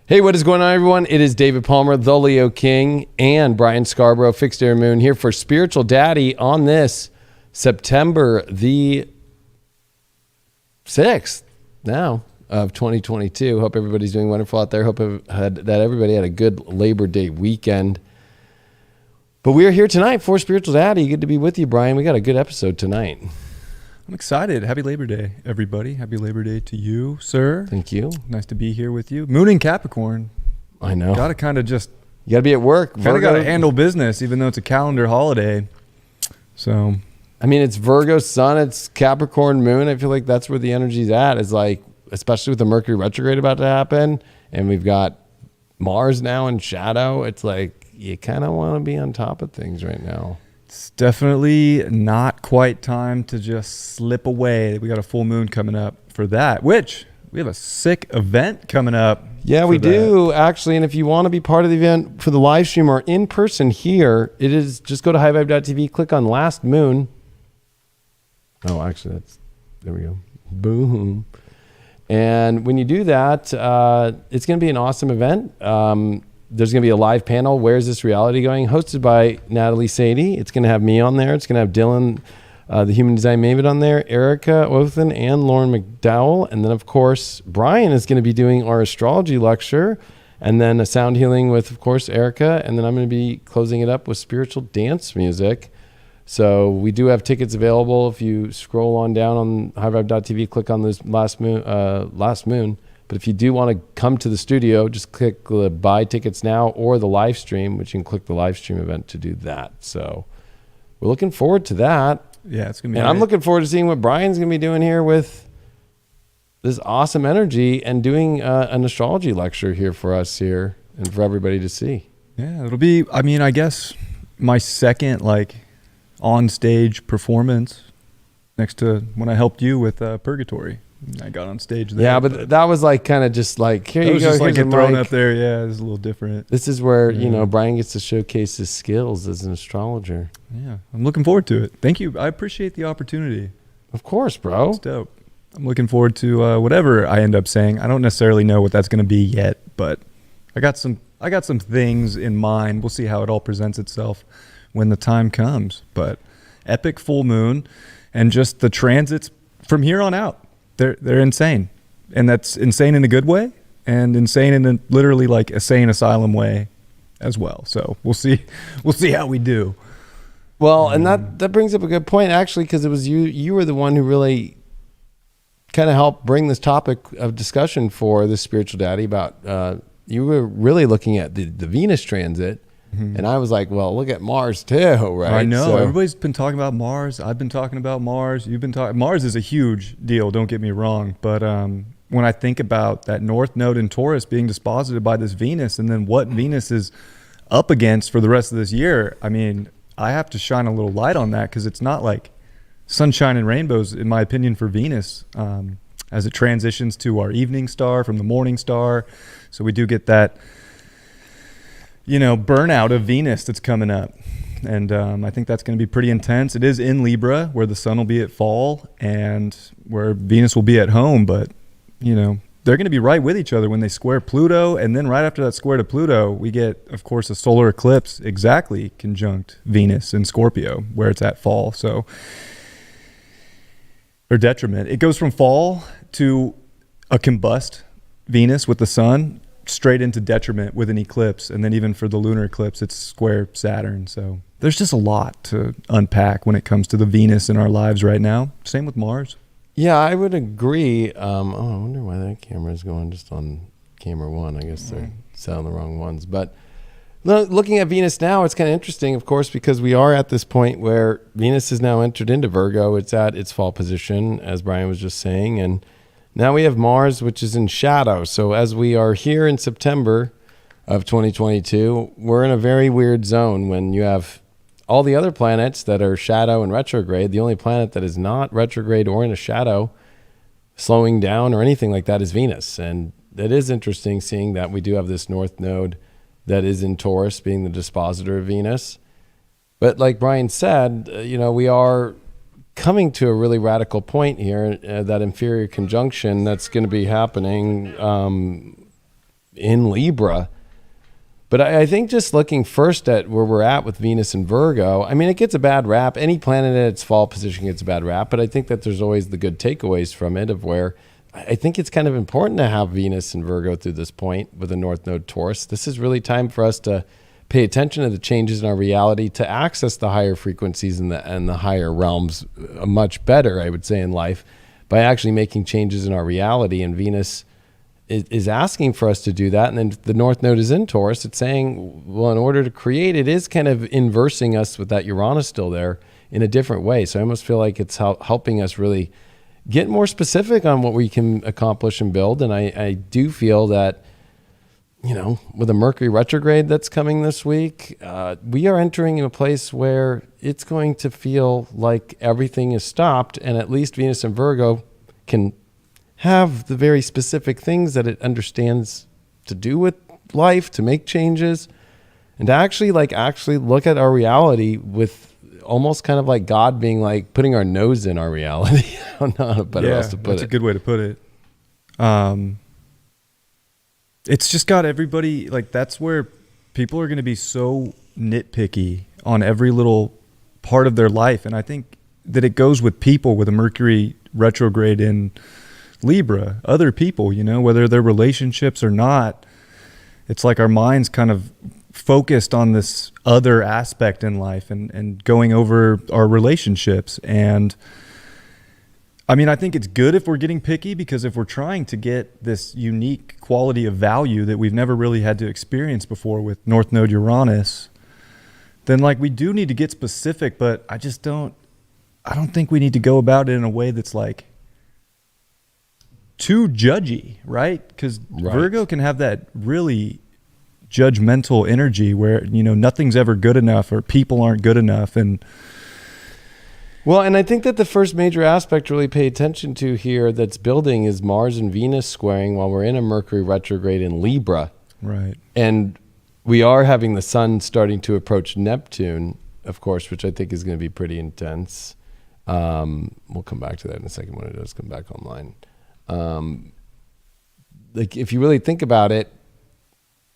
Hey, what is going on, everyone? It is David Palmer, the Leo King, and Brian Scarborough, Fixed Air Moon, here for Spiritual Daddy on this September the 6th now of 2022. Hope everybody's doing wonderful out there. Hope that everybody had a good Labor Day weekend. But we are here tonight for Spiritual Daddy. Good to be with you, Brian. We got a good episode tonight. I'm excited. Happy Labor Day, everybody. Happy Labor Day to you, sir. Thank you. Nice to be here with you. Moon in Capricorn. I know. Got to kind of just... You got to be at work. Kind of got to handle business, even though it's a calendar holiday. So... I mean, it's Virgo sun, it's Capricorn moon. I feel like that's where the energy's at. Is like, especially with the Mercury retrograde about to happen, and we've got Mars now in shadow. It's like you kind of want to be on top of things right now. It's definitely not quite time to just slip away. We got a full moon coming up for that, which we have a sick event coming up. Yeah, we do, actually. And if you want to be part of the event for the live stream or in person here, it is just go to highvibe.tv, click on last moon. Oh, actually, there we go. Boom. And when you do that, it's going to be an awesome event. There's going to be a live panel, Where's This Reality Going? Hosted by Natalie Sadie. It's going to have me on there. It's going to have Dylan, the Human Design Maven, on there, Erica Othen, and Lauren McDowell. And then, of course, Brian is going to be doing our astrology lecture. And then a sound healing with, of course, Erica. And then I'm going to be closing it up with spiritual dance music. So we do have tickets available. If you scroll on down on highvibe.tv, click on this last moon. But if you do want to come to the studio, just click the buy tickets now or the live stream, which you can click the live stream event to do that. So we're looking forward to that. Yeah, it's going to be And great. I'm looking forward to seeing what Brian's going to be doing here with this awesome energy and doing an astrology lecture here for us here and for everybody to see. Yeah, it'll be, I mean, I guess my second, on stage performance next to when I helped you with Purgatory. I got on stage there. Yeah, but that was kind of just here you go. Just here's get a thrown mic. up there. Yeah, it's a little different. This is where, Brian gets to showcase his skills as an astrologer. Yeah, I'm looking forward to it. Thank you. I appreciate the opportunity. Of course, bro. It's dope. I'm looking forward to whatever I end up saying. I don't necessarily know what that's going to be yet, but I got some things in mind. We'll see how it all presents itself when the time comes. But epic full moon and just the transits from here on out. They're insane, and that's insane in a good way, and insane in a literally a sane asylum way, as well. So we'll see how we do. Well, and that brings up a good point, actually, because it was you were the one who really kind of helped bring this topic of discussion for the Spiritual Daddy about. You were really looking at the Venus transit. Mm-hmm. And I was like, well, look at Mars too, right? I know. Everybody's been talking about Mars. I've been talking about Mars. You've been talking. Mars is a huge deal, don't get me wrong. But when I think about that North Node in Taurus being disposited by this Venus, and then what Venus is up against for the rest of this year, I mean, I have to shine a little light on that, because it's not like sunshine and rainbows, in my opinion, for Venus as it transitions to our evening star from the morning star. So we do get that burnout of Venus that's coming up. And I think that's going to be pretty intense. It is in Libra, where the sun will be at fall and where Venus will be at home. But, they're going to be right with each other when they square Pluto. And then right after that square to Pluto, we get, of course, a solar eclipse exactly conjunct Venus in Scorpio, where it's at fall. So, or detriment. It goes from fall to a combust Venus with the sun, straight into detriment with an eclipse. And then even for the lunar eclipse, it's square Saturn. So there's just a lot to unpack when it comes to the Venus in our lives right now. Same with Mars. Yeah, I would agree. I wonder why that camera is going just on camera one. I guess they're selling the wrong ones. But looking at Venus now, it's kind of interesting, of course, because we are at this point where Venus has now entered into Virgo. It's at its fall position, as Brian was just saying. And now we have Mars, which is in shadow. So as we are here in September of 2022, we're in a very weird zone when you have all the other planets that are shadow and retrograde. The only planet that is not retrograde or in a shadow, slowing down or anything like that, is Venus. And it is interesting seeing that we do have this North Node that is in Taurus, being the dispositor of Venus. But like Brian said, we are coming to a really radical point here, that inferior conjunction that's going to be happening in Libra. But I think just looking first at where we're at with Venus and Virgo, I mean, it gets a bad rap. Any planet in its fall position gets a bad rap, but I think that there's always the good takeaways from it, of where I think it's kind of important to have Venus and Virgo through this point with a North Node Taurus. This is really time for us to pay attention to the changes in our reality, to access the higher frequencies and the higher realms much better, I would say, in life, by actually making changes in our reality. And Venus is asking for us to do that. And then the North Node is in Taurus. It's saying, well, in order to create, it is kind of inversing us with that Uranus still there in a different way. So I almost feel like it's helping us really get more specific on what we can accomplish and build. And I do feel that, you know, with a Mercury retrograde that's coming this week, we are entering a place where it's going to feel like everything is stopped, and at least Venus and Virgo can have the very specific things that it understands to do with life, to make changes, and to actually look at our reality with almost kind of like God being like putting our nose in our reality. I don't know how better else to put it. That's a good way to put it. It's just got everybody, like, that's where people are going to be so nitpicky on every little part of their life. And I think that it goes with people with a Mercury retrograde in Libra, other people, you know, whether they're relationships or not. It's like our minds kind of focused on this other aspect in life and going over our relationships. And I mean, I think it's good if we're getting picky, because if we're trying to get this unique quality of value that we've never really had to experience before with North Node Uranus, then like we do need to get specific. But I don't think we need to go about it in a way that's like too judgy, right? Because Virgo can have that really judgmental energy where, you know, nothing's ever good enough or people aren't good enough. And well, and I think that the first major aspect to really pay attention to here that's building is Mars and Venus squaring while we're in a Mercury retrograde in Libra. Right. And we are having the sun starting to approach Neptune, of course, which I think is going to be pretty intense. We'll come back to that in a second when it does come back online. Like, if you really think about it,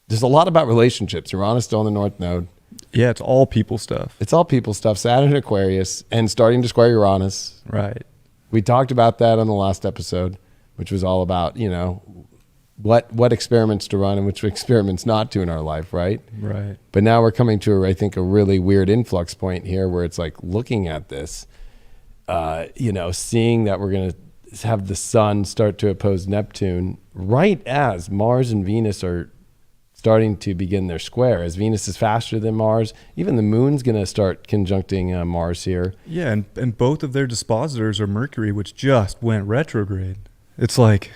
there's a lot about relationships. Uranus still in the North Node. Yeah, it's all people stuff. It's all people stuff. Saturn in Aquarius and starting to square Uranus. Right. We talked about that on the last episode, which was all about, you know, what experiments to run and which experiments not to in our life, right? Right. But now we're coming to, I think, a really weird influx point here where it's like looking at this, you know, seeing that we're going to have the sun start to oppose Neptune right as Mars and Venus are starting to begin their square. As Venus is faster than Mars, even the moon's going to start conjuncting Mars here. Yeah, and both of their dispositors are Mercury, which just went retrograde. It's like,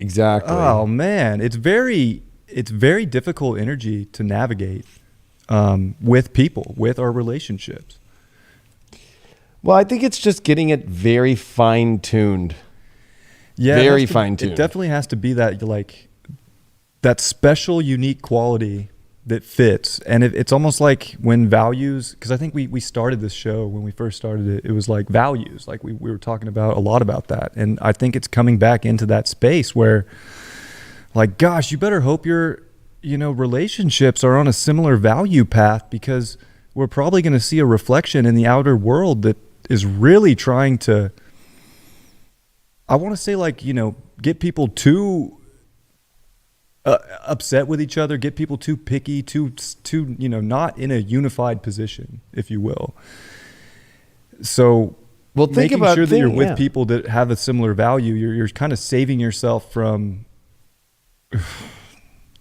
exactly. Oh man, it's very difficult energy to navigate with people, with our relationships. Well, I think it's just getting it very fine-tuned. Yeah, very fine-tuned. It definitely has to be that, like, that special, unique quality that fits. And it's almost like when values, because I think we started this show, when we first started it, it was like values. Like we were talking about a lot about that. And I think it's coming back into that space where, like, gosh, you better hope your, you know, relationships are on a similar value path, because we're probably going to see a reflection in the outer world that is really trying to, I want to say, like, you know, get people too upset with each other, get people too picky, too, you know, not in a unified position, if you will. So, well, think making about sure that you're with yeah. people that have a similar value, you're kind of saving yourself from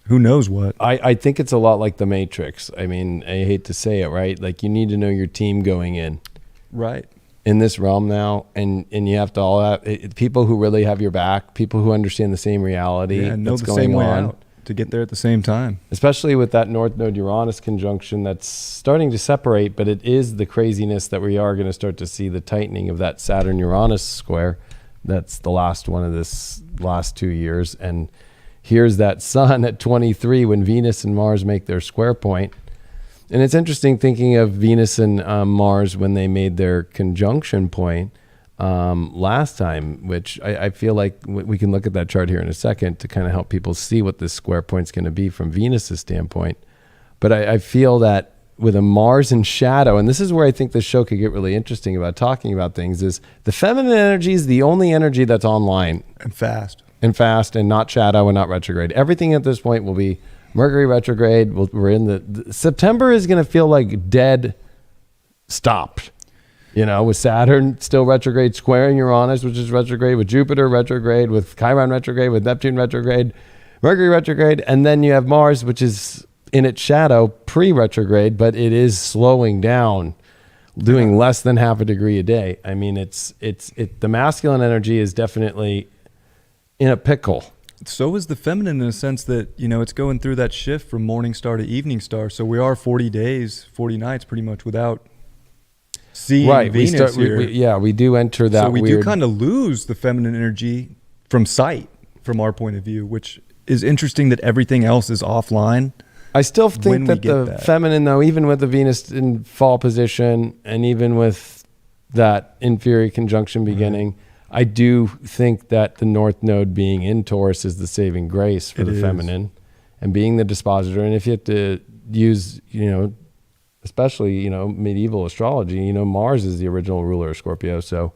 who knows what. I think it's a lot like the Matrix. I mean, I hate to say it, right? Like, you need to know your team going in. Right. In this realm now, and you have to all have people who really have your back, people who understand the same reality and know that's the going same way on, out to get there at the same time. especially with that North Node Uranus conjunction that's starting to separate, but it is the craziness that we are going to start to see the tightening of that Saturn Uranus square. That's the last one of this last 2 years. And here's that sun at 23 when Venus and Mars make their square point. And it's interesting thinking of Venus and Mars when they made their conjunction point. last time, which I feel like we can look at that chart here in a second to kind of help people see what this square point's going to be from Venus's standpoint. But I feel that with a Mars in shadow, and this is where I think this show could get really interesting about talking about things, is the feminine energy is the only energy that's online. And fast. And not shadow and not retrograde. Everything at this point will be Mercury retrograde. We're in the September is going to feel like dead stopped. You know, with Saturn still retrograde, squaring Uranus, which is retrograde, with Jupiter retrograde, with Chiron retrograde, with Neptune retrograde, Mercury retrograde, and then you have Mars, which is in its shadow pre-retrograde, but it is slowing down, doing less than half a degree a day. I mean, the masculine energy is definitely in a pickle. So is the feminine in a sense that, you know, it's going through that shift from morning star to evening star. So we are 40 days, 40 nights pretty much without seeing Venus here. We do enter that. So we do kind of lose the feminine energy from sight, from our point of view, which is interesting that everything else is offline. I still think that the feminine, though, even with the Venus in fall position and even with that inferior conjunction beginning, I do think that the North Node being in Taurus is the saving grace for the feminine and being the dispositor. And if you have to use, you know, especially, you know, medieval astrology, you know, Mars is the original ruler of Scorpio. So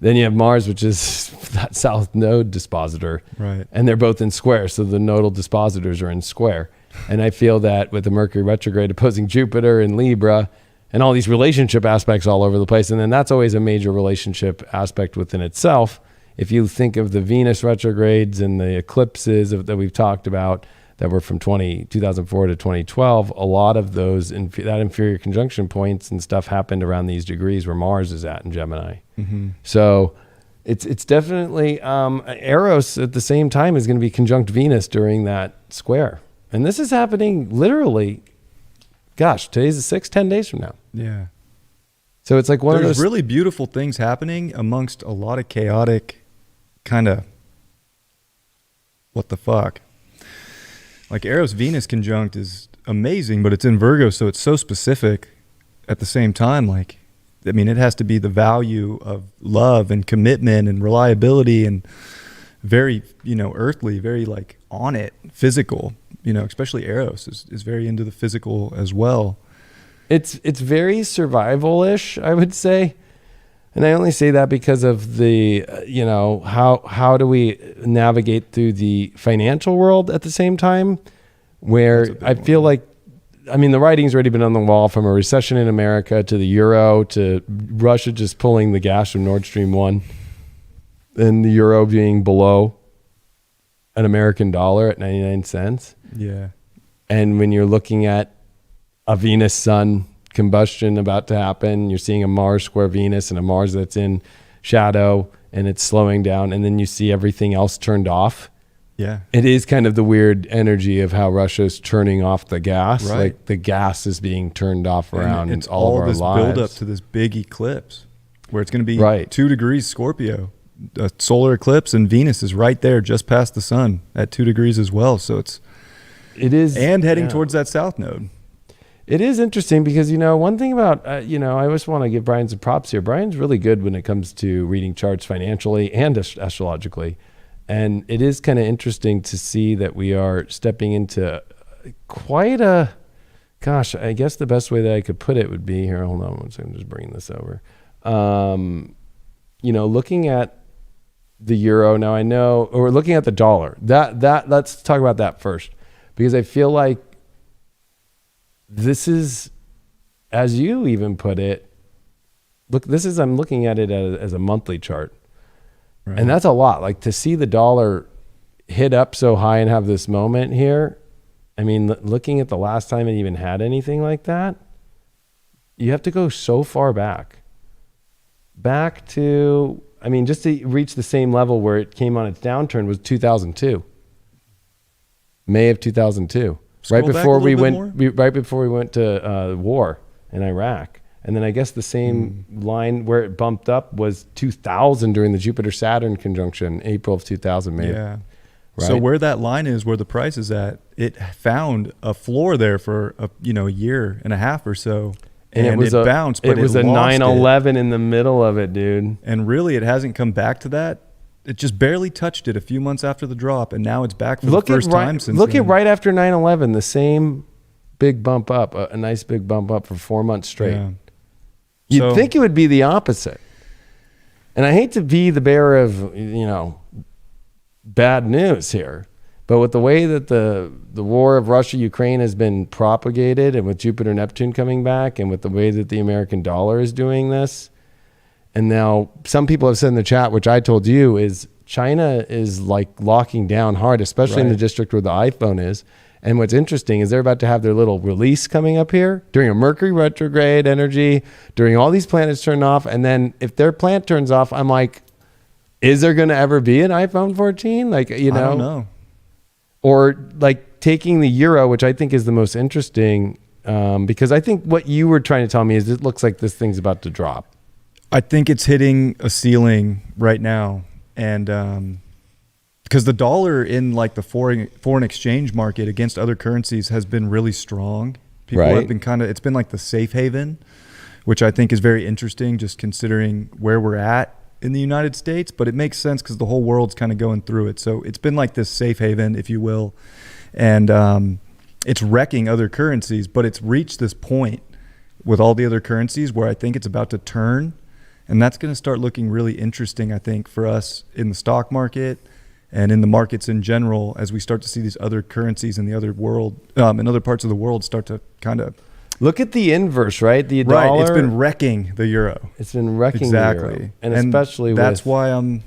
then you have Mars, which is that South Node dispositor. Right. And they're both in square. So the nodal dispositors are in square. And I feel that with the Mercury retrograde opposing Jupiter and Libra and all these relationship aspects all over the place. And then that's always a major relationship aspect within itself. If you think of the Venus retrogrades and the eclipses that we've talked about that were from 2004 to 2012, a lot of those, that inferior conjunction points and stuff happened around these degrees where Mars is at in Gemini. So it's definitely, Eros at the same time is going to be conjunct Venus during that square. And this is happening literally, gosh, today's the 6th, 10 days from now. Yeah. So it's like one of those really beautiful things happening amongst a lot of chaotic kind of what the fuck. Like Eros Venus conjunct is amazing, but it's in Virgo, so it's so specific at the same time. Like, I mean, it has to be the value of love and commitment and reliability and very, you know, earthly, very like on it, physical. You know, especially Eros is very into the physical as well. It's very survival-ish, I would say. And I only say that because of the, you know, how do we navigate through the financial world at the same time, where I feel like, I mean, the writing's already been on the wall from a recession in America to the euro to Russia just pulling the gas from Nord Stream 1 and the euro being below an American dollar at 99 cents. Yeah. And when you're looking at a Venus Sun combustion about to happen, you're seeing a Mars square Venus and a Mars that's in shadow and it's slowing down, and then you see everything else turned off. Yeah. It is kind of the weird energy of how Russia's turning off the gas. Right. Like the gas is being turned off around it's all of our this lives. build up to this big eclipse where it's going to be 2 degrees Scorpio. A solar eclipse, and Venus is right there just past the sun at 2 degrees as well. So it is heading towards that south node. It is interesting because, you know, one thing about, you know, I always want to give Brian some props here. Brian's really good when it comes to reading charts financially and astrologically. And it is kind of interesting to see that we are stepping into quite a, gosh, I guess the best way that I could put it would be, here, hold on one second, I'm just bringing this over. You know, looking at the euro now, I know, or looking at the dollar, that let's talk about that first, because I feel like this is, as you even put it, look, I'm looking at it as a monthly chart. Right. And that's a lot. Like to see the dollar hit up so high and have this moment here. I mean, looking at the last time it even had anything like that, you have to go so far back to, I mean, just to reach the same level where it came on its downturn was 2002, May of 2002. Right before we went to war in Iraq. And then I guess the same line where it bumped up was 2000 during the Jupiter-Saturn conjunction, April of 2000 maybe. Yeah. Right? So where that line is, where the price is at, it found a floor there for a year and a half or so. And it was it bounced, but it was a lost 9/11 in the middle of it, dude. And really, it hasn't come back to that. It just barely touched it a few months after the drop, and now it's back for the first time since Look then. at right after 9/11, the same big bump up, a nice big bump up for 4 months straight. Yeah. You'd think it would be the opposite. And I hate to be the bearer of, bad news here, but with the way that the war of Russia-Ukraine has been propagated, and with Jupiter Neptune coming back, and with the way that the American dollar is doing this, and now some people have said in the chat, which I told you, is China is like locking down hard, especially in the district where the iPhone is. And what's interesting is they're about to have their little release coming up here during a Mercury retrograde energy, during all these planets turn off. And then if their planet turns off, I'm like, is there going to ever be an iPhone 14? Like, I don't know. Or like taking the euro, which I think is the most interesting, because I think what you were trying to tell me is it looks like this thing's about to drop. I think it's hitting a ceiling right now. And because the dollar in like the foreign exchange market against other currencies has been really strong. People have been it's been like the safe haven, which I think is very interesting just considering where we're at in the United States, but it makes sense because the whole world's kind of going through it. So it's been like this safe haven, if you will. And it's wrecking other currencies, but it's reached this point with all the other currencies where I think it's about to turn. And that's going to start looking really interesting, I think, for us in the stock market and in the markets in general, as we start to see these other currencies in the other world, in other parts of the world, start to kind of look at the inverse, right? The dollar, it's been wrecking the euro. It's been wrecking the euro, and especially that's why I'm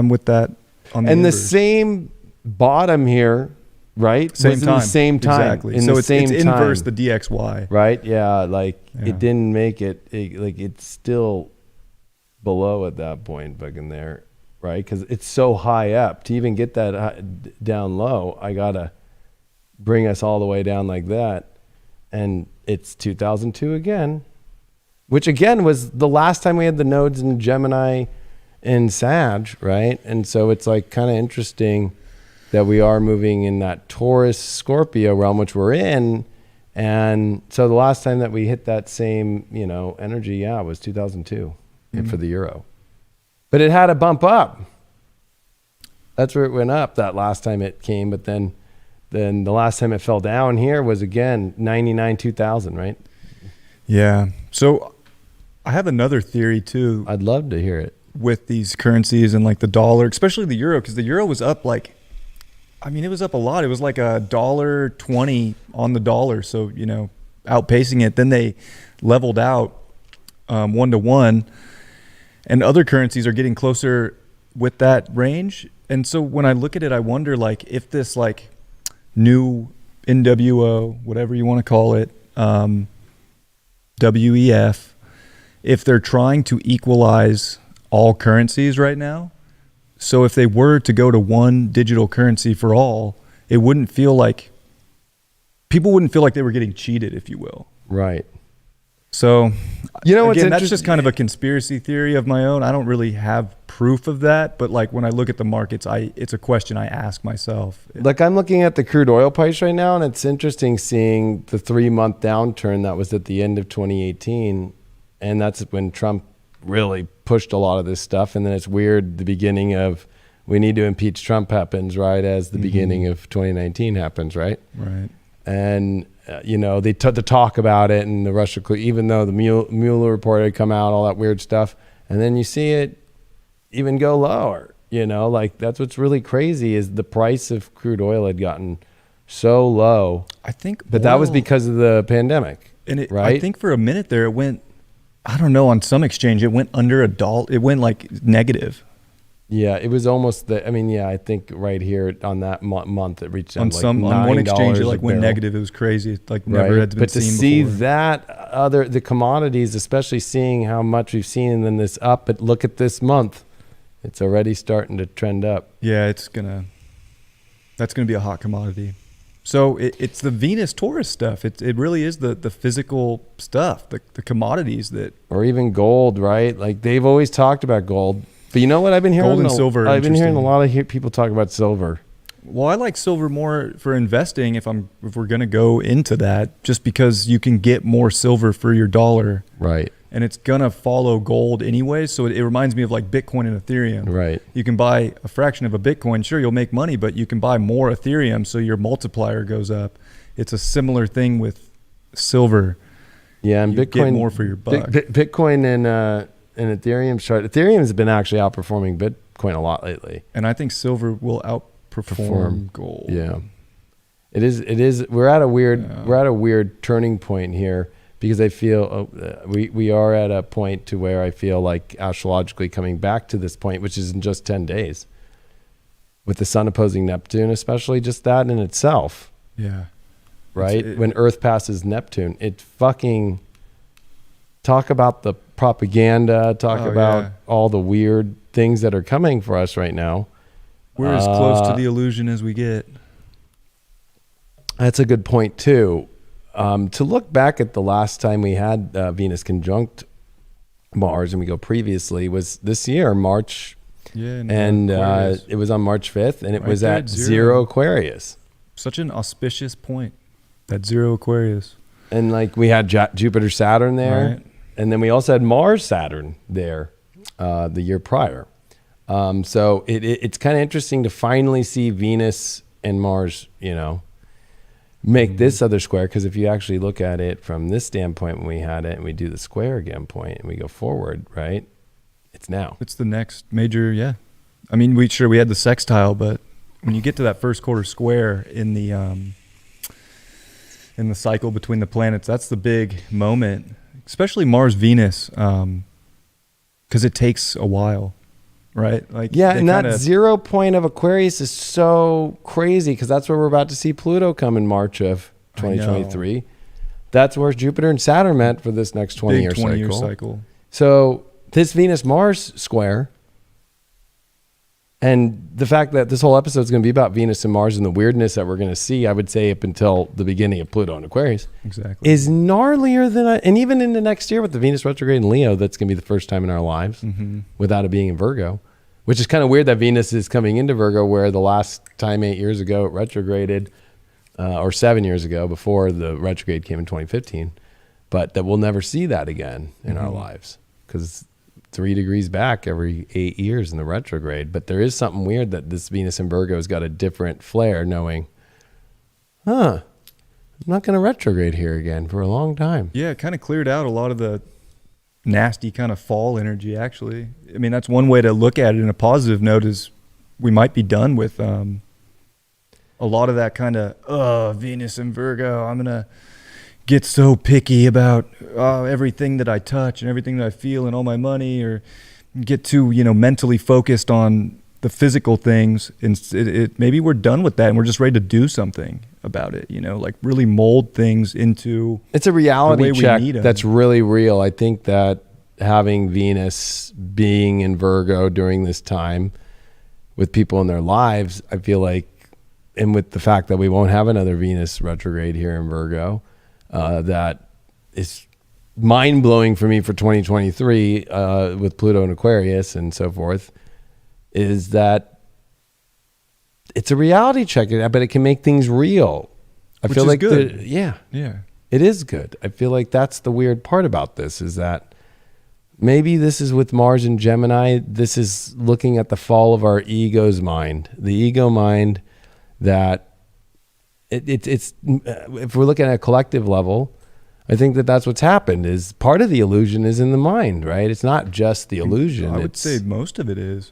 with that. On the and inverse. the same bottom here, right? Same time. The same time, exactly. In So the it's same inverse time. the DXY, right? Yeah, it didn't make it. Like it's still below at that point, fucking there. Right, because it's so high up. To even get that down low, I gotta bring us all the way down like that, and it's 2002 again, which again was the last time we had the nodes in Gemini and Sag, right? And so it's like kind of interesting that we are moving in that Taurus Scorpio realm, which we're in, and so the last time that we hit that same energy, was 2002 for the euro. But it had a bump up. That's where it went up that last time it came. But then the last time it fell down here was again 99, 2000, right? Yeah. So I have another theory too. I'd love to hear it. With these currencies and like the dollar, especially the euro, because the euro was up it was up a lot. It was like $1.20 on the dollar. So, outpacing it. Then they leveled out 1-to-1. And other currencies are getting closer with that range. And so when I look at it, I wonder if this new NWO, whatever you want to call it, WEF, if they're trying to equalize all currencies right now. So if they were to go to one digital currency for all, it wouldn't feel like people wouldn't feel like they were getting cheated, if you will. Right. So, again, that's just kind of a conspiracy theory of my own. I don't really have proof of that, but when I look at the markets, it's a question I ask myself. I'm looking at the crude oil price right now, and it's interesting seeing the 3-month downturn that was at the end of 2018, and that's when Trump really pushed a lot of this stuff. And then it's weird, the beginning of we need to impeach Trump happens right as the beginning of 2019 happens, right? Right. And they took the talk about it, and the Russia, even though the Mueller report had come out, all that weird stuff, and then you see it even go lower. That's what's really crazy is the price of crude oil had gotten so low. I think, but that was because of the pandemic, and right? I think for a minute there, it went. I don't know. On some exchange, it went under $1. It went negative. Yeah, it was almost I think right here on that month it reached on one exchange it went negative. It was crazy. It never had been but seen to see before. that the commodities, especially seeing how much we've seen and then this up, but look at this month, it's already starting to trend up. Yeah, that's gonna be a hot commodity. So it's the Venus Taurus stuff. It really is the physical stuff, the commodities that, or even gold, right? They've always talked about gold. But you know what I've been hearing? Gold and silver. I've been hearing a lot of people talk about silver. Well, I like silver more for investing if we're going to go into that, just because you can get more silver for your dollar. Right. And it's going to follow gold anyway. So it reminds me of like Bitcoin and Ethereum. Right. You can buy a fraction of a Bitcoin. Sure, you'll make money, but you can buy more Ethereum, so your multiplier goes up. It's a similar thing with silver. Yeah, and you Bitcoin, get more for your buck. Bitcoin and Ethereum chart. Ethereum has been actually outperforming Bitcoin a lot lately. And I think silver will outperform gold. Yeah, it is. We're at a weird turning point here, because I feel we are at a point to where I feel like astrologically coming back to this point, which is in just 10 days, with the sun opposing Neptune, especially just that in itself. Yeah. Right? When Earth passes Neptune, it fucking, talk about the propaganda, all the weird things that are coming for us right now. We're as close to the illusion as we get. That's a good point too. To look back at the last time we had Venus conjunct Mars, and we go previously, was this year, March. Yeah. And it was on March 5th, and it was at 0 Aquarius. Such an auspicious point. That 0 Aquarius. And like we had Jupiter, Saturn there. Right. And then we also had Mars, Saturn there the year prior. So it's kind of interesting to finally see Venus and Mars, make this other square. Because if you actually look at it from this standpoint, when we had it and we do the square again point and we go forward, right? It's now. It's the next major, yeah. I mean, we had the sextile, but when you get to that first quarter square in the cycle between the planets, that's the big moment, especially Mars Venus, because it takes a while, right? Like, yeah, and that 0 point of Aquarius is so crazy, because that's where we're about to see Pluto come in March of 2023. That's where Jupiter and Saturn met for this next 20-year cycle. So this Venus-Mars square, and the fact that this whole episode is going to be about Venus and Mars and the weirdness that we're going to see, I would say up until the beginning of Pluto and Aquarius, exactly, is gnarlier than and even in the next year with the Venus retrograde in Leo, that's going to be the first time in our lives without it being in Virgo, which is kind of weird that Venus is coming into Virgo, where the last time 8 years ago it retrograded, or 7 years ago before the retrograde came in 2015, but that we'll never see that again in our lives, because 3 degrees back every 8 years in the retrograde. But there is something weird that this Venus in Virgo has got a different flair, knowing, I'm not going to retrograde here again for a long time. Yeah, it kind of cleared out a lot of the nasty kind of fall energy, actually. I mean, that's one way to look at it in a positive note, is we might be done with a lot of that kind of, Venus in Virgo, I'm going to get so picky about everything that I touch and everything that I feel and all my money, or get too, mentally focused on the physical things. And maybe we're done with that and we're just ready to do something about it, like really mold things into. It's a reality check that's really real. I think that having Venus being in Virgo during this time with people in their lives, I feel like, and with the fact that we won't have another Venus retrograde here in Virgo, that is mind-blowing for me for 2023 with Pluto and Aquarius and so forth, is that it's a reality check, but it can make things real. I feel like good. Yeah, it is good. I feel like that's the weird part about this, is that maybe this is with Mars and Gemini. This is looking at the fall of our ego's mind, the ego mind, that it's if we're looking at a collective level, I think that that's what's happened. Is part of the illusion is in the mind, right? It's not just the illusion. I would say most of it is.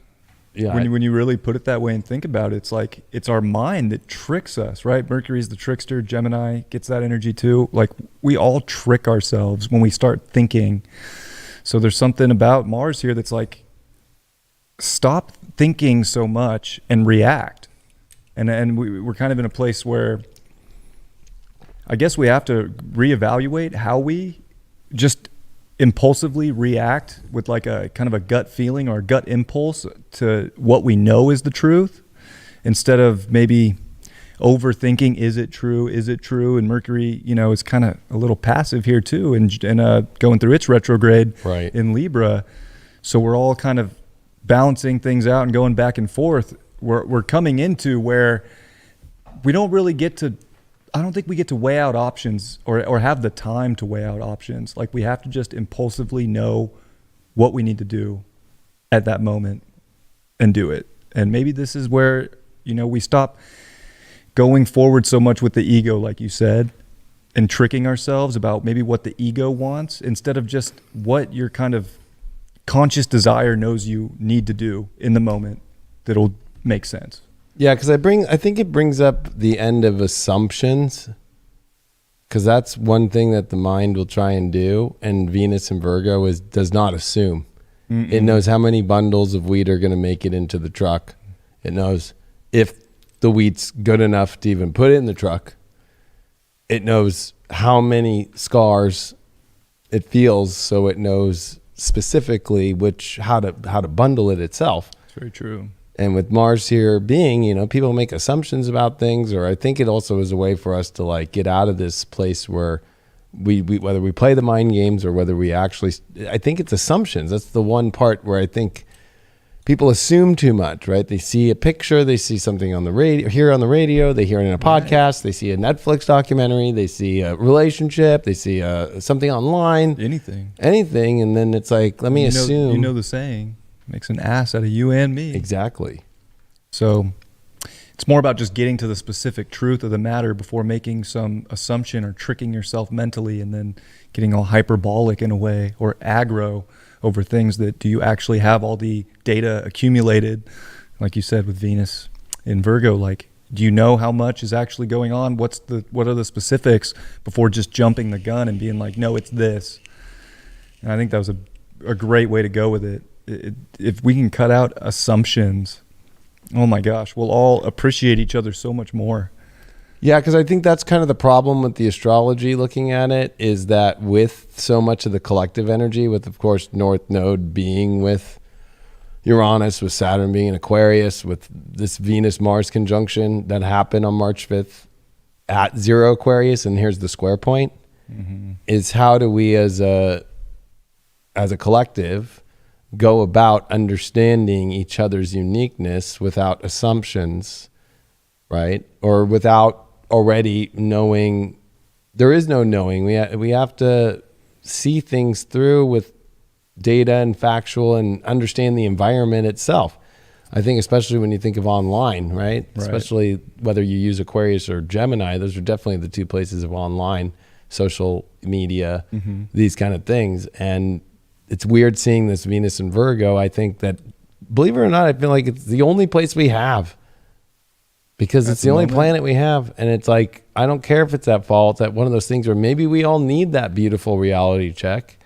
Yeah. When you really put it that way and think about it, it's like it's our mind that tricks us, right? Mercury's the trickster. Gemini gets that energy too. Like, we all trick ourselves when we start thinking. So there's something about Mars here that's like, stop thinking so much and react. And we're kind of in a place where I guess we have to reevaluate how we just impulsively react with like a kind of a gut feeling or a gut impulse to what we know is the truth, instead of maybe overthinking, is it true? And Mercury, is kind of a little passive here too, and going through its retrograde in Libra. So we're all kind of balancing things out and going back and forth. We're coming into where we don't really get to, I don't think we get to weigh out options or have the time to weigh out options. Like we have to just impulsively know what we need to do at that moment and do it. And maybe this is where, we stop going forward so much with the ego, like you said, and tricking ourselves about maybe what the ego wants instead of just what your kind of conscious desire knows you need to do in the moment that'll make sense. Yeah, because I think it brings up the end of assumptions, because that's one thing that the mind will try and do, and Venus in Virgo does not assume. Mm-mm. It knows how many bundles of wheat are going to make it into the truck. It knows if the wheat's good enough to even put it in the truck. It knows how many scars it feels, so it knows specifically how to bundle it itself. It's very true. And with Mars here being, people make assumptions about things, or I think it also is a way for us to like get out of this place where we whether we play the mind games or whether we actually, I think it's assumptions. That's the one part where I think people assume too much, right? They see a picture, they see something on the radio, hear on the radio, they hear it in a podcast, they see a Netflix documentary, they see a relationship, they see something online. Anything. And then it's like, let me assume. You know the saying, makes an ass out of you and me. Exactly. So it's more about just getting to the specific truth of the matter before making some assumption or tricking yourself mentally and then getting all hyperbolic in a way or aggro over things that do you actually have all the data accumulated, like you said with Venus in Virgo, like do you know how much is actually going on? What are the specifics before just jumping the gun and being like, no, it's this. And I think that was a great way to go with it. If we can cut out assumptions, oh my gosh, we'll all appreciate each other so much more. Yeah, because I think that's kind of the problem with the astrology looking at it, is that with so much of the collective energy, with, of course, North Node being with Uranus, with Saturn being in Aquarius, with this Venus-Mars conjunction that happened on March 5th at 0 Aquarius, and here's the square point, is how do we as a collective go about understanding each other's uniqueness without assumptions, right? Or without already knowing. There is no knowing. We have to see things through with data and factual and understand the environment itself. I think especially when you think of online, right? Especially whether you use Aquarius or Gemini, those are definitely the two places of online, social media, these kind of things. And it's weird seeing this Venus in Virgo. I think that, believe it or not, I feel like it's the only place we have, because it's the only planet we have. And it's like, I don't care if it's at fall. It's at one of those things where maybe we all need that beautiful reality check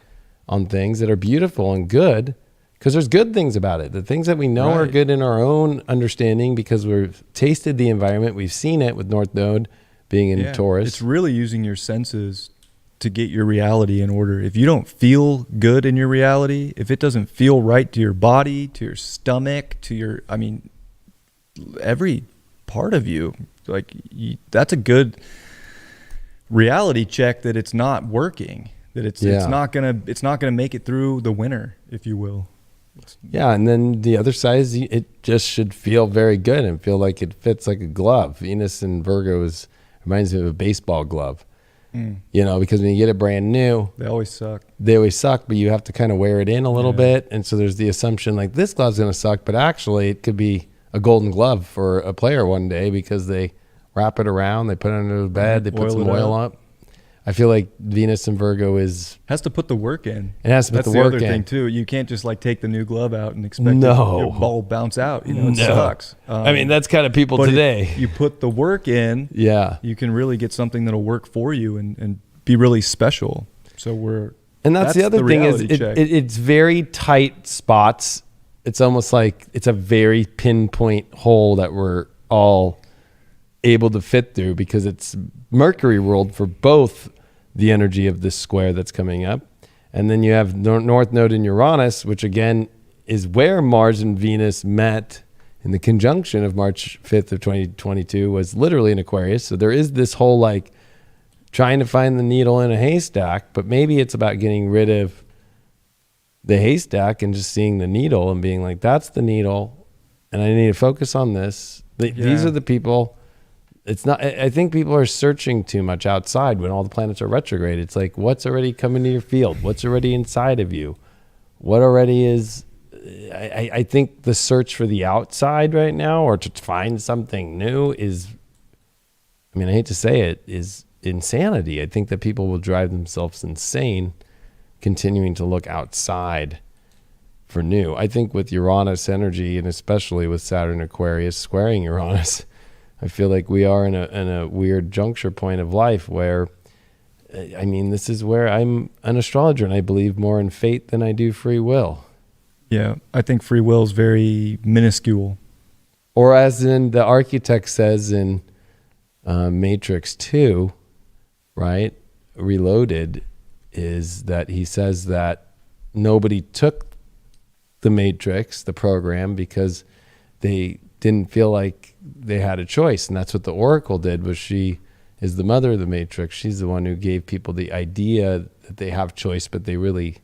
on things that are beautiful and good, because there's good things about it. The things that we know are good in our own understanding because we've tasted the environment. We've seen it with North Node being in Taurus. It's really using your senses to get your reality in order. If you don't feel good in your reality, if it doesn't feel right to your body, to your stomach, to your, every part of you, that's a good reality check that it's not working, that it's not gonna make it through the winter, if you will. Yeah, and then the other side is it just should feel very good and feel like it fits like a glove. Venus in Virgo reminds me of a baseball glove. Because when you get it brand new, they always suck, but you have to kind of wear it in a little bit. And so there's the assumption like this glove's going to suck, but actually it could be a golden glove for a player one day because they wrap it around, they put it under the bed, they put some oil up. I feel like Venus in Virgo has to put the work in. It has to put the work in. That's the other thing too. You can't just like take the new glove out and expect your ball bounce out. It sucks. That's kind of people today. If you put the work in, you can really get something that'll work for you and be really special. So that's the other thing is it's very tight spots. It's almost like it's a very pinpoint hole that we're all able to fit through because it's Mercury ruled for both the energy of this square that's coming up. And then you have North Node in Uranus, which again is where Mars and Venus met in the conjunction of March 5th of 2022 was literally in Aquarius. So there is this whole like trying to find the needle in a haystack, but maybe it's about getting rid of the haystack and just seeing the needle and being like, that's the needle. And I need to focus on this. These are the people. it's not, I think people are searching too much outside when all the planets are retrograde. It's like, what's already coming to your field? What's already inside of you? What already is, I think the search for the outside right now, or to find something new is, I mean, I hate to say it, is insanity. I think that people will drive themselves insane continuing to look outside for new. I think with Uranus energy, and especially with Saturn Aquarius squaring Uranus, I feel like we are in a weird juncture point of life where, I mean, this is where I'm an astrologer and I believe more in fate than I do free will. Yeah, I think free will is very minuscule. Or as in the architect says in Matrix 2, right, Reloaded, is that he says that nobody took the Matrix, the program, because they didn't feel like they had a choice. And that's what the Oracle did, was she is the mother of the Matrix. She's the one who gave people the idea that they have choice, but they really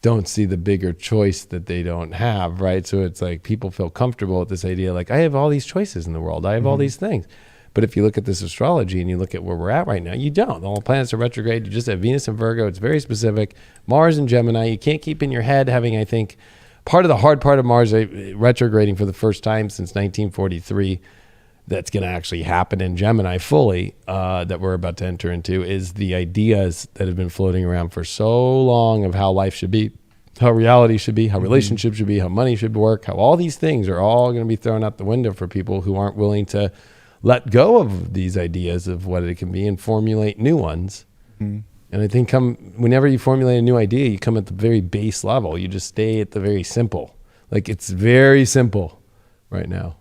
don't see the bigger choice that they don't have, right? So it's like people feel comfortable with this idea, like, I have all these choices in the world. I have all these things. But if you look at this astrology and you look at where we're at right now, you don't. All the planets are retrograde. You just have Venus and Virgo. It's very specific. Mars and Gemini. You can't keep in your head having, I think, part of the hard part of Mars retrograding for the first time since 1943, that's going to actually happen in Gemini fully, that we're about to enter into, is the ideas that have been floating around for so long of how life should be, how reality should be, how relationships should be, how money should work, how all these things are all going to be thrown out the window for people who aren't willing to let go of these ideas of what it can be and formulate new ones. And I think whenever you formulate a new idea, you come at the very base level. You just stay at the very simple. Like, it's very simple right now.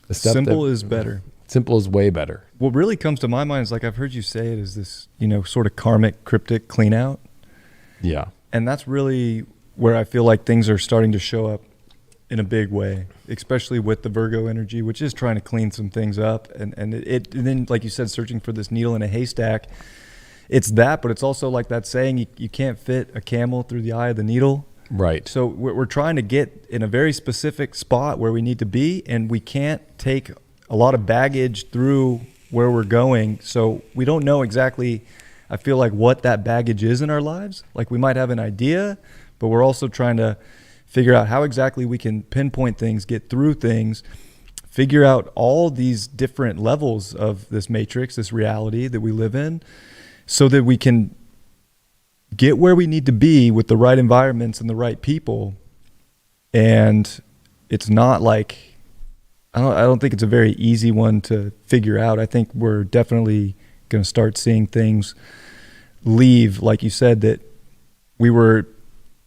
Simple is better. Simple is way better. What really comes to my mind is, like I've heard you say it, is this, sort of karmic cryptic clean out. Yeah. And that's really where I feel like things are starting to show up in a big way, especially with the Virgo energy, which is trying to clean some things up. And then, like you said, searching for this needle in a haystack. It's that, but it's also like that saying, you can't fit a camel through the eye of the needle. Right. So we're trying to get in a very specific spot where we need to be, and we can't take a lot of baggage through where we're going. So we don't know exactly, I feel like, what that baggage is in our lives. Like, we might have an idea, but we're also trying to figure out how exactly we can pinpoint things, get through things, figure out all these different levels of this matrix, this reality that we live in, so that we can get where we need to be with the right environments and the right people. And it's not like, I don't think it's a very easy one to figure out. I think we're definitely going to start seeing things leave, like you said, that we were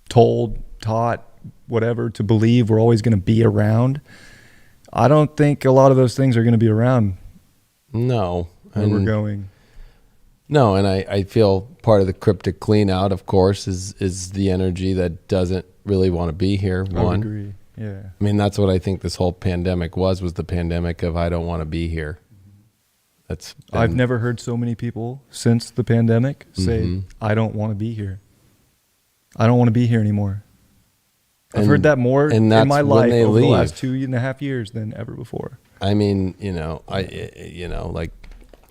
told, taught, whatever, to believe we're always going to be around. I don't think a lot of those things are going to be around. No. Where we're going. No, and I feel part of the cryptic clean out, of course, is the energy that doesn't really want to be here. I would agree. Yeah. I mean, that's what I think this whole pandemic was the pandemic of, I don't want to be here. I've never heard so many people since the pandemic say, I don't want to be here. I don't want to be here anymore. I've heard that more in my life over the last 2.5 years than ever before. I mean,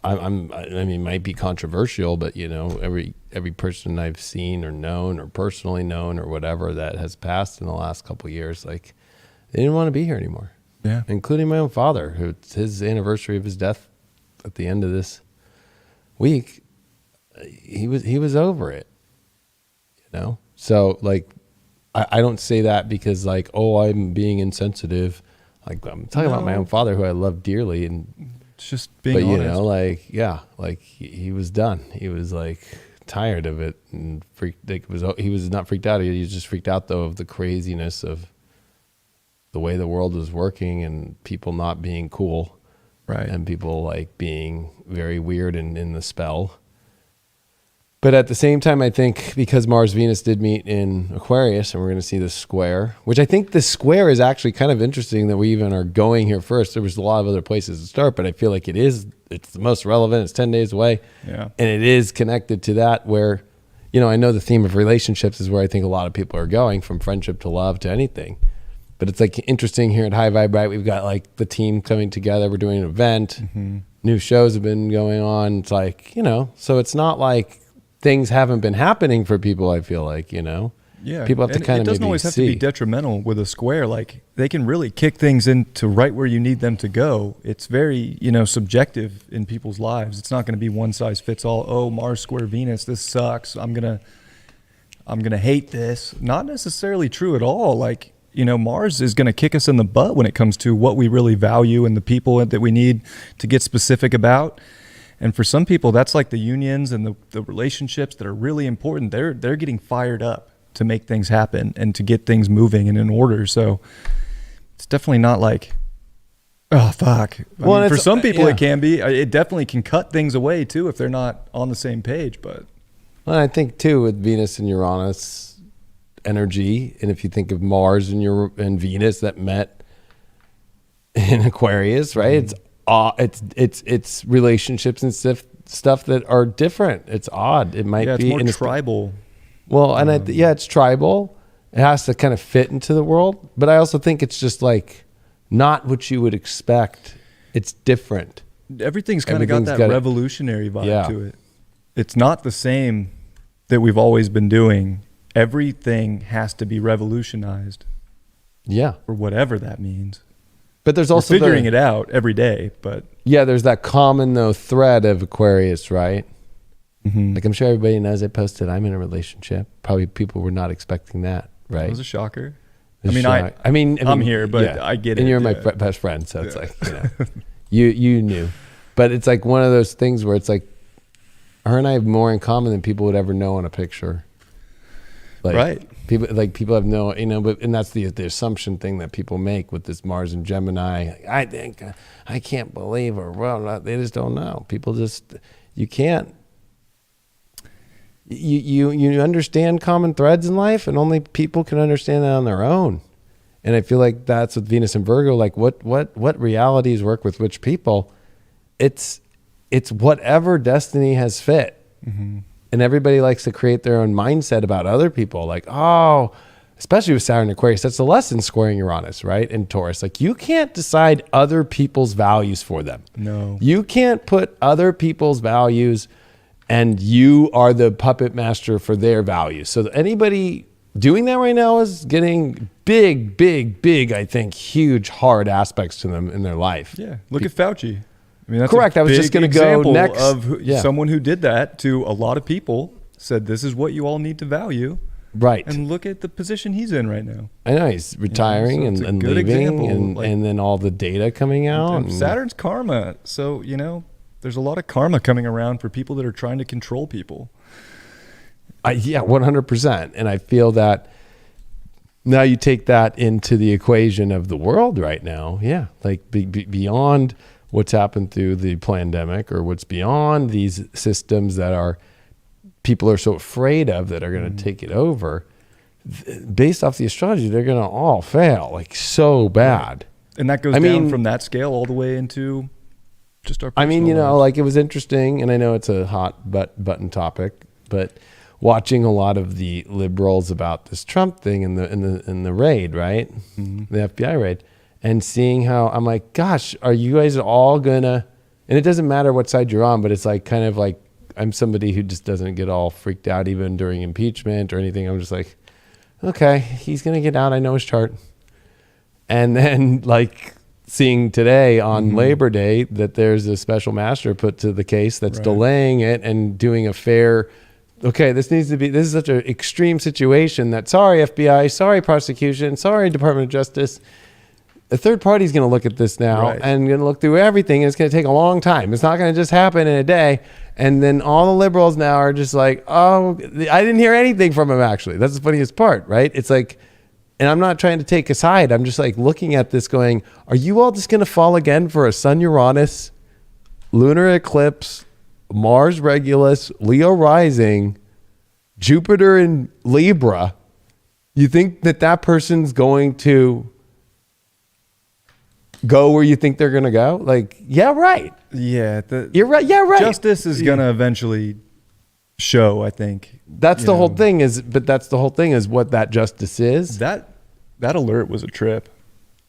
I mean, might be controversial, but every person I've seen or known or personally known or whatever that has passed in the last couple of years, like, they didn't want to be here anymore. Yeah. Including my own father, who, his anniversary of his death at the end of this week, he was over it, So, like, I don't say that because, like, oh, I'm being insensitive. Like, I'm talking about my own father, who I love dearly, and it's just being honest. He was done. He was, like, tired of it and freaked. He was not freaked out. He was just freaked out, though, of the craziness of the way the world was working and people not being cool, right? And people, like, being very weird and in the spell. But at the same time, I think because Mars-Venus did meet in Aquarius, and we're going to see this square, which I think this square is actually kind of interesting that we even are going here first. There was a lot of other places to start, but I feel like it's the most relevant. It's 10 days away. Yeah. And it is connected to that where, I know the theme of relationships is where I think a lot of people are going, from friendship to love to anything. But it's, like, interesting here at High Vibe, right? We've got, like, the team coming together. We're doing an event. new shows have been going on. It's like, so it's not like things haven't been happening for people, I feel like, Yeah, people have to kind of it doesn't always have to be detrimental with a square. Like, they can really kick things into right where you need them to go. It's very, subjective in people's lives. It's not going to be one size fits all. Oh, Mars square Venus, this sucks. I'm gonna hate this. Not necessarily true at all. Like, Mars is going to kick us in the butt when it comes to what we really value and the people that we need to get specific about. And for some people, that's like the unions and the relationships that are really important. They're getting fired up to make things happen and to get things moving and in order. So it's definitely not like, oh, fuck. I mean, for some people, it can be. It definitely can cut things away, too, if they're not on the same page. But well, I think, too, with Venus and Uranus energy, and if you think of Mars and Venus that met in Aquarius, right? It's relationships and stuff that are different. It's odd. It might be more tribal. Well, and it's tribal. It has to kind of fit into the world, but I also think it's just like not what you would expect. It's different. Everything's kind of got that revolutionary vibe to it. It's not the same that we've always been doing. Everything has to be revolutionized. Yeah. Or whatever that means. But there's also we're figuring it out every day, but yeah, there's that common thread of Aquarius, right? Mm-hmm. Like, I'm sure everybody knows I posted I'm in a relationship. Probably people were not expecting that, right? It was a shocker. I mean, I'm here, but I get it. And you're my best friend, so it's like, you knew. But it's like one of those things where it's like her and I have more in common than people would ever know on a picture. Like, right. People have no, and that's the assumption thing that people make with this Mars and Gemini. I think, I can't believe her. Well, they just don't know. People just, you can't. You understand common threads in life, and only people can understand that on their own. And I feel like that's with Venus and Virgo. Like, what realities work with which people? It's whatever destiny has fit. Mm-hmm. And everybody likes to create their own mindset about other people. Like, especially with Saturn and Aquarius, that's the lesson squaring Uranus, right? And Taurus. Like, you can't decide other people's values for them. No. You can't put other people's values, and you are the puppet master for their values. So anybody doing that right now is getting big, I think, huge, hard aspects to them in their life. Yeah. Look at Fauci. I mean, that's correct. I was just going to go next. Someone who did that to a lot of people, said this is what you all need to value. Right. And look at the position he's in right now. I know he's retiring and leaving, and then all the data coming out. And Saturn's karma. So, there's a lot of karma coming around for people that are trying to control people. 100%. And I feel that now you take that into the equation of the world right now. Yeah. Like beyond what's happened through the pandemic, or what's beyond these systems that people are so afraid of that are going to take it over. Based off the astrology, they're going to all fail, like, so bad. And that goes down from that scale all the way into just our personal lives. Like, it was interesting, and I know it's a hot button topic, but watching a lot of the liberals about this Trump thing in the raid, right? Mm-hmm. The FBI raid. And seeing how, I'm like, gosh, are you guys all gonna, and it doesn't matter what side you're on, but it's like, kind of like, I'm somebody who just doesn't get all freaked out even during impeachment or anything. I'm just like, okay, he's gonna get out. I know his chart. And then, like, seeing today on Labor Day that there's a special master put to the case that's delaying it and doing a fair, okay, this is such an extreme situation that, sorry, FBI, sorry, prosecution, sorry, Department of Justice. A third party is going to look at this now and going to look through everything, and it's going to take a long time. It's not going to just happen in a day. And then all the liberals now are just like, oh, I didn't hear anything from him, actually. That's the funniest part, right? It's like, and I'm not trying to take a side. I'm just like looking at this going, are you all just going to fall again for a Sun Uranus, lunar eclipse, Mars Regulus, Leo rising, Jupiter in Libra? You think that person's going to go where you think they're going to go? Like, yeah, right. Yeah. You're right. Yeah, right. Justice is going to eventually show, I think. That's the whole thing is what that justice is. That alert was a trip.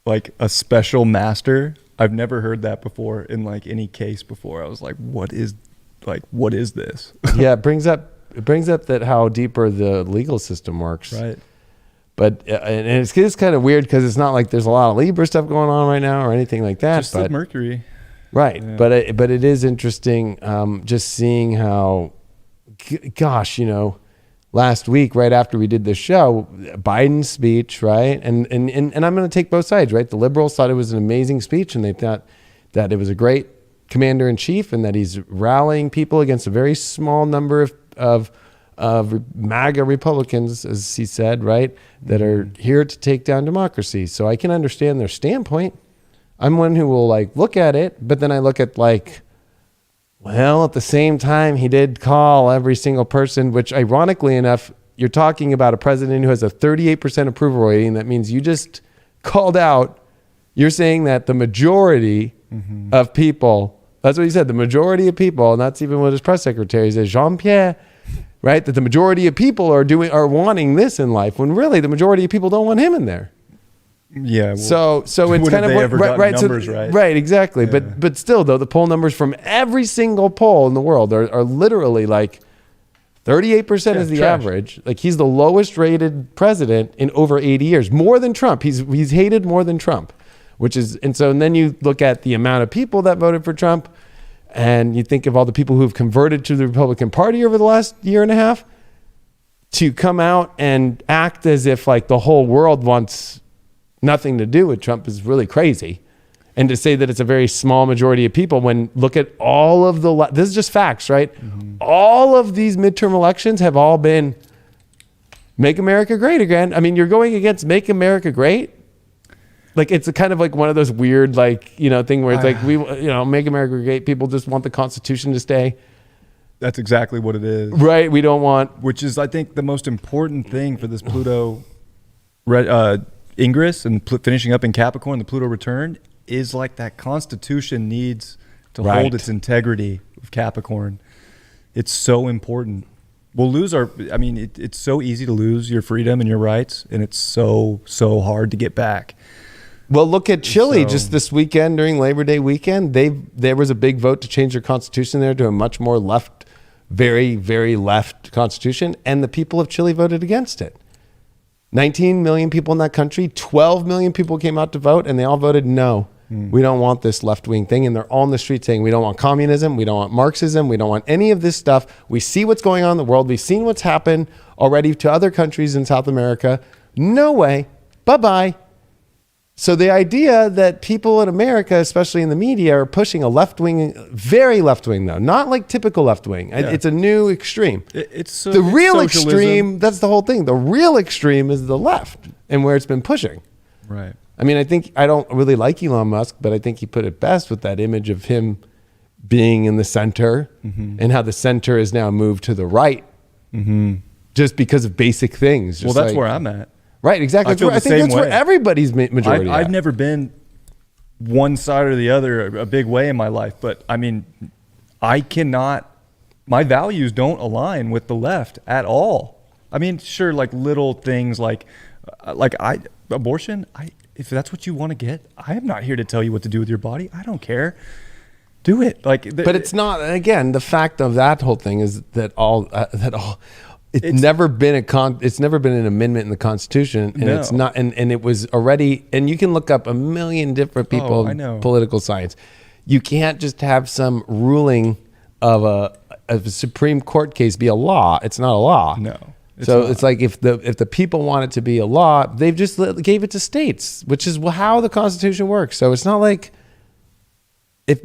Like, a special master I've never heard that before in like any case before. I was like, what is this? Yeah, it brings up that how deeper the legal system works. Right. But and it's kind of weird because it's not like there's a lot of Libra stuff going on right now or anything like that. Just the Mercury. Right. Yeah. But it is interesting just seeing how, gosh, you know, last week, right after we did the show, Biden's speech, right? And I'm going to take both sides, right? The liberals thought it was an amazing speech, and they thought that it was a great commander in chief, and that he's rallying people against a very small number of MAGA Republicans, as he said, right, that are here to take down democracy. So I can understand their standpoint. I'm one who will like look at it, but then I look at like, well, at the same time, he did call every single person, which ironically enough, you're talking about a president who has a 38% approval rating. That means you just called out, you're saying that the majority of people, that's what he said, the majority of people, and that's even what his press secretary says, Jean-Pierre, right? That the majority of people are wanting this in life, when really the majority of people don't want him in there. Yeah. Well, so it's kind of right, numbers right. Right, exactly. Yeah. But still, though, the poll numbers from every single poll in the world are literally like 38% is the trash. average. Like he's the lowest rated president in over 80 years, more than Trump. He's hated more than Trump, and then you look at the amount of people that voted for Trump, and you think of all the people who've converted to the Republican Party over the last year and a half, to come out and act as if like the whole world wants nothing to do with Trump is really crazy. And to say that it's a very small majority of people, when look at all of this is just facts, right? All of these midterm elections have all been make America great again. I mean, you're going against make America great. Like it's a kind of like one of those weird, like, you know, thing where it's like, make America great. People just want the Constitution to stay. That's exactly what it is. Right. We don't want, which is, I think, the most important thing for this Pluto ingress and finishing up in Capricorn, the Pluto return, is like that Constitution needs to hold its integrity of Capricorn. It's so important. We'll lose it's so easy to lose your freedom and your rights, and it's so hard to get back. Well, look at Chile just this weekend during Labor Day weekend. There was a big vote to change their constitution there to a much more left, very, very left constitution, and the people of Chile voted against it. 19 million people in that country, 12 million people came out to vote, and they all voted no. We don't want this left-wing thing. And they're all in the street saying, we don't want communism, we don't want Marxism, we don't want any of this stuff. We see what's going on in the world. We've seen what's happened already to other countries in South America. No way. Bye-bye. So the idea that people in America, especially in the media, are pushing a left-wing, very left-wing though, not like typical left-wing. Yeah. It's a new extreme. It's the real socialism. Extreme, that's the whole thing. The real extreme is the left and where it's been pushing. Right. I mean, I don't really like Elon Musk, but I think he put it best with that image of him being in the center and how the center is now moved to the right just because of basic things. Well, that's where I'm at. Right, exactly. I think that's where everybody's majority. I've never been one side or the other a big way in my life, but I mean, my values don't align with the left at all. I mean, sure, like little things like abortion. If that's what you want to get, I am not here to tell you what to do with your body. I don't care. Do it. But it's not. Again, the fact of that whole thing is that it's never been an amendment in the Constitution, and it's not. And it was already. And you can look up a million different people in political science. You can't just have some ruling of a Supreme Court case be a law. It's not a law. No. It's like if the people want it to be a law, they've just gave it to states, which is how the Constitution works. So it's not like if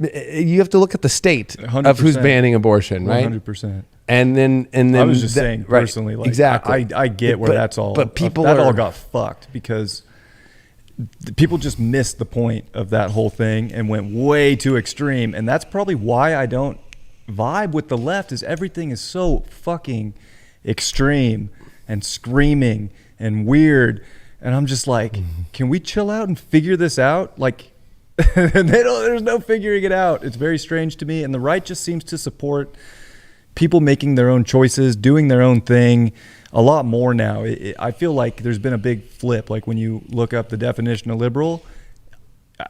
you have to look at the state 100%. Of who's banning abortion, right? 100%. And then I was just saying personally, like exactly. I get where that's all. But people all got fucked because people just missed the point of that whole thing and went way too extreme, and that's probably why I don't vibe with the left. Is everything is so fucking extreme and screaming and weird, and I'm just like, can we chill out and figure this out? Like, there's no figuring it out. It's very strange to me, and the right just seems to support people making their own choices, doing their own thing a lot more now. I feel like there's been a big flip. Like when you look up the definition of liberal,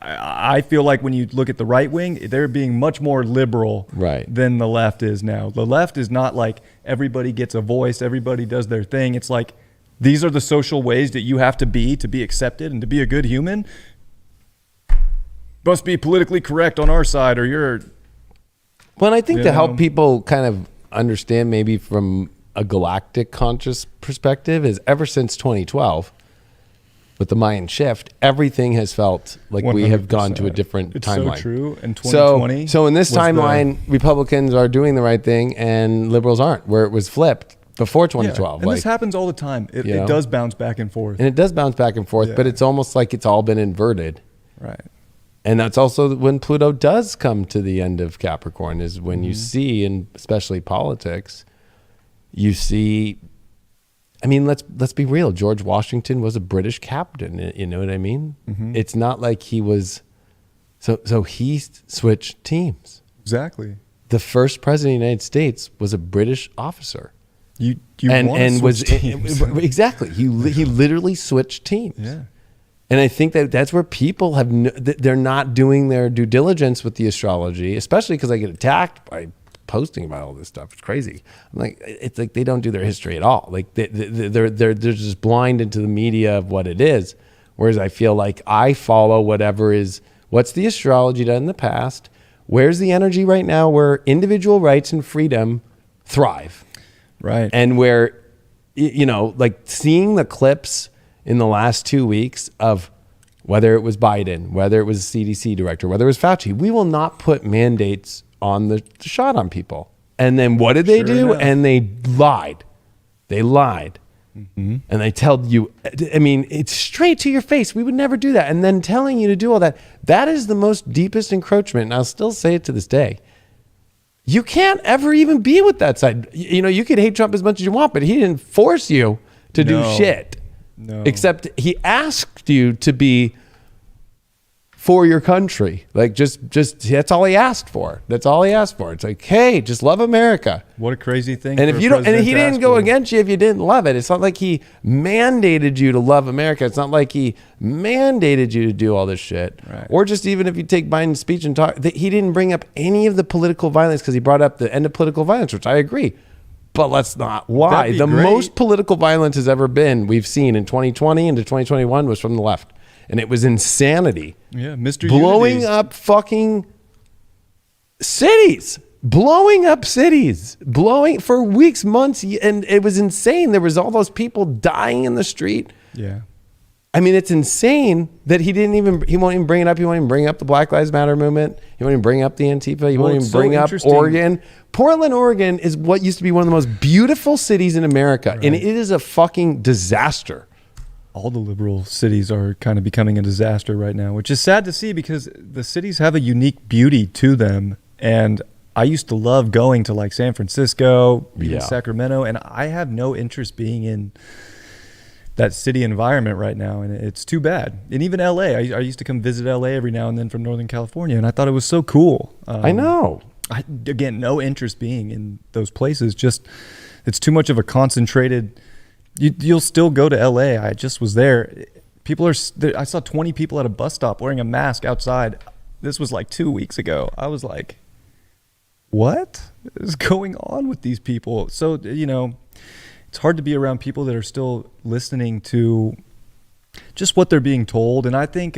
I feel like when you look at the right wing, they're being much more liberal than the left is now. The left is not like everybody gets a voice, everybody does their thing. It's like these are the social ways that you have to be accepted and to be a good human. Must be politically correct on our side or you're... Well, I think to help people kind of understand maybe from a galactic conscious perspective is ever since 2012, with the Mayan shift, everything has felt like 100%. We have gone to a different timeline. It's so true. In 2020, so in this timeline, Republicans are doing the right thing and liberals aren't, where it was flipped before 2012. And this happens all the time. It does bounce back and forth. And it does bounce back and forth, but it's almost like it's all been inverted. Right. And that's also when Pluto does come to the end of Capricorn, is when you see, and especially politics, you see... I mean, let's be real. George Washington was a British captain. You know what I mean? Mm-hmm. It's not like he was. So he switched teams. Exactly. The first president of the United States was a British officer. You and was teams. Exactly. He literally switched teams. Yeah. And I think that's where people they're not doing their due diligence with the astrology, especially because I get attacked by posting about all this stuff. It's crazy. I'm like, it's like they don't do their history at all. Like they're just blind into the media of what it is. Whereas I feel like I follow what's the astrology done in the past? Where's the energy right now where individual rights and freedom thrive? Right. And where, like seeing the clips in the last 2 weeks of whether it was Biden, whether it was a CDC director, whether it was Fauci, we will not put mandates on the shot on people. And then what did they do? Enough. And they lied. They lied. Mm-hmm. And they tell you, I mean, it's straight to your face. We would never do that. And then telling you to do all that, that is the most deepest encroachment. And I'll still say it to this day. You can't ever even be with that side. You could hate Trump as much as you want, but he didn't force you to do shit. No. Except he asked you to be for your country. Like just that's all he asked for. That's all he asked for. It's like, hey, just love America. What a crazy thing. And if you don't, and he didn't go against you if you didn't love it. It's not like he mandated you to love America. It's not like he mandated you to do all this shit. Right. Or just even if you take Biden's speech and talk, he didn't bring up any of the political violence because he brought up the end of political violence, which I agree. But let's not lie. The most political violence has ever been, we've seen in 2020 into 2021 was from the left. And it was insanity. Yeah, Mr. Blowing up fucking cities. Blowing up cities. Blowing for weeks, months. And it was insane. There was all those people dying in the street. Yeah. I mean, it's insane that he won't even bring it up. He won't even bring up the Black Lives Matter movement. He won't even bring up the Antifa. He won't even bring up Oregon. Portland, Oregon is what used to be one of the most beautiful cities in America. Right. And it is a fucking disaster. All the liberal cities are kind of becoming a disaster right now, which is sad to see because the cities have a unique beauty to them. And I used to love going to like San Francisco, even Sacramento, and I have no interest being in that city environment right now. And it's too bad. And even LA, I used to come visit LA every now and then from Northern California, and I thought it was so cool. I know. Again, no interest being in those places. Just, it's too much of a concentrated... You'll still go to LA. I just was there. I saw 20 people at a bus stop wearing a mask outside. This was like 2 weeks ago. I was like, what is going on with these people? So, it's hard to be around people that are still listening to just what they're being told. And I think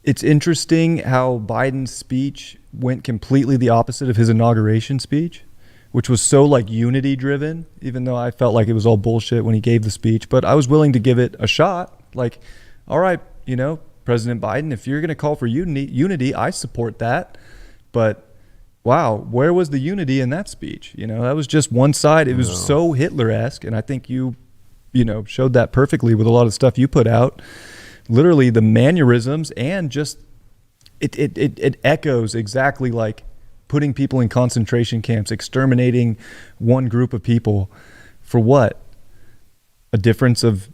it's interesting how Biden's speech went completely the opposite of his inauguration speech, which was so like unity driven, even though I felt like it was all bullshit when he gave the speech, but I was willing to give it a shot. Like, all right, President Biden, if you're going to call for unity, I support that. But wow, where was the unity in that speech? That was just one side. It was so Hitler-esque. And I think you showed that perfectly with a lot of stuff you put out, literally the mannerisms and just it echoes exactly like putting people in concentration camps, exterminating one group of people for what? A difference of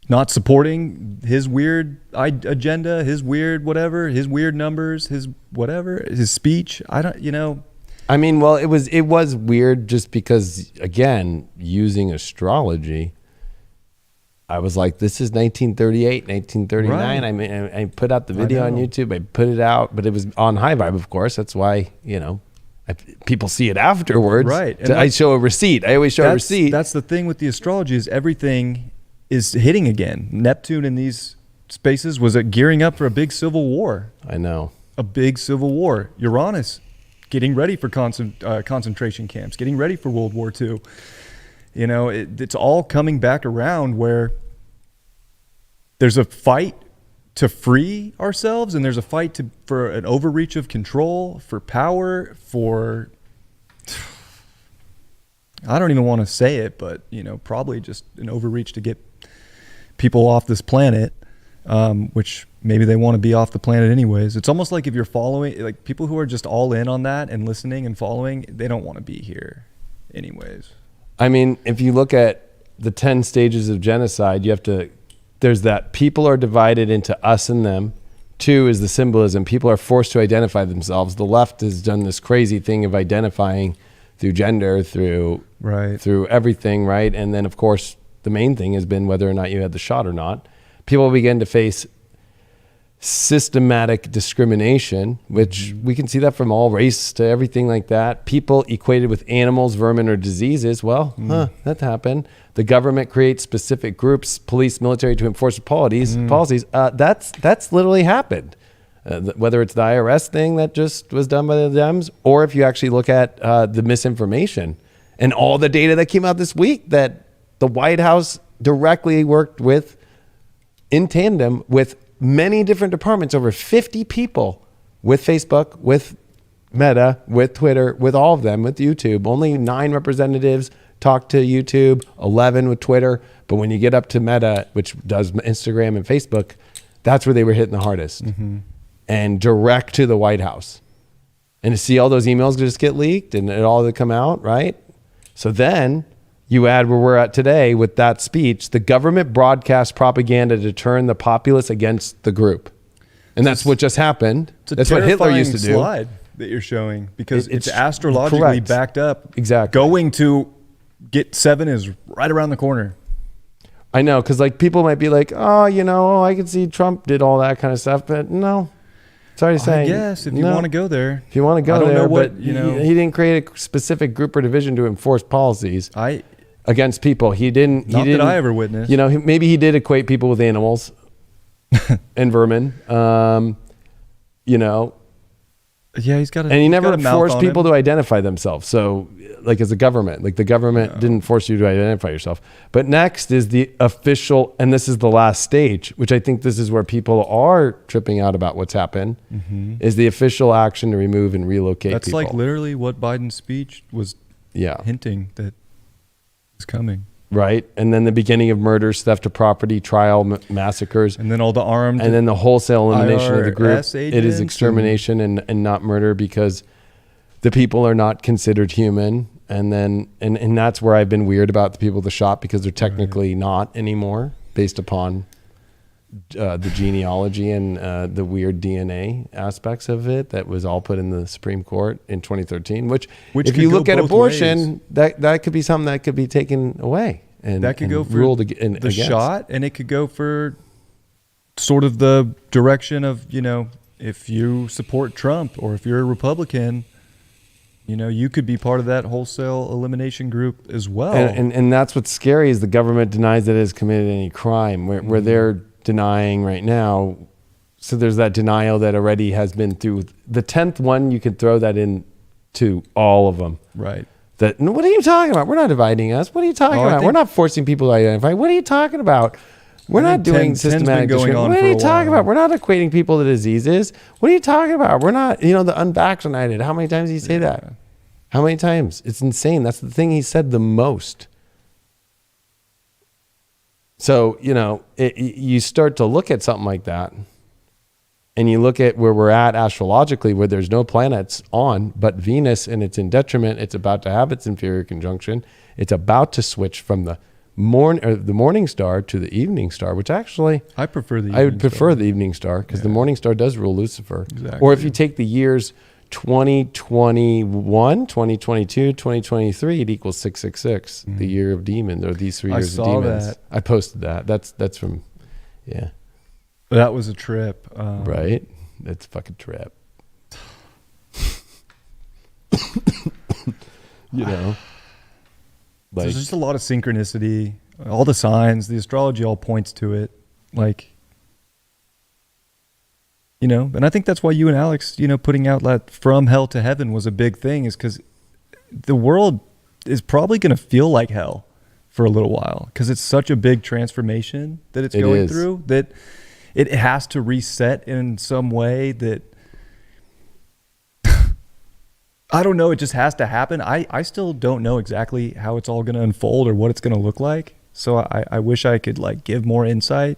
not supporting his weird agenda, his weird whatever, his weird numbers, his whatever, his speech. I mean, well, it was weird just because, again, using astrology, I was like, this is 1938, 1939. Right. I mean, I put out the video on YouTube. I put it out, but it was on High Vibe, of course. That's why, people see it afterwards. Right. And I show a receipt. I always show a receipt. That's the thing with the astrology is everything is hitting again. Neptune in these spaces was gearing up for a big civil war. I know. A big civil war. Uranus getting ready for concentration camps, getting ready for World War II. It's all coming back around where there's a fight to free ourselves, and there's a fight for an overreach of control, for power, for I don't even want to say it, but probably just an overreach to get people off this planet, which maybe they want to be off the planet anyways. It's almost like if you're following, like people who are just all in on that and listening and following, they don't want to be here anyways. I mean, if you look at the 10 stages of genocide, there's that people are divided into us and them. 2 is the symbolism. People are forced to identify themselves. The left has done this crazy thing of identifying through gender, through everything, right? And then, of course, the main thing has been whether or not you had the shot or not. People begin to face systematic discrimination, which we can see that from all race to everything like that. People equated with animals, vermin, or diseases. Well, that happened. The government creates specific groups, police, military, to enforce policies. That's literally happened. Whether it's the IRS thing that just was done by the Dems, or if you actually look at the misinformation and all the data that came out this week that the White House directly worked with in tandem with many different departments, over 50 people, with Facebook, with Meta, with Twitter, with all of them, with YouTube. Only 9 representatives talk to YouTube, 11 with Twitter. But when you get up to Meta, which does Instagram and Facebook, that's where they were hitting the hardest. And direct to the White House. And to see all those emails just get leaked and it all come out, right? So then you add where we're at today with that speech, the government broadcast propaganda to turn the populace against the group. And that's what just happened. That's what Hitler used to do. Slide that you're showing, because it's astrologically backed up. Exactly. Going to get 7 is right around the corner. I know, because like people might be like, I can see Trump did all that kind of stuff, but no. Sorry to say. I guess if you want to go there. If you want to go there, but he didn't create a specific group or division to enforce policies against people. He didn't. That I ever witnessed. Maybe he did equate people with animals and vermin. Yeah, he's got. And he never forced people to identify themselves. So, like as a government, the government didn't force you to identify yourself. But next is the official, and this is the last stage, which I think this is where people are tripping out about what's happened, is the official action to remove and relocate That's people. like literally what Biden's speech was hinting that is coming. Right. And then the beginning of murders, theft of property, trial, massacres. And then all the armed. And then the wholesale elimination of the group. It is agents extermination and not murder, because the people are not considered human. And then, and that's where I've been weird about the people with the shot, because they're technically not anymore, based upon the genealogy and the weird DNA aspects of it that was all put in the Supreme Court in 2013, which if you look at abortion, that could be something that could be taken away. And that could go for ruled the against. Shot, and it could go for sort of the direction of, if you support Trump or if you're a Republican, you could be part of that wholesale elimination group as well. And that's what's scary, is the government denies that it has committed any crime, where they're denying right now. So there's that denial that already has been through. The 10th one, you can throw that in to all of them. Right. What are you talking about? We're not dividing us. What are you talking about? We're not forcing people to identify. What are you talking about? We're not doing systematic discrimination. What are you talking about? We're not equating people to diseases. What are you talking about? We're not, the unvaccinated. How many times did he say that? How many times? It's insane. That's the thing he said the most. So, you start to look at something like that, and you look at where we're at astrologically, where there's no planets on, but Venus, and it's in detriment. It's about to have its inferior conjunction. It's about to switch from the morning star to the evening star, which actually I prefer the evening I would prefer the evening star, because the morning star does rule Lucifer. Exactly. Or if you take the years 2021, 2022, 2023, it equals 666, the year of demons, or these 3 years of demons. That. I posted that. That's from, yeah. That was a trip. Right? It's a fucking trip. You know? Like, there's just a lot of synchronicity. All the signs, the astrology all points to it. Like, you know, and I think that's why you and Alex, you know, putting out that From Hell to Heaven was a big thing, is because the world is probably going to feel like hell for a little while, because it's such a big transformation that it's going through, that it has to reset in some way that, I don't know, it just has to happen. I still don't know exactly how it's all going to unfold or what it's going to look like. So I wish I could like give more insight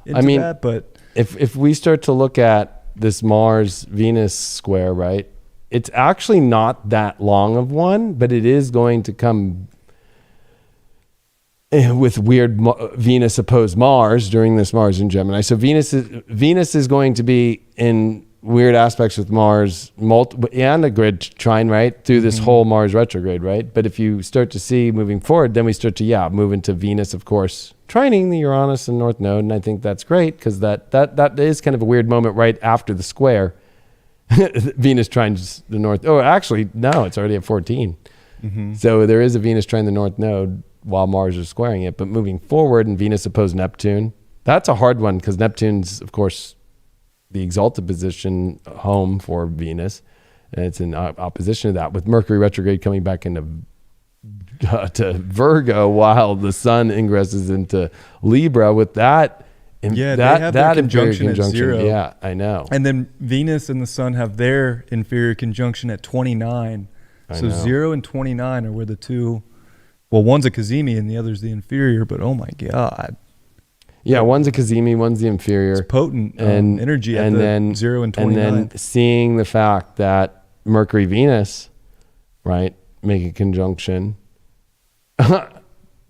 into that, but if we start to look at this Mars-Venus square, right, it's actually not that long of one, but it is going to come with weird Venus opposed Mars during this Mars in Gemini. So Venus is going to be in weird aspects with Mars and a grid trine, right, through this whole Mars retrograde, right? But if you start to see moving forward, then we start to move into Venus, of course, trining the Uranus and North Node, and I think that's great, because that is kind of a weird moment right after the square. Venus trines the North. Oh, actually, no, it's already at 14. So there is a Venus trine the North Node while Mars is squaring it. But moving forward, and Venus opposed Neptune, that's a hard one, because Neptune's, of course, the exalted position home for Venus, and it's in opposition to that, with Mercury retrograde coming back into to Virgo while the Sun ingresses into Libra. With that, they have their conjunction at 0. Yeah, I know. And then Venus and the Sun have their inferior conjunction at 29. So 0 and 29 are where the two, well, one's a Cazimi and the other's the inferior, but oh my God. Yeah, one's a Cazimi, one's the inferior. It's potent energy at the 0 and 29. And then seeing the fact that Mercury-Venus, right, make a conjunction with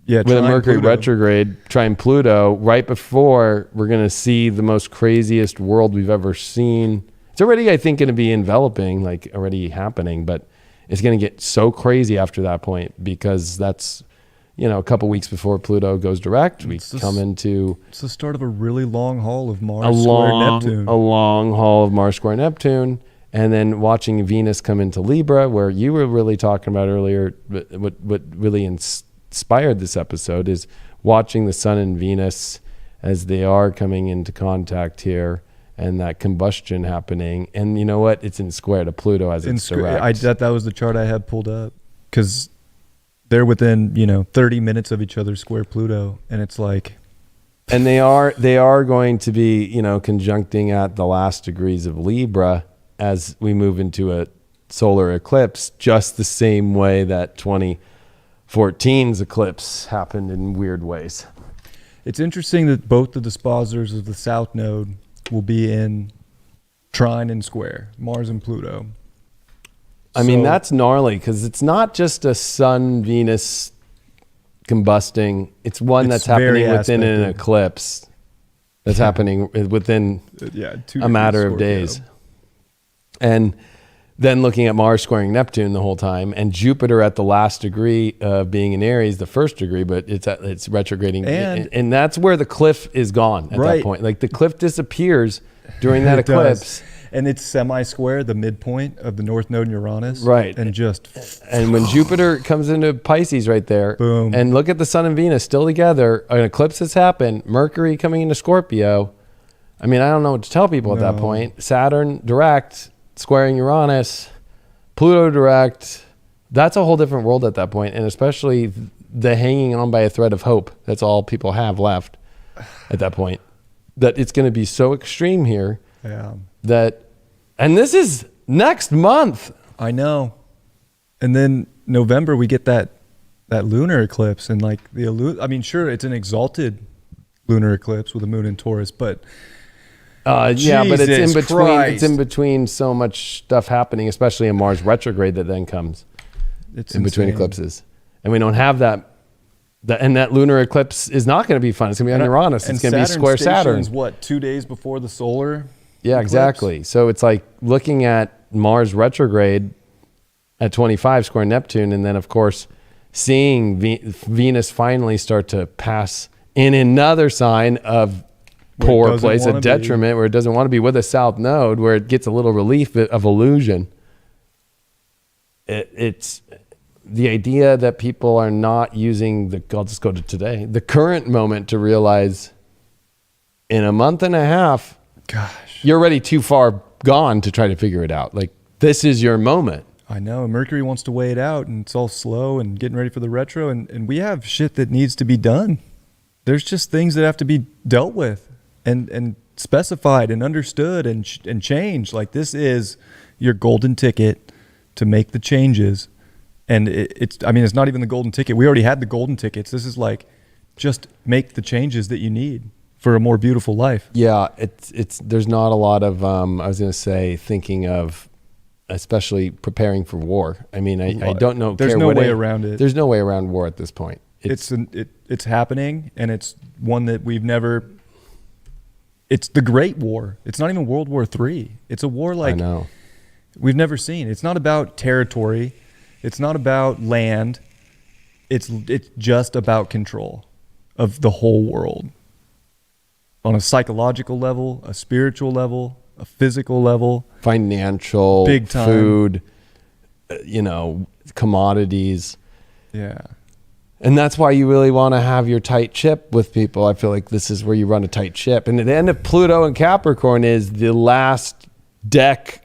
a Mercury retrograde, trine Pluto, right before we're going to see the most craziest world we've ever seen. It's already, I think, going to be enveloping, like already happening, but it's going to get so crazy after that point, because that's, you know, a couple weeks before Pluto goes direct, it's the start of a really long haul of Mars square Neptune. A long haul of Mars square Neptune. And then watching Venus come into Libra, where you were really talking about earlier, what really inspired this episode is watching the Sun and Venus as they are coming into contact here, and that combustion happening. And you know what? It's in square to Pluto as it's direct. That was the chart I had pulled up, because they're within, 30 minutes of each other, square Pluto. And it's like, and they are going to be, conjuncting at the last degrees of Libra as we move into a solar eclipse, just the same way that 2014's eclipse happened in weird ways. It's interesting that both the dispositors of the South Node will be in trine and square, Mars and Pluto. I mean, that's gnarly, because it's not just a Sun-Venus combusting. It's that's happening within an eclipse. That's happening within a matter of days. And then looking at Mars squaring Neptune the whole time, and Jupiter at the last degree of being in Aries, the first degree, but it's retrograding. And that's where the cliff is gone at that point. Like the cliff disappears during that eclipse. And it's semi-square, the midpoint of the North Node and Uranus. Right. And when Jupiter comes into Pisces right there, boom. And look at the Sun and Venus still together, an eclipse has happened, Mercury coming into Scorpio. I mean, I don't know what to tell people at that point. Saturn direct, squaring Uranus, Pluto direct. That's a whole different world at that point, and especially the hanging on by a thread of hope. That's all people have left at that point. That it's going to be so extreme here. Yeah. And this is next month. I know. And then November we get that lunar eclipse, and like sure, it's an exalted lunar eclipse with the moon in Taurus, but but it's in between. Christ. It's in between so much stuff happening, especially in Mars retrograde that then comes. It's in between eclipses, and we don't have that. And that lunar eclipse is not going to be fun. It's going to be on Uranus. It's going to be square Saturn. What, 2 days before the solar? Yeah, exactly. So it's like looking at Mars retrograde at 25 square Neptune, and then of course seeing Venus finally start to pass in another sign of poor place, a detriment where it doesn't want to be, with a south node where it gets a little relief of illusion. It's the idea that people are not using I'll just go to today, the current moment, to realize in a month and a half, gosh, you're already too far gone to try to figure it out. Like, this is your moment. I know. Mercury wants to weigh it out, and it's all slow and getting ready for the retro, and we have shit that needs to be done. There's just things that have to be dealt with and specified and understood and changed. Like, this is your golden ticket to make the changes. And it's not even the golden ticket. We already had the golden tickets. This is like, just make the changes that you need for a more beautiful life. Yeah, there's not a lot of I was going to say, thinking of especially preparing for war. I mean, I don't know. There's no way around it. There's no way around war at this point. It's happening, and it's one that we've never. It's the Great War. It's not even World War III. It's a war like we've never seen. It's not about territory. It's not about land. It's just about control of the whole world. On a psychological level, a spiritual level, a physical level, financial, big time, food, commodities. Yeah. And that's why you really want to have your tight ship with people. I feel like this is where you run a tight ship. And at the end of Pluto and Capricorn is the last deck,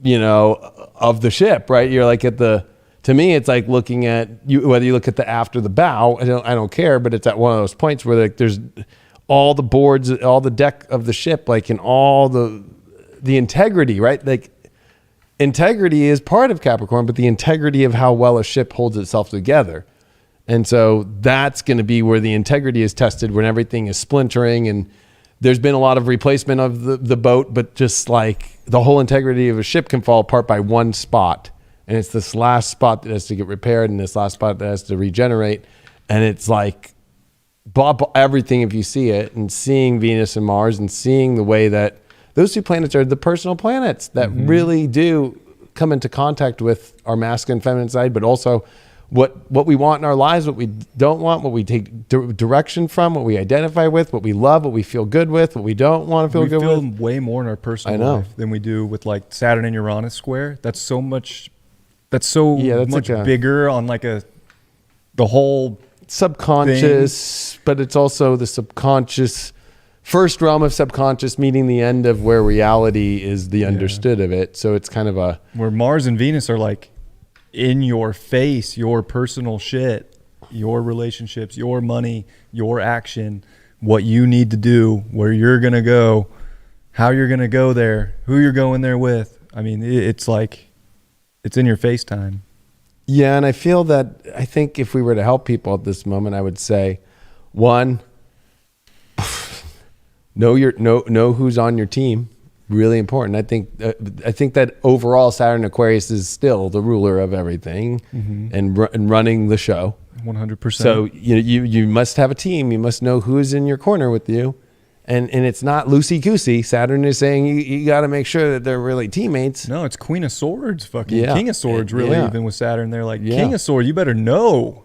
of the ship, right? You're like to me, it's like looking at you, whether you look at the after the bow, I don't care, but it's at one of those points where like there's all the boards, all the deck of the ship, like, in all the integrity, right? Like, integrity is part of Capricorn, but the integrity of how well a ship holds itself together. And so that's going to be where the integrity is tested, when everything is splintering and there's been a lot of replacement of the boat, but just like the whole integrity of a ship can fall apart by one spot. And it's this last spot that has to get repaired, and this last spot that has to regenerate. And it's like everything, if you see it, and seeing Venus and Mars and seeing the way that those two planets are the personal planets that really do come into contact with our masculine and feminine side, but also what we want in our lives, what we don't want, what we take direction from, what we identify with, what we love, what we feel good with, what we don't want to feel good with. We feel way more in our personal life than we do with like Saturn and Uranus square. That's so much bigger on like the whole subconscious thing. But it's also the subconscious, first realm of subconscious, meeting the end of where reality is the understood of it. So it's kind of where Mars and Venus are like in your face, your personal shit, your relationships, your money, your action, what you need to do, where you're going to go, how you're going to go there, who you're going there with. I mean, it's like, it's in your face time. Yeah. And I think if we were to help people at this moment, I would say, one, know who's on your team. Really important. I think that overall Saturn Aquarius is still the ruler of everything and running the show. 100%. So you must have a team. You must know who is in your corner with you, and it's not loosey goosey. Saturn is saying you got to make sure that they're really teammates. No, it's Queen of Swords, King of Swords. Really, even with Saturn, they're like King of Swords. You better know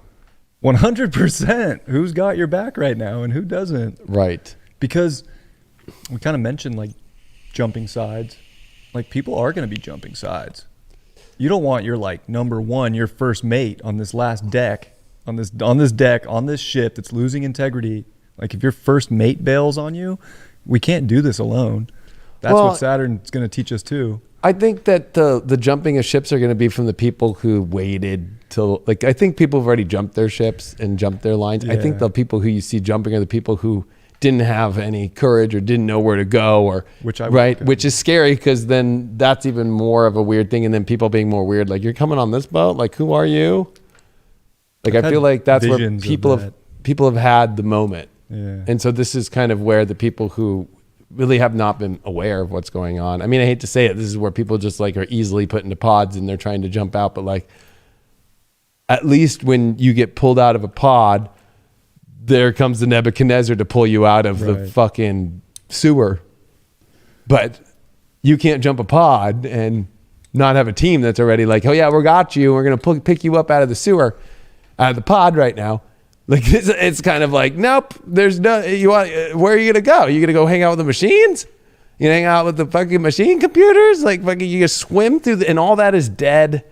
100% who's got your back right now and who doesn't. Right. Because we kind of mentioned like jumping sides. Like, people are going to be jumping sides. You don't want your like number one, your first mate on this last deck, on this deck, on this ship that's losing integrity. Like, if your first mate bails on you, we can't do this alone. That's what Saturn's going to teach us too. I think that the jumping of ships are going to be from the people who waited till, like, I think people have already jumped their ships and jumped their lines. Yeah. I think the people who you see jumping are the people who didn't have any courage or didn't know where to go, which is scary, because then that's even more of a weird thing. And then people being more weird, like, you're coming on this boat, like, who are you? Like, I feel like that's where people have had the moment. Yeah. And so this is kind of where the people who really have not been aware of what's going on. I mean, I hate to say it, this is where people just like are easily put into pods and they're trying to jump out, but like, at least when you get pulled out of a pod, there comes the Nebuchadnezzar to pull you out of the fucking sewer. But you can't jump a pod and not have a team that's already like, oh yeah, we got you. We're going to pick you up out of the sewer, out of the pod right now. Like it's kind of like, nope, there's no, where are you going to go? You going to go hang out with the machines? You hang out with the fucking machine computers? Like fucking you just swim through and all that is dead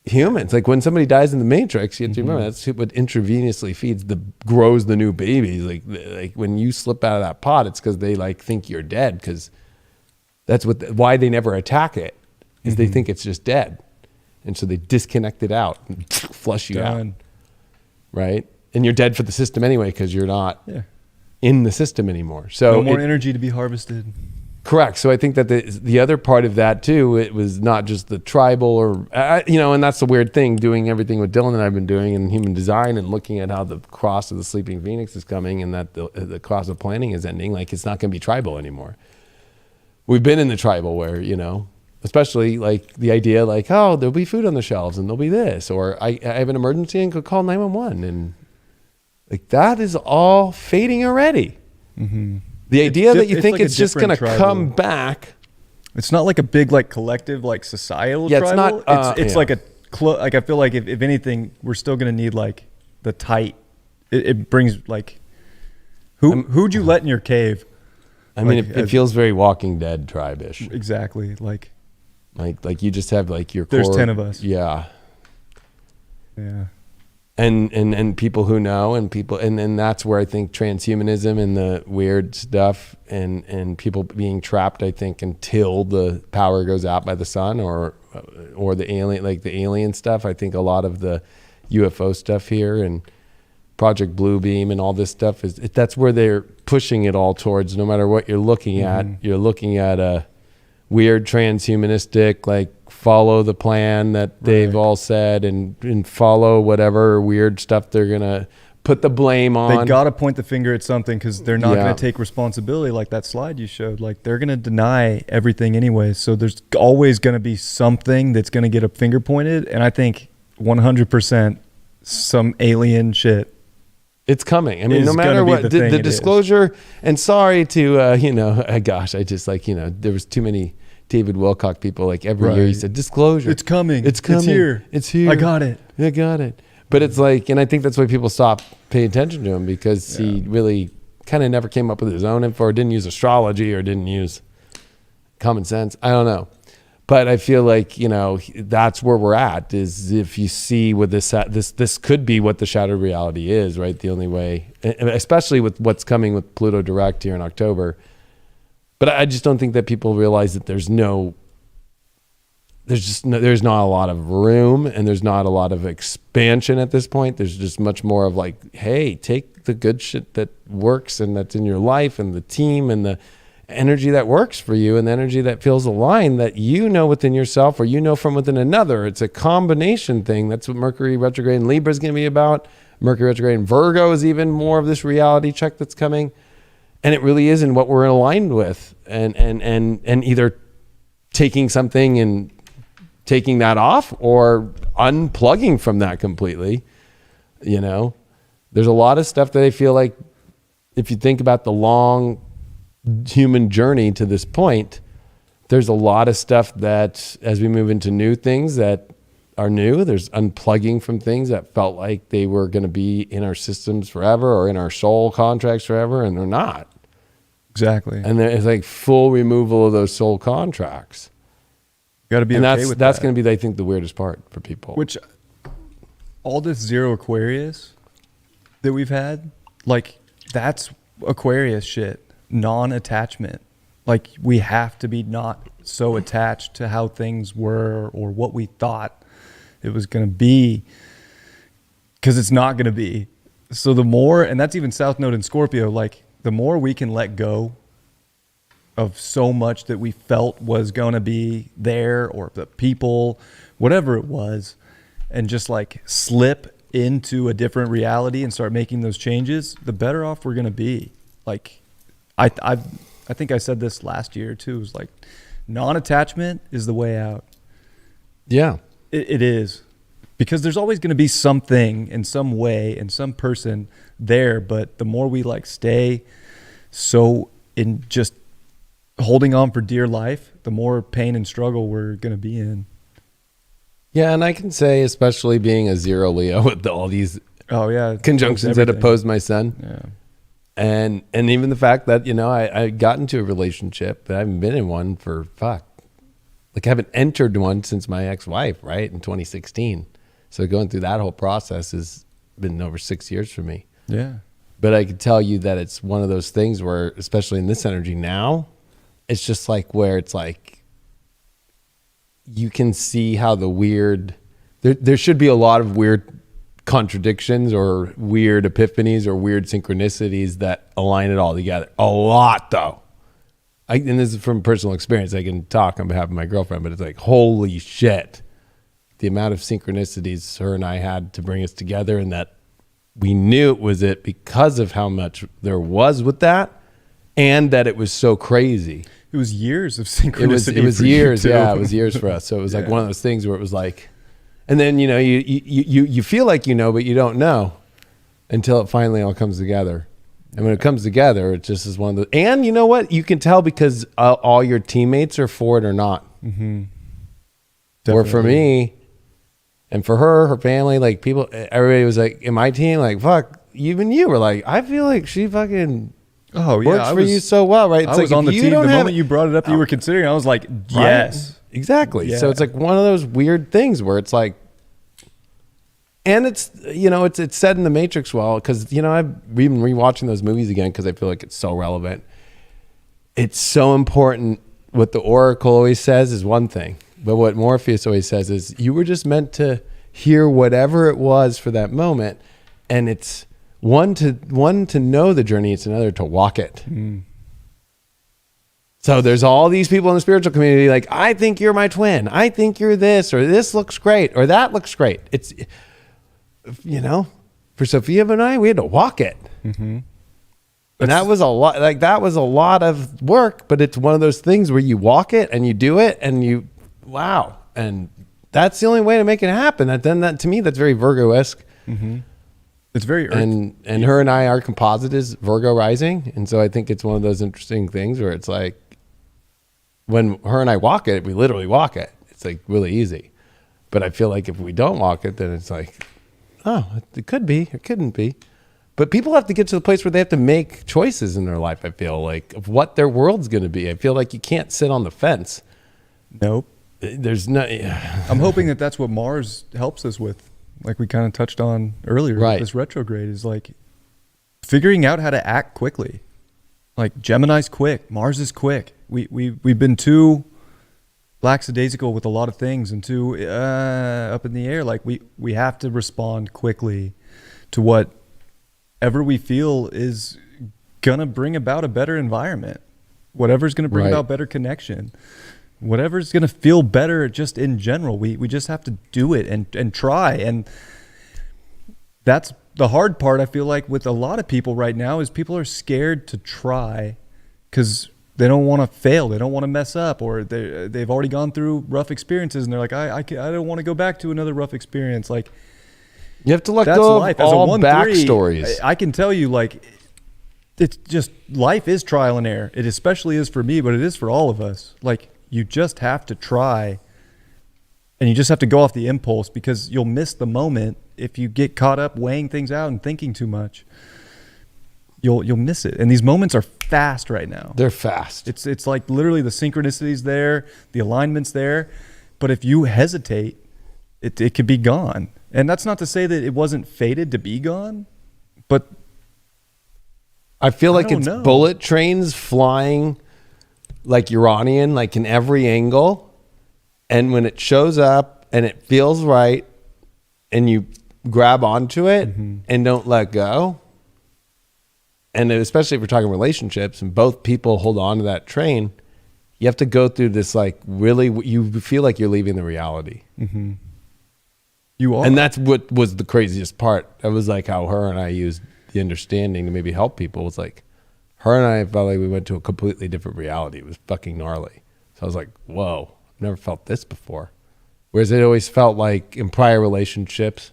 humans. Like when somebody dies in the Matrix, you have to remember that's what intravenously grows the new babies. Like when you slip out of that pod, it's because they like think you're dead, because that's why they never attack it, is they think it's just dead. And so they disconnect it out and flush you out. Right? And you're dead for the system anyway, because you're not in the system anymore. So no more energy to be harvested. Correct. So I think that the other part of that too, it was not just the tribal or, and that's the weird thing, doing everything with Dylan and I've been doing in human design and looking at how the cross of the sleeping phoenix is coming and that the cross of planning is ending. Like it's not going to be tribal anymore. We've been in the tribal where, especially like the idea like, oh, there'll be food on the shelves and there'll be this, or I have an emergency and could call 911. And like that is all fading already. Mm-hmm. The idea that you think it's just going to come back. It's not like a big, like collective, like societal tribal. It's not, it's like like I feel like if anything, we're still going to need like the tight, it brings like, who'd you let in your cave? I mean, it feels very Walking Dead tribe-ish. Exactly. Like you just have like your there's core, 10 of us. Yeah. Yeah. And people who know and that's where I think transhumanism and the weird stuff and people being trapped, I think, until the power goes out by the sun or the alien stuff. I think a lot of the UFO stuff here and Project Bluebeam and all this stuff that's where they're pushing it all towards. No matter what you're looking at, you're looking at a weird transhumanistic, like follow the plan that they've all said and follow whatever weird stuff they're gonna put the blame on. They gotta point the finger at something because they're not gonna take responsibility. Like that slide you showed, like they're gonna deny everything anyway. So there's always gonna be something that's gonna get a finger pointed. And I think 100% some alien shit. It's coming. I mean, no matter what, the disclosure, and sorry to, gosh, I just like, there was too many David Wilcock people, like every year he said, disclosure. It's coming. It's coming. It's here. It's here. I got it. I got it. But it's like, and I think that's why people stop paying attention to him, because he really kind of never came up with his own info, or didn't use astrology, or didn't use common sense. I don't know. But I feel like, that's where we're at, is if you see what this could be what the shattered reality is, right? The only way, especially with what's coming with Pluto direct here in October. But I just don't think that people realize that there's not a lot of room, and there's not a lot of expansion at this point. There's just much more of like, hey, take the good shit that works and that's in your life and the team and the energy that works for you and the energy that feels aligned, that within yourself or from within another. It's a combination thing. That's what Mercury retrograde in Libra is going to be about. Mercury retrograde in Virgo is even more of this reality check that's coming. And it really is in what we're aligned with, and either taking something and taking that off or unplugging from that completely. There's a lot of stuff that I feel like, if you think about the long human journey to this point, there's a lot of stuff that as we move into new things that are new, there's unplugging from things that felt like they were going to be in our systems forever or in our soul contracts forever, and they're not. Exactly. And there's like full removal of those soul contracts. Got to be and okay with that's that. going to be, I think, the weirdest part for people. Which all this zero Aquarius that we've had, like that's Aquarius shit. Non-attachment. Like we have to be not so attached to how things were or what we thought it was going to be, because it's not going to be. So the more, and that's even South Node in Scorpio, like the more we can let go of so much that we felt was going to be there, or the people, whatever it was, and just like slip into a different reality and start making those changes, the better off we're going to be. Like I think I said this last year too. It was like non-attachment is the way out. Yeah, it is, because there's always going to be something in some way and some person there. But the more we like stay so in just holding on for dear life, the more pain and struggle we're going to be in. Yeah, and I can say, especially being a 0 Leo with all these conjunctions that opposed my sun. Yeah. And even the fact that, I got into a relationship, but I haven't been in one for I haven't entered one since my ex-wife, right, in 2016. So going through that whole process has been over 6 years for me. Yeah. But I can tell you that it's one of those things where, especially in this energy now, it's just like where it's like you can see how the weird, there should be a lot of weird contradictions or weird epiphanies or weird synchronicities that align it all together. A lot, though. And this is from personal experience. I can talk on behalf of my girlfriend, but it's like, holy shit. The amount of synchronicities her and I had to bring us together, and that we knew it was it because of how much there was with that, and that it was so crazy. It was years of synchronicity. It was years. Yeah, it was years for us. So it was like one of those things where it was like, and then, you feel like but you don't know until it finally all comes together. And when it comes together, it just is one of the, and you know what? You can tell because all your teammates are for it or not. Mm-hmm. Or for me, and for her family, like people, everybody was like, in my team, like, fuck, even you were like, I feel like she fucking works for you so well, right? It's I was like on the team. The moment you brought it up, you were considering, I was like, yes. Right? Exactly. Yeah. So it's like one of those weird things where it's like, and it's, it's said in the Matrix well, because, I've been rewatching those movies again because I feel like it's so relevant. It's so important. What the Oracle always says is one thing, but what Morpheus always says is you were just meant to hear whatever it was for that moment. And it's one to know the journey. It's another to walk it. Mm. So there's all these people in the spiritual community like, I think you're my twin. I think you're this, or this looks great, or that looks great. It's, for Sophia and I, we had to walk it. Mm-hmm. And that was a lot, that was a lot of work, but it's one of those things where you walk it and you do it and wow. And that's the only way to make it happen. That to me, that's very Virgo-esque. Mm-hmm. It's very earth. And her and I, our composite is Virgo rising. And so I think it's one of those interesting things where it's like, when her and I walk it, we literally walk it. It's like really easy. But I feel like if we don't walk it, then it's like, oh, it could be, it couldn't be. But people have to get to the place where they have to make choices in their life, I feel like, of what their world's going to be. I feel like you can't sit on the fence. Nope. There's no... I'm hoping that that's what Mars helps us with, like we kind of touched on earlier. Right. This retrograde is like figuring out how to act quickly. Like Gemini's quick, Mars is quick. We've been too lackadaisical with a lot of things and too up in the air. Like we have to respond quickly to whatever we feel is gonna bring about a better environment, whatever's gonna bring about better connection, whatever's gonna feel better just in general. We just have to do it and try. And that's the hard part, I feel like, with a lot of people right now, is people are scared to try because they don't want to fail, they don't want to mess up, or they've already gone through rough experiences and they're like, I don't want to go back to another rough experience. Like, you have to let go of all backstories. I can tell you, like, it's just, life is trial and error. It especially is for me, but it is for all of us. Like, you just have to try, and you just have to go off the impulse, because you'll miss the moment if you get caught up weighing things out and thinking too much. You'll miss it. And these moments are fast right now. They're fast. It's like literally the synchronicity's there, the alignment's there, but if you hesitate, it could be gone. And that's not to say that it wasn't fated to be gone, but I feel like it's bullet trains flying like Uranian, like in every angle. And when it shows up and it feels right and you grab onto it and don't let go, and especially if we're talking relationships and both people hold on to that train, you have to go through this, like, really, you feel like you're leaving the reality. Mm-hmm. You are. And that's what was the craziest part. That was like how her and I used the understanding to maybe help people. It's like her and I felt like we went to a completely different reality. It was fucking gnarly. So I was like, whoa, I've never felt this before. Whereas it always felt like in prior relationships,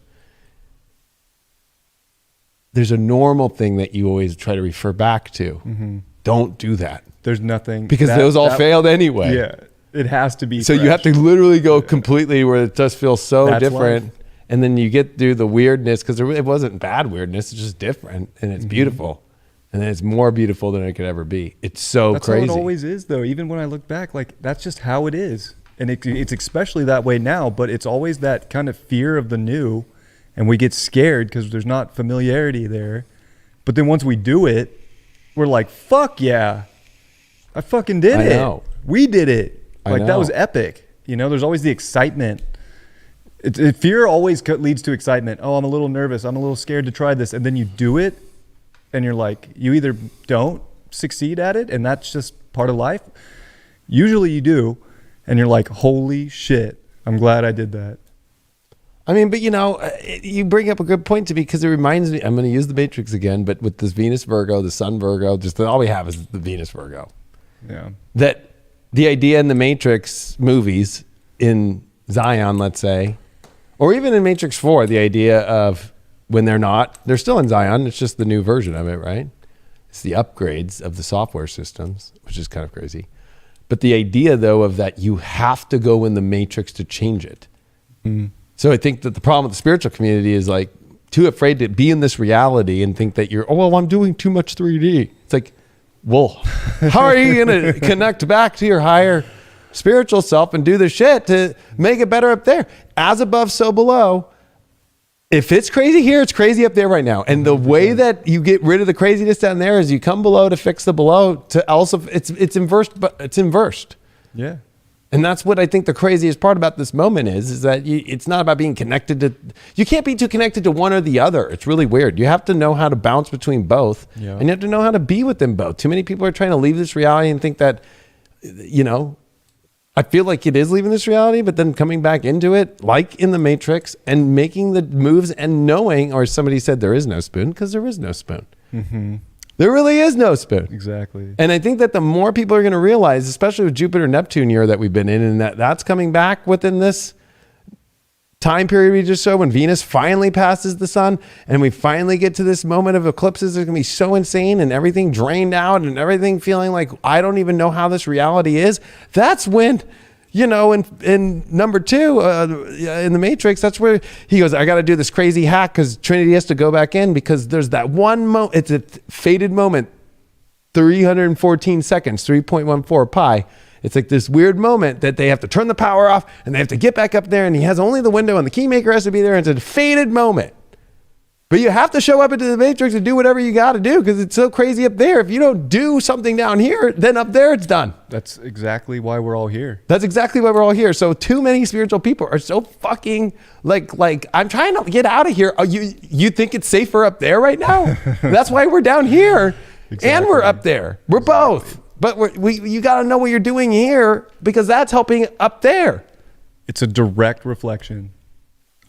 there's a normal thing that you always try to refer back to. Mm-hmm. Don't do that. there's nothing. Because those all failed anyway. Yeah. It has to be So fresh. you have to literally go completely where it just feels so That's different. life. And then you get through the weirdness, because it wasn't bad weirdness. It's just different, and it's beautiful. And then it's more beautiful than it could ever be. It's so That's crazy. how it always is, though. Even when I look back, like, that's just how it is. And it's especially that way now, but it's always that kind of fear of the new. And we get scared because there's not familiarity there. But then once we do it, we're like, fuck yeah. I fucking did it. know. We did it. Like, know. that was epic. You know, there's always the excitement. Fear always leads to excitement. Oh, I'm a little nervous. I'm a little scared to try this. And then you do it, and you're like, you either don't succeed at it, and that's just part of life. Usually you do, and you're like, holy shit, I'm glad I did that. I mean, but you bring up a good point to me, because it reminds me, I'm going to use the Matrix again, but with this Venus Virgo, the Sun Virgo, just all we have is the Venus Virgo. Yeah. That the idea in the Matrix movies, in Zion, let's say, or even in Matrix 4, the idea of when they're still in Zion, it's just the new version of it, right? It's the upgrades of the software systems, which is kind of crazy. But the idea, though, of that you have to go in the Matrix to change it. So I think that the problem with the spiritual community is like too afraid to be in this reality and think that I'm doing too much 3D. It's like, well, how are you going to connect back to your higher spiritual self and do the shit to make it better up there? As above, so below. If it's crazy here, it's crazy up there right now. And the way that you get rid of the craziness down there is you come below to fix the below, to also it's inversed, but it's inversed. Yeah. And that's what I think the craziest part about this moment is that it's not about being connected to, you can't be too connected to one or the other. It's really weird. You have to know how to bounce between both, and you have to know how to be with them both. Too many people are trying to leave this reality and think that, I feel like it is leaving this reality, but then coming back into it, like in the Matrix, and making the moves and knowing, or somebody said there is no spoon, because there is no spoon. There really is no spoon. Exactly. And I think that the more people are going to realize, especially with Jupiter Neptune year that we've been in, and that's coming back within this time period we just showed, when Venus finally passes the sun and we finally get to this moment of eclipses, it's going to be so insane and everything drained out and everything feeling like I don't even know how this reality is. That's when, in number 2, in the Matrix, that's where he goes, I got to do this crazy hack because Trinity has to go back in, because there's that one moment, it's a fated moment, 314 seconds, 3.14 pi. It's like this weird moment that they have to turn the power off and they have to get back up there, and he has only the window and the key maker has to be there. And it's a fated moment. But you have to show up into the Matrix and do whatever you got to do, because it's so crazy up there. If you don't do something down here, then up there it's done. That's exactly why we're all here. That's exactly why we're all here. So too many spiritual people are so fucking like I'm trying to get out of here. Oh, you think it's safer up there right now? That's why we're down here. Exactly. And we're up there. We're both. But you got to know what you're doing here, because that's helping up there. It's a direct reflection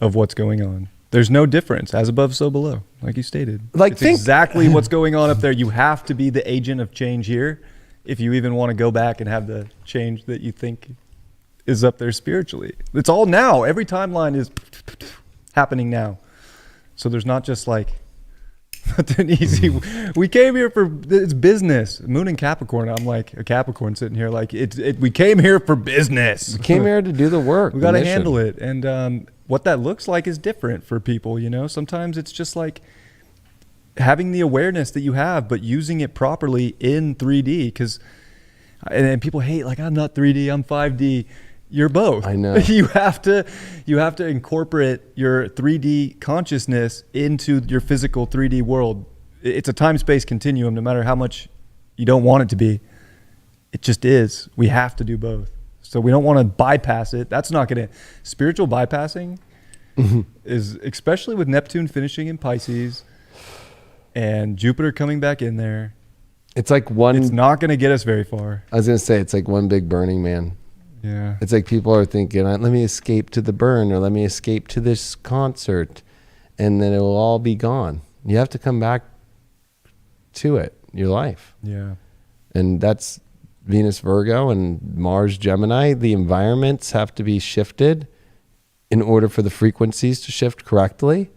of what's going on. There's no difference. As above, so below, like you stated. It's exactly what's going on up there. You have to be the agent of change here if you even want to go back and have the change that you think is up there spiritually. It's all now. Every timeline is happening now. So there's not just like an easy, we came here for, it's business. Moon in Capricorn. I'm like a Capricorn sitting here like, we came here for business. We came here to do the work. We got to handle it. And what that looks like is different for people, Sometimes it's just like having the awareness that you have, but using it properly in 3D. Because, and people hate, like, I'm not 3D, I'm 5D. You're both. I know. You have to incorporate your 3D consciousness into your physical 3D world. It's a time-space continuum, no matter how much you don't want it to be. It just is. We have to do both. So we don't want to bypass it. That's not going to... Spiritual bypassing is, especially with Neptune finishing in Pisces and Jupiter coming back in there, it's like it's not going to get us very far. I was going to say, it's like one big Burning Man. Yeah. It's like people are thinking, let me escape to the burn, or let me escape to this concert, and then it will all be gone. You have to come back to it, your life. Yeah. And that's Venus Virgo and Mars Gemini. The environments have to be shifted in order for the frequencies to shift correctly.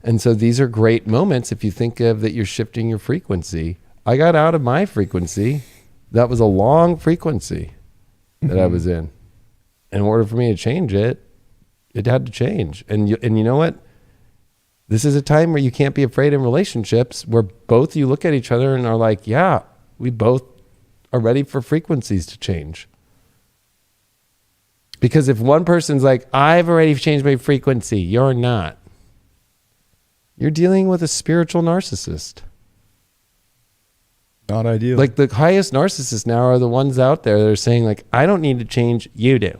And so these are great moments if you think of that you're shifting your frequency. I got out of my frequency that was a long frequency that I was in. In order for me to change it, it had to change. And you know what? This is a time where you can't be afraid in relationships, where both you look at each other and are like, yeah, we both are ready for frequencies to change. Because if one person's like, I've already changed my frequency, you're not. You're dealing with a spiritual narcissist. Not ideal. Like the highest narcissists now are the ones out there that are saying like, I don't need to change, you do.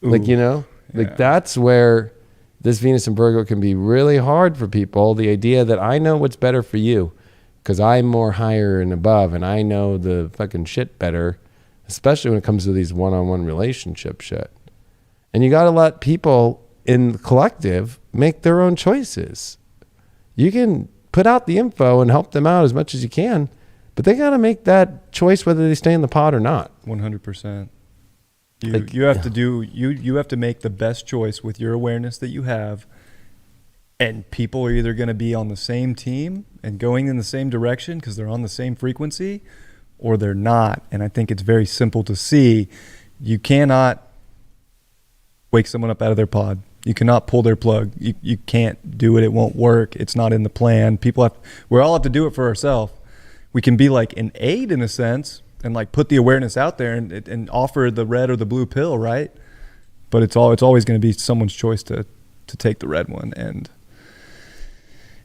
Ooh, like, you know, like that's where this Venus and Virgo can be really hard for people. The idea that I know what's better for you because I'm more higher and above and I know the fucking shit better, especially when it comes to these one-on-one relationship shit. And you got to let people in the collective make their own choices. You can put out the info and help them out as much as you can, but they got to make that choice whether they stay in the pod or not. 100%. You have to make the best choice with your awareness that you have, and people are either going to be on the same team and going in the same direction because they're on the same frequency, or they're not. And I think it's very simple to see. You cannot wake someone up out of their pod. You cannot pull their plug. You can't do it. It won't work. It's not in the plan. We all have to do it for ourselves. We can be like an aid in a sense, and like put the awareness out there and offer the red or the blue pill, right? But it's always going to be someone's choice to take the red one. And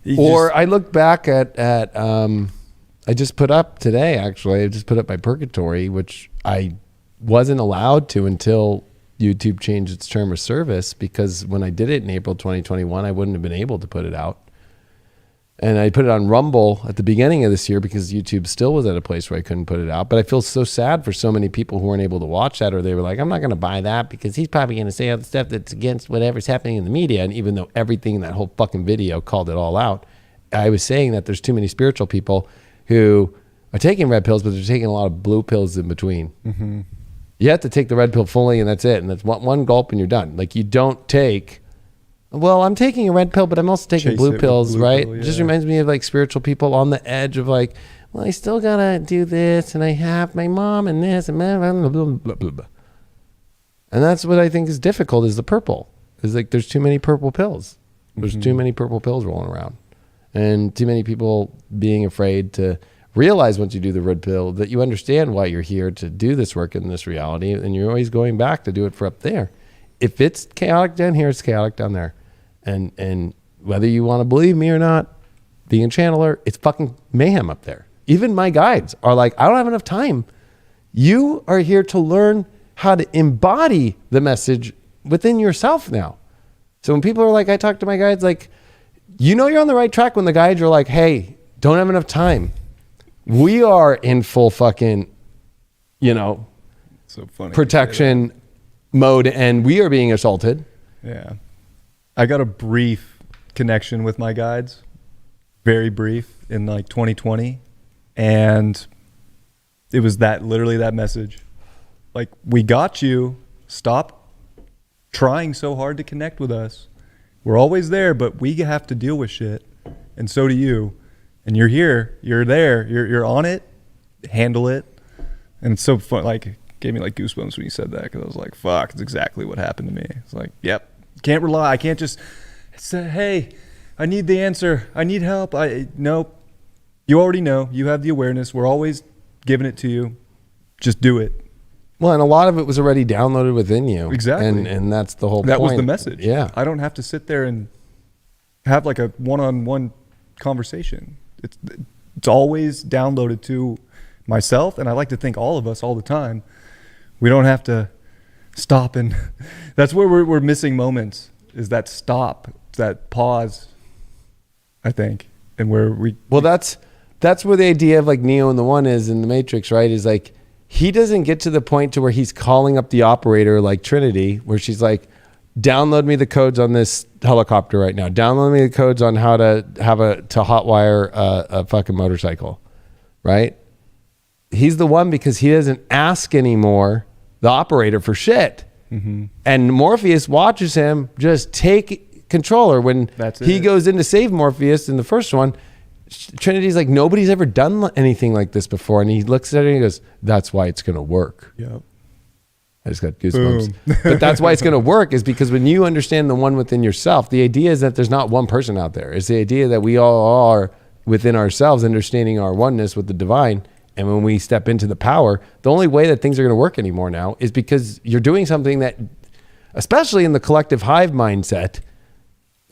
I look back at I just put up today, actually, I just put up my Purgatory, which I wasn't allowed to until YouTube changed its term of service, because when I did it in April 2021, I wouldn't have been able to put it out. And I put it on Rumble at the beginning of this year because YouTube still was at a place where I couldn't put it out. But I feel so sad for so many people who weren't able to watch that, or they were like, I'm not going to buy that because he's probably going to say all the stuff that's against whatever's happening in the media. And even though everything in that whole fucking video called it all out, I was saying that there's too many spiritual people who are taking red pills, but they're taking a lot of blue pills in between. Mm-hmm. You have to take the red pill fully, and that's it. And that's one gulp and you're done. Like, you don't take... Well, I'm taking a red pill, but I'm also taking blue pills, right? Pill, yeah. It just reminds me of like spiritual people on the edge of like, well, I still gotta do this, and I have my mom and this, and blah, blah, blah, blah, blah, blah. And that's what I think is difficult, is the purple. Is like there's too many purple pills. There's too many purple pills rolling around, and too many people being afraid to realize once you do the red pill that you understand why you're here to do this work in this reality, and you're always going back to do it for up there. If it's chaotic down here, it's chaotic down there. And whether you want to believe me or not, being a channeler, it's fucking mayhem up there. Even my guides are like, I don't have enough time. You are here to learn how to embody the message within yourself now. So when people are like, I talk to my guides, like, you know you're on the right track when the guides are like, hey, don't have enough time. We are in full fucking, so funny protection mode, and we are being assaulted. Yeah. I got a brief connection with my guides, very brief, in like 2020. And it was literally that message. Like, we got you. Stop trying so hard to connect with us. We're always there, but we have to deal with shit. And so do you. And you're here. You're there. You're on it. Handle it. And it's so fun. Like, it gave me like goosebumps when you said that, because I was like, fuck, it's exactly what happened to me. It's like, yep. Can't rely. I can't just say, hey, I need the answer. I need help. Nope. You already know. You have the awareness. We're always giving it to you. Just do it. Well, and a lot of it was already downloaded within you. Exactly. And that's the whole point. That was the message. Yeah. I don't have to sit there and have like a one-on-one conversation. It's always downloaded to myself, and I like to think all of us all the time. We don't have to stop, and that's where we're missing moments, is that stop, that pause, I think. And where that's where the idea of like Neo and the One is in the Matrix, right? Is like, he doesn't get to the point to where he's calling up the operator like Trinity, where she's like, download me the codes on this helicopter right now. Download me the codes on how to hotwire a fucking motorcycle, right? He's the one, because he doesn't ask anymore the operator for shit. Mm-hmm. And Morpheus watches him just take controller when he goes in to save Morpheus in the first one. Trinity's like, nobody's ever done anything like this before. And he looks at it and he goes, that's why it's going to work. Yep. I just got goosebumps. But that's why it's going to work, is because when you understand the one within yourself, the idea is that there's not one person out there. It's the idea that we all are within ourselves, understanding our oneness with the divine. And when we step into the power, the only way that things are going to work anymore now is because you're doing something that, especially in the collective hive mindset,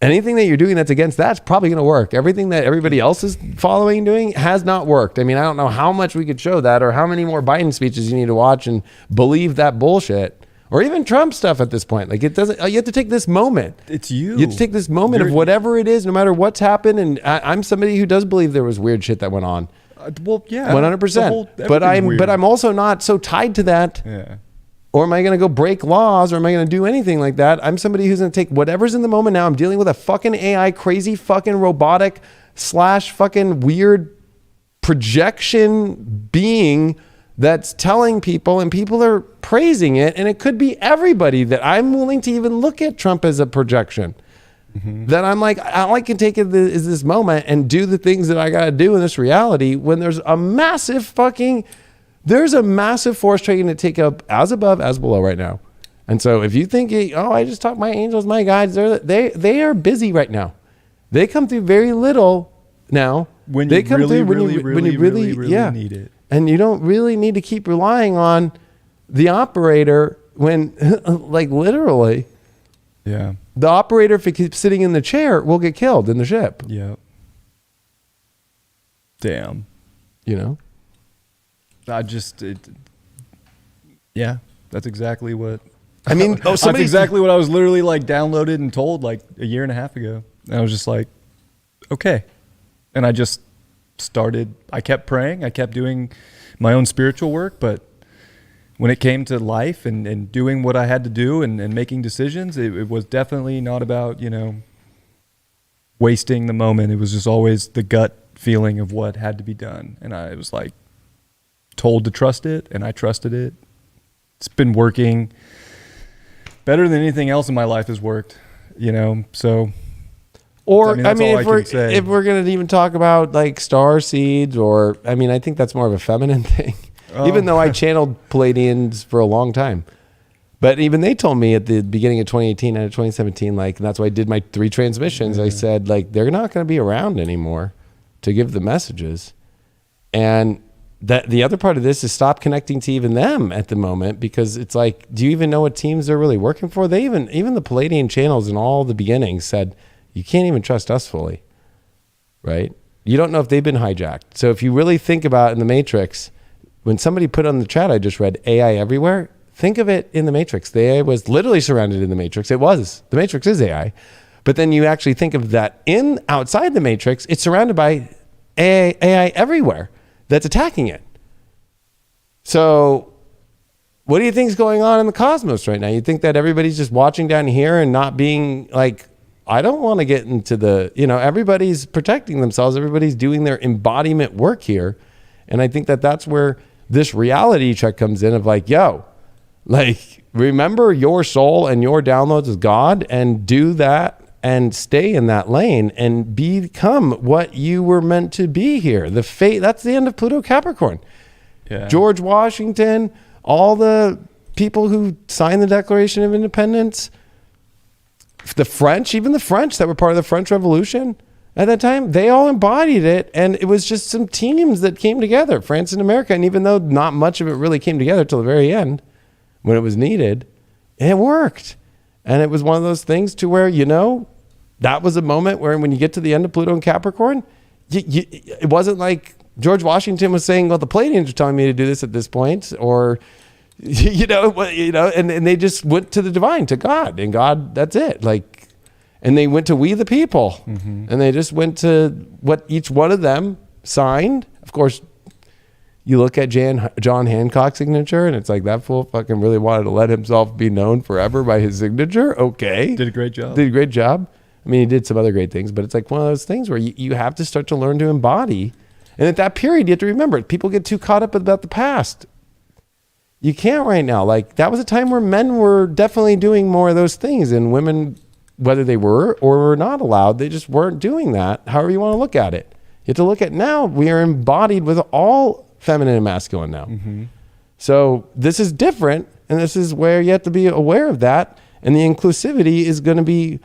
anything that you're doing that's against that's probably going to work. Everything that everybody else is following and doing has not worked. I mean, I don't know how much we could show that, or how many more Biden speeches you need to watch and believe that bullshit, or even Trump stuff at this point. Like, it doesn't, you have to take this moment. It's you. You have to take this moment of whatever it is, no matter what's happened. And I'm somebody who does believe there was weird shit that went on. Well, yeah. 100%. But I'm also not so tied to that. Yeah. Or am I going to go break laws, or am I going to do anything like that? I'm somebody who's going to take whatever's in the moment now. I'm dealing with a fucking AI, crazy fucking robotic / fucking weird projection being that's telling people, and people are praising it. And it could be everybody, that I'm willing to even look at Trump as a projection. Mm-hmm. That I'm like, all I can take is this moment and do the things that I got to do in this reality, when there's a massive force trying to take up as above as below right now. And so if you think, oh, I just talk my angels, my guides, they are busy right now. They come through very little now. When you really need it. And you don't really need to keep relying on the operator when, like, literally, yeah, the operator, if he keeps sitting in the chair, will get killed in the ship. Yeah. Damn. You know? Yeah, that's exactly what. I mean, that's exactly what I was literally like downloaded and told like a year and a half ago. And I was just like, okay. And I just started, I kept praying. I kept doing my own spiritual work. But when it came to life and doing what I had to do and making decisions, it was definitely not about, wasting the moment. It was just always the gut feeling of what had to be done. And I was like, told to trust it, and I trusted it. It's been working better than anything else in my life has worked, so. Or, if we're going to even talk about like star seeds, or, I think that's more of a feminine thing, even though I channeled Palladians for a long time. But even they told me at the beginning of 2018 and 2017, like, and that's why I did my 3 transmissions. I said, like, they're not going to be around anymore to give the messages. And that the other part of this is stop connecting to even them at the moment, because it's like, do you even know what teams they're really working for? They even the Palladian channels in all the beginnings said, you can't even trust us fully, right? You don't know if they've been hijacked. So if you really think about in the Matrix, when somebody put on the chat, I just read AI everywhere. Think of it in the Matrix. The AI was literally surrounded in the Matrix. The Matrix is AI. But then you actually think of that outside the Matrix, it's surrounded by AI everywhere that's attacking it. So what do you think is going on in the cosmos right now? You think that everybody's just watching down here and not being like, I don't want to get into everybody's protecting themselves. Everybody's doing their embodiment work here. And I think that that's where this reality check comes in of like, yo, like, remember your soul and your downloads is God, and do that and stay in that lane and become what you were meant to be here. The fate, that's the end of Pluto Capricorn. Yeah. George Washington, all the people who signed the Declaration of Independence, the French, even the French that were part of the French Revolution at that time, they all embodied it. And it was just some teams that came together, France and America. And even though not much of it really came together till the very end, when it was needed, it worked. And it was one of those things to where, that was a moment where when you get to the end of Pluto and Capricorn, it wasn't like George Washington was saying, well, the Palladians are telling me to do this at this point, or, and they just went to the divine, to God, and God, that's it. Like, and they went to we the people, and they just went to what each one of them signed. Of course, you look at John Hancock's signature, and it's like, that fool fucking really wanted to let himself be known forever by his signature. Okay. Did a great job. I mean, he did some other great things, but it's like one of those things where you have to start to learn to embody. And at that period, you have to remember, people get too caught up about the past. You can't right now. Like, that was a time where men were definitely doing more of those things, and women, whether they were or were not allowed, they just weren't doing that, however you want to look at it. You have to look at now, we are embodied with all feminine and masculine now. So this is different, and this is where you have to be aware of that. And the inclusivity is going to be,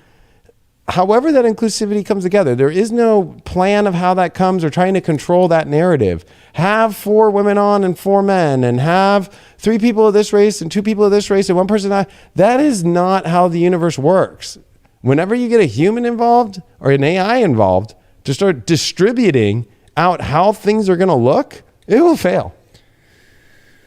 however that inclusivity comes together. There is no plan of how that comes or trying to control that narrative. Have 4 women on and 4 men, and have 3 people of this race and 2 people of this race and 1 person. That is not how the universe works. Whenever you get a human involved or an AI involved to start distributing out how things are going to look, it will fail.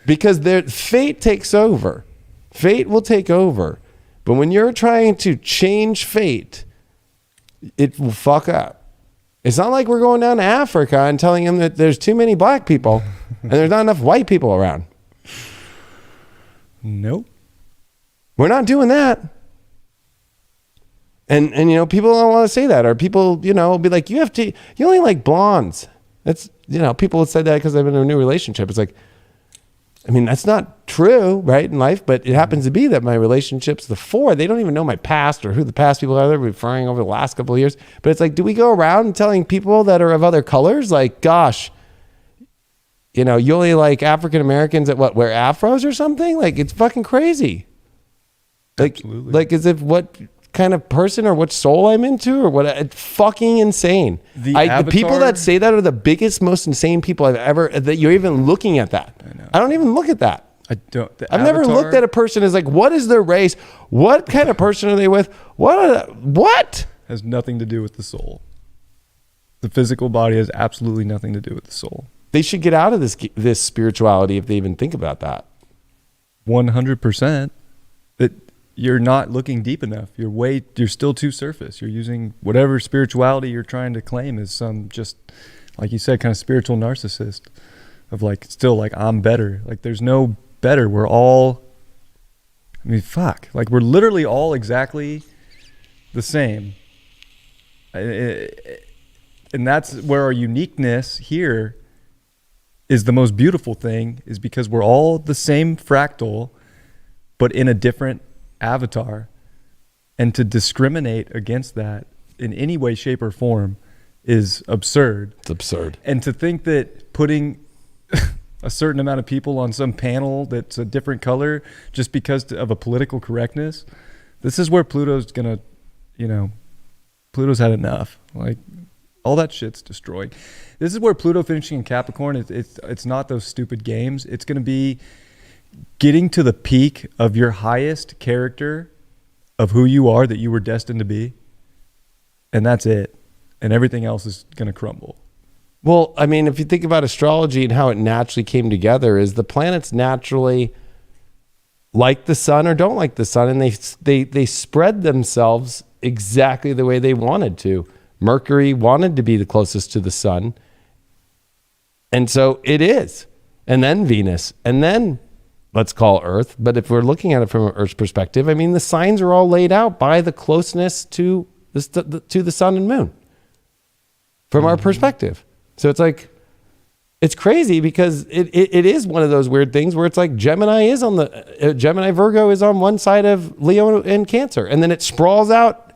Because fate takes over. Fate will take over. But when you're trying to change fate, it will fuck up. It's not like we're going down to Africa and telling them that there's too many black people and there's not enough white people around. Nope. We're not doing that. And you know, people don't want to say that, or people, you know, will be like, you only like blondes. That's, you know, people have said that because they've been in a new relationship. It's like, I mean, that's not true, right, in life, but it happens to be that my relationships, the 4, they don't even know my past or who the past people are. They're referring over the last couple of years. But it's like, do we go around telling people that are of other colors, like, gosh, you know, you only like African Americans that wear afros or something? Like, it's fucking crazy. Like, Absolutely. Like as if what kind of person or what soul I'm into or what. It's fucking insane. The people that say that are the biggest, most insane people I've ever, that you're even looking at that. I don't even look at that. I've never looked at a person as like, what is their race? What kind of person are they with? What? Has nothing to do with the soul. The physical body has absolutely nothing to do with the soul. They should get out of this spirituality if they even think about that. 100%. That you're not looking deep enough. You're still too surface. You're using whatever spirituality you're trying to claim as some, just like you said, kind of spiritual narcissist of like, still like, I'm better. Like, there's no better. We're all, I mean, fuck. Like, we're literally all exactly the same. And that's where our uniqueness here is the most beautiful thing, is because we're all the same fractal, but in a different avatar. And to discriminate against that in any way, shape, or form is absurd. It's absurd. And to think that putting a certain amount of people on some panel that's a different color just because of a political correctness, this is where Pluto's gonna, you know, Pluto's had enough. Like, all that shit's destroyed. This is where Pluto finishing in Capricorn, it's not those stupid games. It's going to be getting to the peak of your highest character of who you are, that you were destined to be. And that's it. And everything else is going to crumble. Well, I mean, if you think about astrology and how it naturally came together, is the planets naturally like the sun or don't like the sun, and they spread themselves exactly the way they wanted to. Mercury wanted to be the closest to the sun, and so it is. And then Venus, and then let's call Earth. But if we're looking at it from Earth's perspective, I mean, the signs are all laid out by the closeness to the sun and moon from our perspective. So it's like, it's crazy because it is one of those weird things where it's like Gemini is on the Gemini Virgo is on one side of Leo and Cancer, and then it sprawls out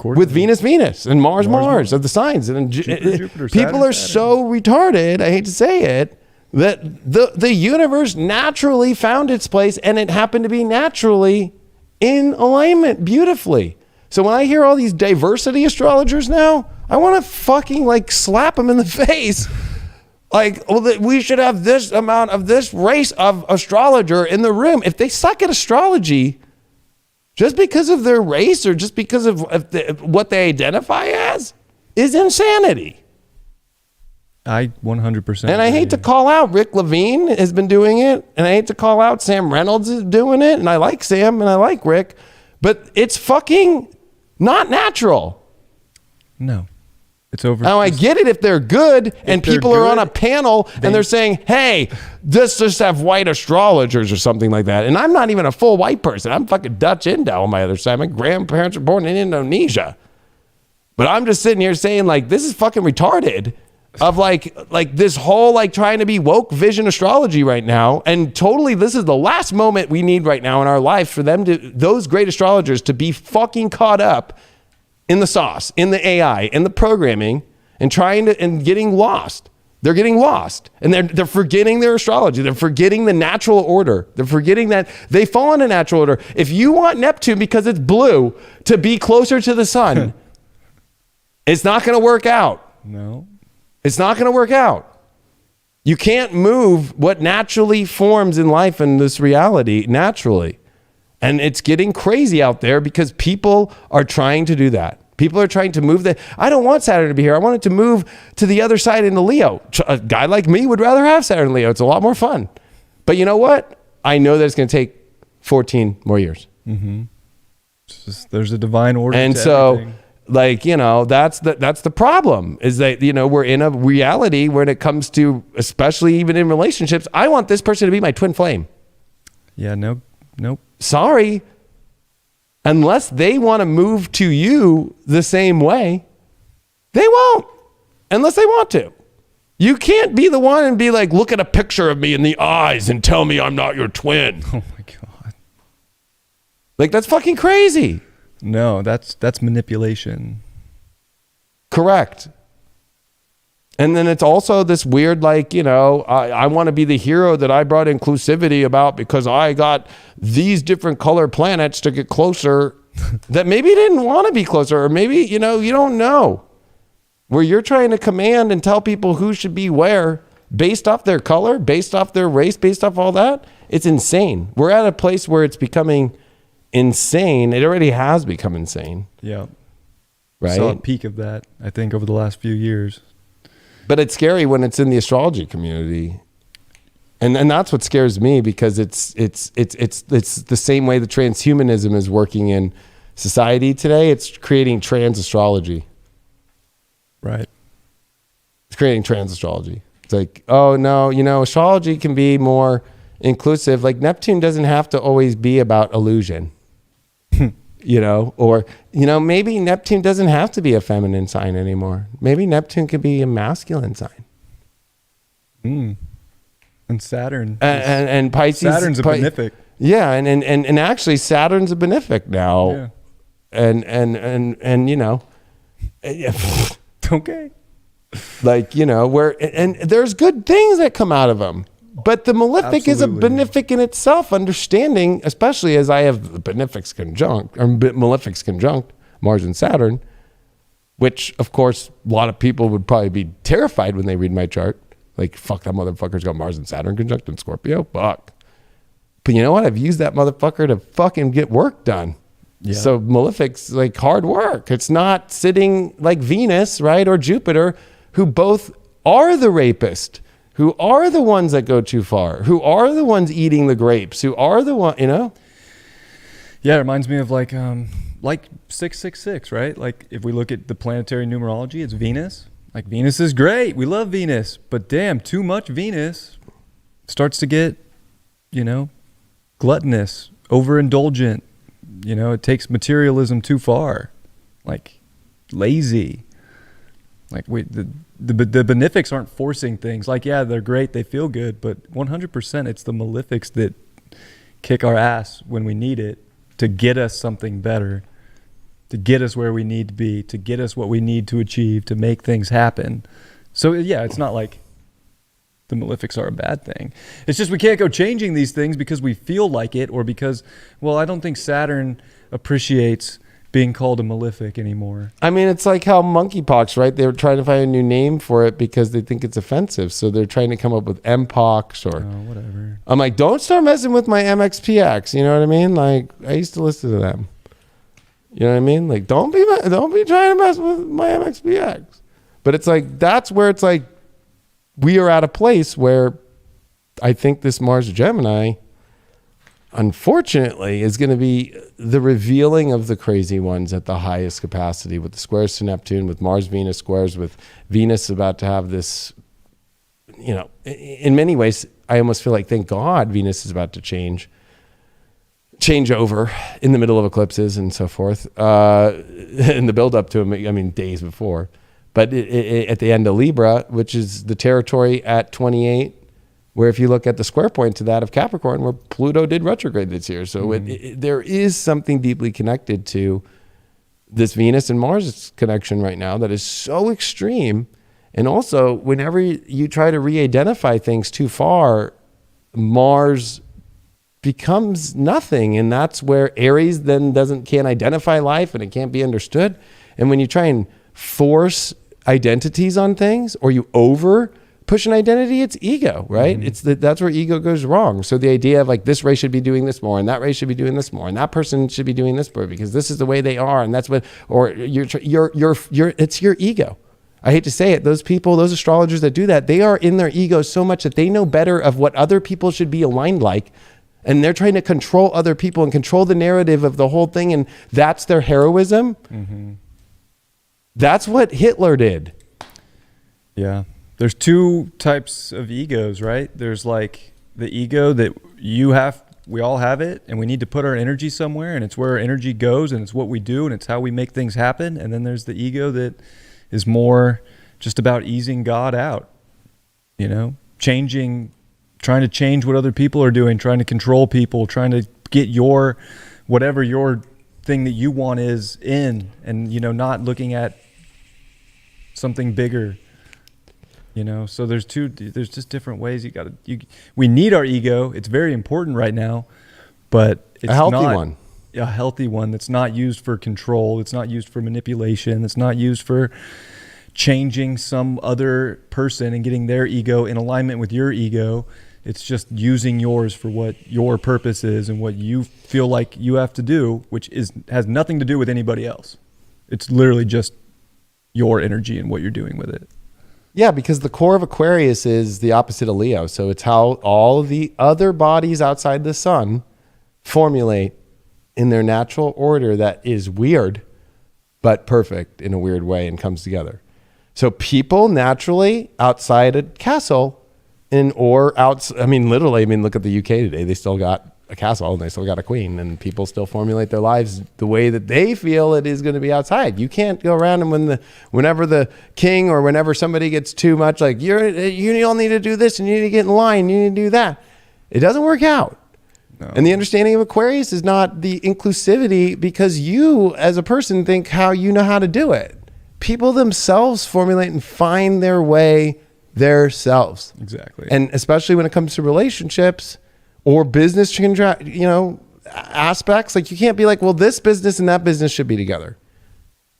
with Venus and Mars of the signs. And Jupiter, people are so retarded, I hate to say it, that the universe naturally found its place, and it happened to be naturally in alignment beautifully. So when I hear all these diversity astrologers now, I want to fucking like slap them in the face. Like, well, we should have this amount of this race of astrologer in the room. If they suck at astrology just because of their race or just because of what they identify as, is insanity. I 100%. And I hate to call out Rick Levine has been doing it, and I hate to call out Sam Reynolds is doing it, and I like Sam and I like Rick, but it's fucking not natural. No. It's over. Now, I get it if they're good and people are on a panel and they're saying, hey, let's just have white astrologers or something like that. And I'm not even a full white person. I'm fucking Dutch Indo on my other side. My grandparents were born in Indonesia. But I'm just sitting here saying, like, this is fucking retarded of like this whole like trying to be woke vision astrology right now. And totally, this is the last moment we need right now in our life for them to, those great astrologers, to be fucking caught up in the sauce, in the AI, in the programming, and getting lost. They're getting lost, and they're forgetting their astrology. They're forgetting the natural order. They're forgetting that they fall into natural order. If you want Neptune, because it's blue, to be closer to the sun, it's not going to work out. No. It's not going to work out. You can't move what naturally forms in life and this reality naturally. And it's getting crazy out there because people are trying to do that. People are trying to move I don't want Saturn to be here. I want it to move to the other side into Leo. A guy like me would rather have Saturn in Leo. It's a lot more fun. But you know what? I know that it's going to take 14 more years. Mm-hmm. There's a divine order. And to so, everything. like, you know, that's the problem is that, you know, we're in a reality when it comes to, especially even in relationships, I want this person to be my twin flame. Yeah, nope. Sorry. Unless they want to move to you the same way, they won't. Unless they want to. You can't be the one and be like, look at a picture of me in the eyes and tell me I'm not your twin. Oh my God. Like, that's fucking crazy. No, that's manipulation. Correct. And then it's also this weird, like, you know, I want to be the hero that I brought inclusivity about because I got these different color planets to get closer that maybe didn't want to be closer, or maybe, you know, you don't know. Where you're trying to command and tell people who should be where based off their color, based off their race, based off all that. It's insane. We're at a place where it's becoming insane. It already has become insane. Yeah. Right. Saw a peak of that, I think, over the last few years. But it's scary when it's in the astrology community. And that's what scares me, because it's the same way the transhumanism is working in society today. It's creating trans astrology. Right. It's creating trans astrology. It's like, oh no, you know, astrology can be more inclusive. Like, Neptune doesn't have to always be about illusion. You know, or, you know, maybe Neptune doesn't have to be a feminine sign anymore. Maybe Neptune could be a masculine sign. And Saturn. And Pisces. Saturn's a benefic. Yeah. And actually Saturn's a benefic now. Yeah. And you know, Okay. like, you know, and there's good things that come out of them. But the malefic is a benefic in itself, understanding, especially as I have the benefics conjunct, or malefics conjunct Mars and Saturn, which, of course, a lot of people would probably be terrified when they read my chart. Like, fuck, that motherfucker's got Mars and Saturn conjunct in Scorpio. Fuck. But you know what? I've used that motherfucker to fucking get work done. Yeah. So malefic's like hard work. It's not sitting like Venus, right, or Jupiter, who both are the rapist, who are the ones that go too far, who are the ones eating the grapes, who are the one, you know? Yeah, it reminds me of like 666, right? Like, if we look at the planetary numerology, it's Venus. Like, Venus is great. We love Venus. But damn, too much Venus starts to get, you know, gluttonous, overindulgent. You know, it takes materialism too far. Like, lazy. Like, the benefics aren't forcing things. Like, yeah, they're great, they feel good, but 100% it's the malefics that kick our ass when we need it to get us something better, to get us where we need to be, to get us what we need to achieve, to make things happen. So yeah, it's not like the malefics are a bad thing. It's just we can't go changing these things because we feel like it, or because, well, I don't think Saturn appreciates being called a malefic anymore. I mean, it's like how monkeypox, right? They were trying to find a new name for it because they think it's offensive. So they're trying to come up with mpox or whatever. I'm like, don't start messing with my MXPX. You know what I mean? Like, I used to listen to them. You know what I mean? Like, don't be trying to mess with my MXPX. But it's like, that's where it's like, we are at a place where I think this Mars Gemini, unfortunately, is going to be the revealing of the crazy ones at the highest capacity, with the squares to Neptune, with Mars Venus squares, with Venus about to have this, you know, in many ways, I almost feel like, thank God, Venus is about to change over in the middle of eclipses and so forth, in the build up to them, I mean, days before. But at the end of Libra, which is the territory at 28, where if you look at the square point to that of Capricorn, where Pluto did retrograde this year. So there is something deeply connected to this Venus and Mars connection right now that is so extreme. And also, whenever you try to re-identify things too far, Mars becomes nothing. And that's where Aries then can't identify life and it can't be understood. And when you try and force identities on things, or you over push an identity, it's ego, right? That's where ego goes wrong. So the idea of like, this race should be doing this more, and that race should be doing this more, and that person should be doing this more because this is the way they are, and that's what, or it's your ego. I hate to say it, those people, those astrologers that do that, they are in their ego so much that they know better of what other people should be aligned like, and they're trying to control other people and control the narrative of the whole thing, and that's their heroism. That's what Hitler did. Yeah. There's two types of egos, right? There's like the ego that we all have it, and we need to put our energy somewhere, and it's where our energy goes, and it's what we do, and it's how we make things happen. And then there's the ego that is more just about easing God out, you know, trying to change what other people are doing, trying to control people, trying to get whatever your thing that you want is in, and, you know, not looking at something bigger. You know, so there's just different ways we need our ego. It's very important right now, but it's a healthy one that's not used for control. It's not used for manipulation. It's not used for changing some other person and getting their ego in alignment with your ego. It's just using yours for what your purpose is and what you feel like you have to do, which has nothing to do with anybody else. It's literally just your energy and what you're doing with it. Yeah, because the core of Aquarius is the opposite of Leo. So it's how all of the other bodies outside the sun formulate in their natural order that is weird, but perfect in a weird way and comes together. So people naturally outside a castle look at the UK today. They still got a castle and they still got a queen, and people still formulate their lives the way that they feel it is going to be outside. You can't go around and whenever the king or whenever somebody gets too much, like you all need to do this and you need to get in line, you need to do that. It doesn't work out. No. And the understanding of Aquarius is not the inclusivity because you as a person think how you know how to do it. People themselves formulate and find their way themselves. Exactly. And especially when it comes to relationships or business, aspects, like you can't be like, well, this business and that business should be together.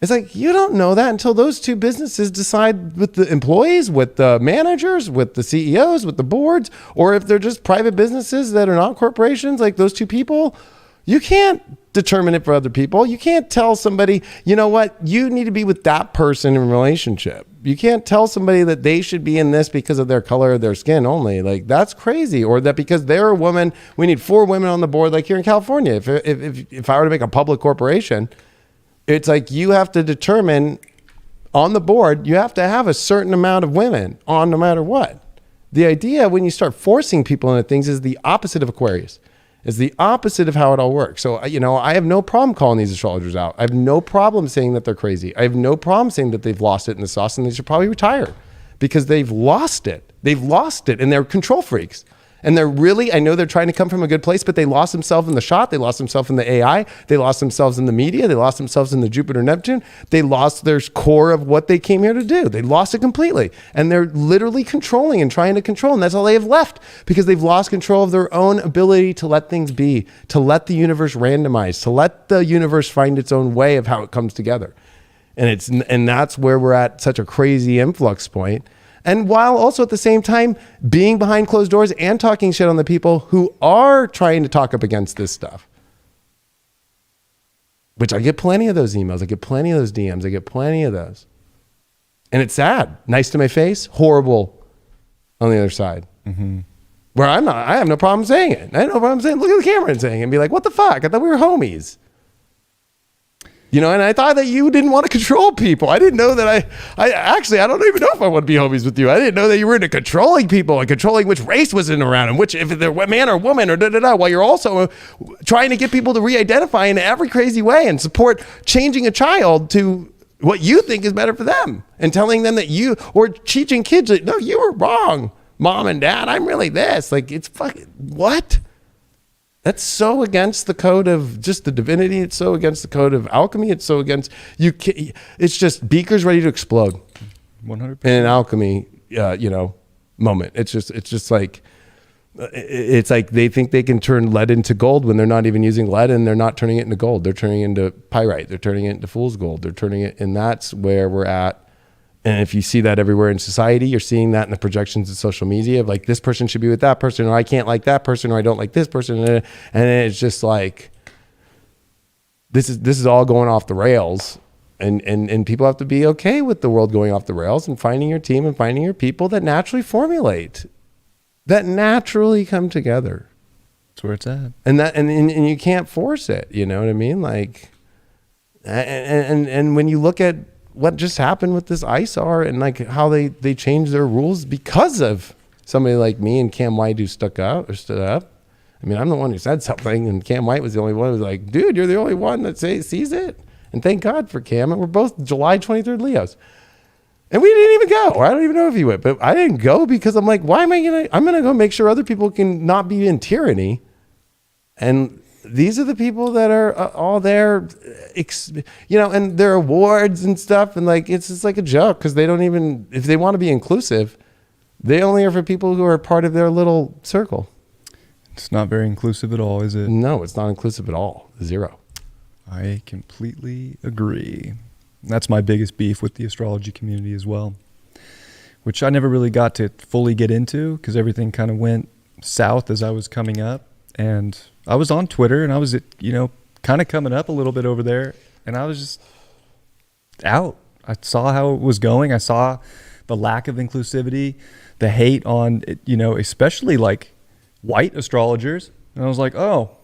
It's like, you don't know that until those two businesses decide with the employees, with the managers, with the CEOs, with the boards, or if they're just private businesses that are not corporations, like those two people, you can't determine it for other people. You can't tell somebody, you know what, you need to be with that person in a relationship. You can't tell somebody that they should be in this because of their color of their skin only. Like, that's crazy. Or that because they're a woman, we need 4 women on the board, like here in California. If I were to make a public corporation, it's like you have to determine on the board, you have to have a certain amount of women on no matter what. The idea when you start forcing people into things is the opposite of Aquarius. Is the opposite of how it all works. So, I have no problem calling these astrologers out. I have no problem saying that they're crazy. I have no problem saying that they've lost it in the sauce and they should probably retire because they've lost it. They've lost it and they're control freaks. And I know they're trying to come from a good place, but they lost themselves in the shot. They lost themselves in the AI. They lost themselves in the media. They lost themselves in the Jupiter, Neptune. They lost their core of what they came here to do. They lost it completely. And they're literally controlling and trying to control. And that's all they have left because they've lost control of their own ability to let things be, to let the universe randomize, to let the universe find its own way of how it comes together. And that's where we're at such a crazy influx point. And while also at the same time being behind closed doors and talking shit on the people who are trying to talk up against this stuff. Which I get plenty of those emails. I get plenty of those DMs. I get plenty of those. And it's sad. Nice to my face. Horrible on the other side. Mm-hmm. Where I have no problem saying it. I have no problem saying, look at the camera and saying it and be like, what the fuck? I thought we were homies. And I thought that you didn't want to control people. I didn't know that I don't even know if I want to be homies with you. I didn't know that you were into controlling people and controlling which race was in around and which, if they're man or woman or da-da-da, while you're also trying to get people to re-identify in every crazy way and support changing a child to what you think is better for them and telling them that or teaching kids that, no, you were wrong, mom and dad, I'm really this. Like, it's fucking, what? That's so against the code of just the divinity. It's so against the code of alchemy. It's so against it's just beakers ready to explode 100%. in an alchemy, moment. It's just like, it's like they think they can turn lead into gold when they're not even using lead, and they're not turning it into gold. They're turning it into pyrite. They're turning it into fool's gold. They're turning it, and that's where we're at. And if you see that everywhere in society, you're seeing that in the projections of social media of like, this person should be with that person, or I can't like that person, or I don't like this person. And it's just like, this is all going off the rails. And people have to be okay with the world going off the rails and finding your team and finding your people that naturally formulate, that naturally come together. That's where it's at. And you can't force it. You know what I mean? Like, and when you look at what just happened with this ISAR and like how they changed their rules because of somebody like me and Cam White who stood up. I mean, I'm the one who said something, and Cam White was the only one who was like, dude, you're the only one that sees it. And thank God for Cam. And we're both July 23rd Leos. And we didn't even go. I don't even know if he went, but I didn't go because I'm like, why am I I'm going to go make sure other people can not be in tyranny. And these are the people that are all there, and their awards and stuff. And like, it's just like a joke because they don't even, if they want to be inclusive, they only are for people who are part of their little circle. It's not very inclusive at all, is it? No, it's not inclusive at all. Zero. I completely agree. That's my biggest beef with the astrology community as well, which I never really got to fully get into because everything kind of went south as I was coming up. And I was on Twitter and I was, kind of coming up a little bit over there, and I was just out. I saw how it was going. I saw the lack of inclusivity, the hate on, especially like white astrologers. And I was like, oh,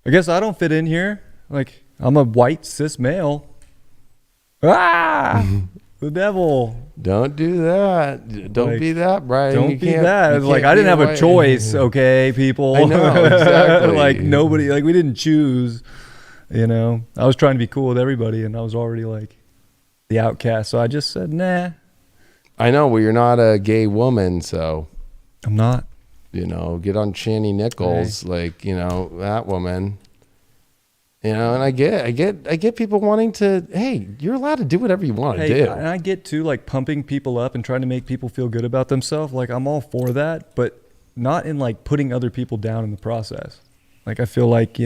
I guess I don't fit in here. Like, I'm a white cis male. The devil. Don't do that. Don't be that, Brian. Don't be that. Like, I didn't have a choice, okay, people. I know, exactly. Like, nobody, like, we didn't choose, I was trying to be cool with everybody, and I was already, like, the outcast. So I just said, nah. I know. Well, you're not a gay woman, so. I'm not. Get on Channy Nichols, that woman. And I get people wanting to, hey, you're allowed to do whatever you want to do. And I get too, like, pumping people up and trying to make people feel good about themselves. Like, I'm all for that, but not in like putting other people down in the process. Like, I feel like,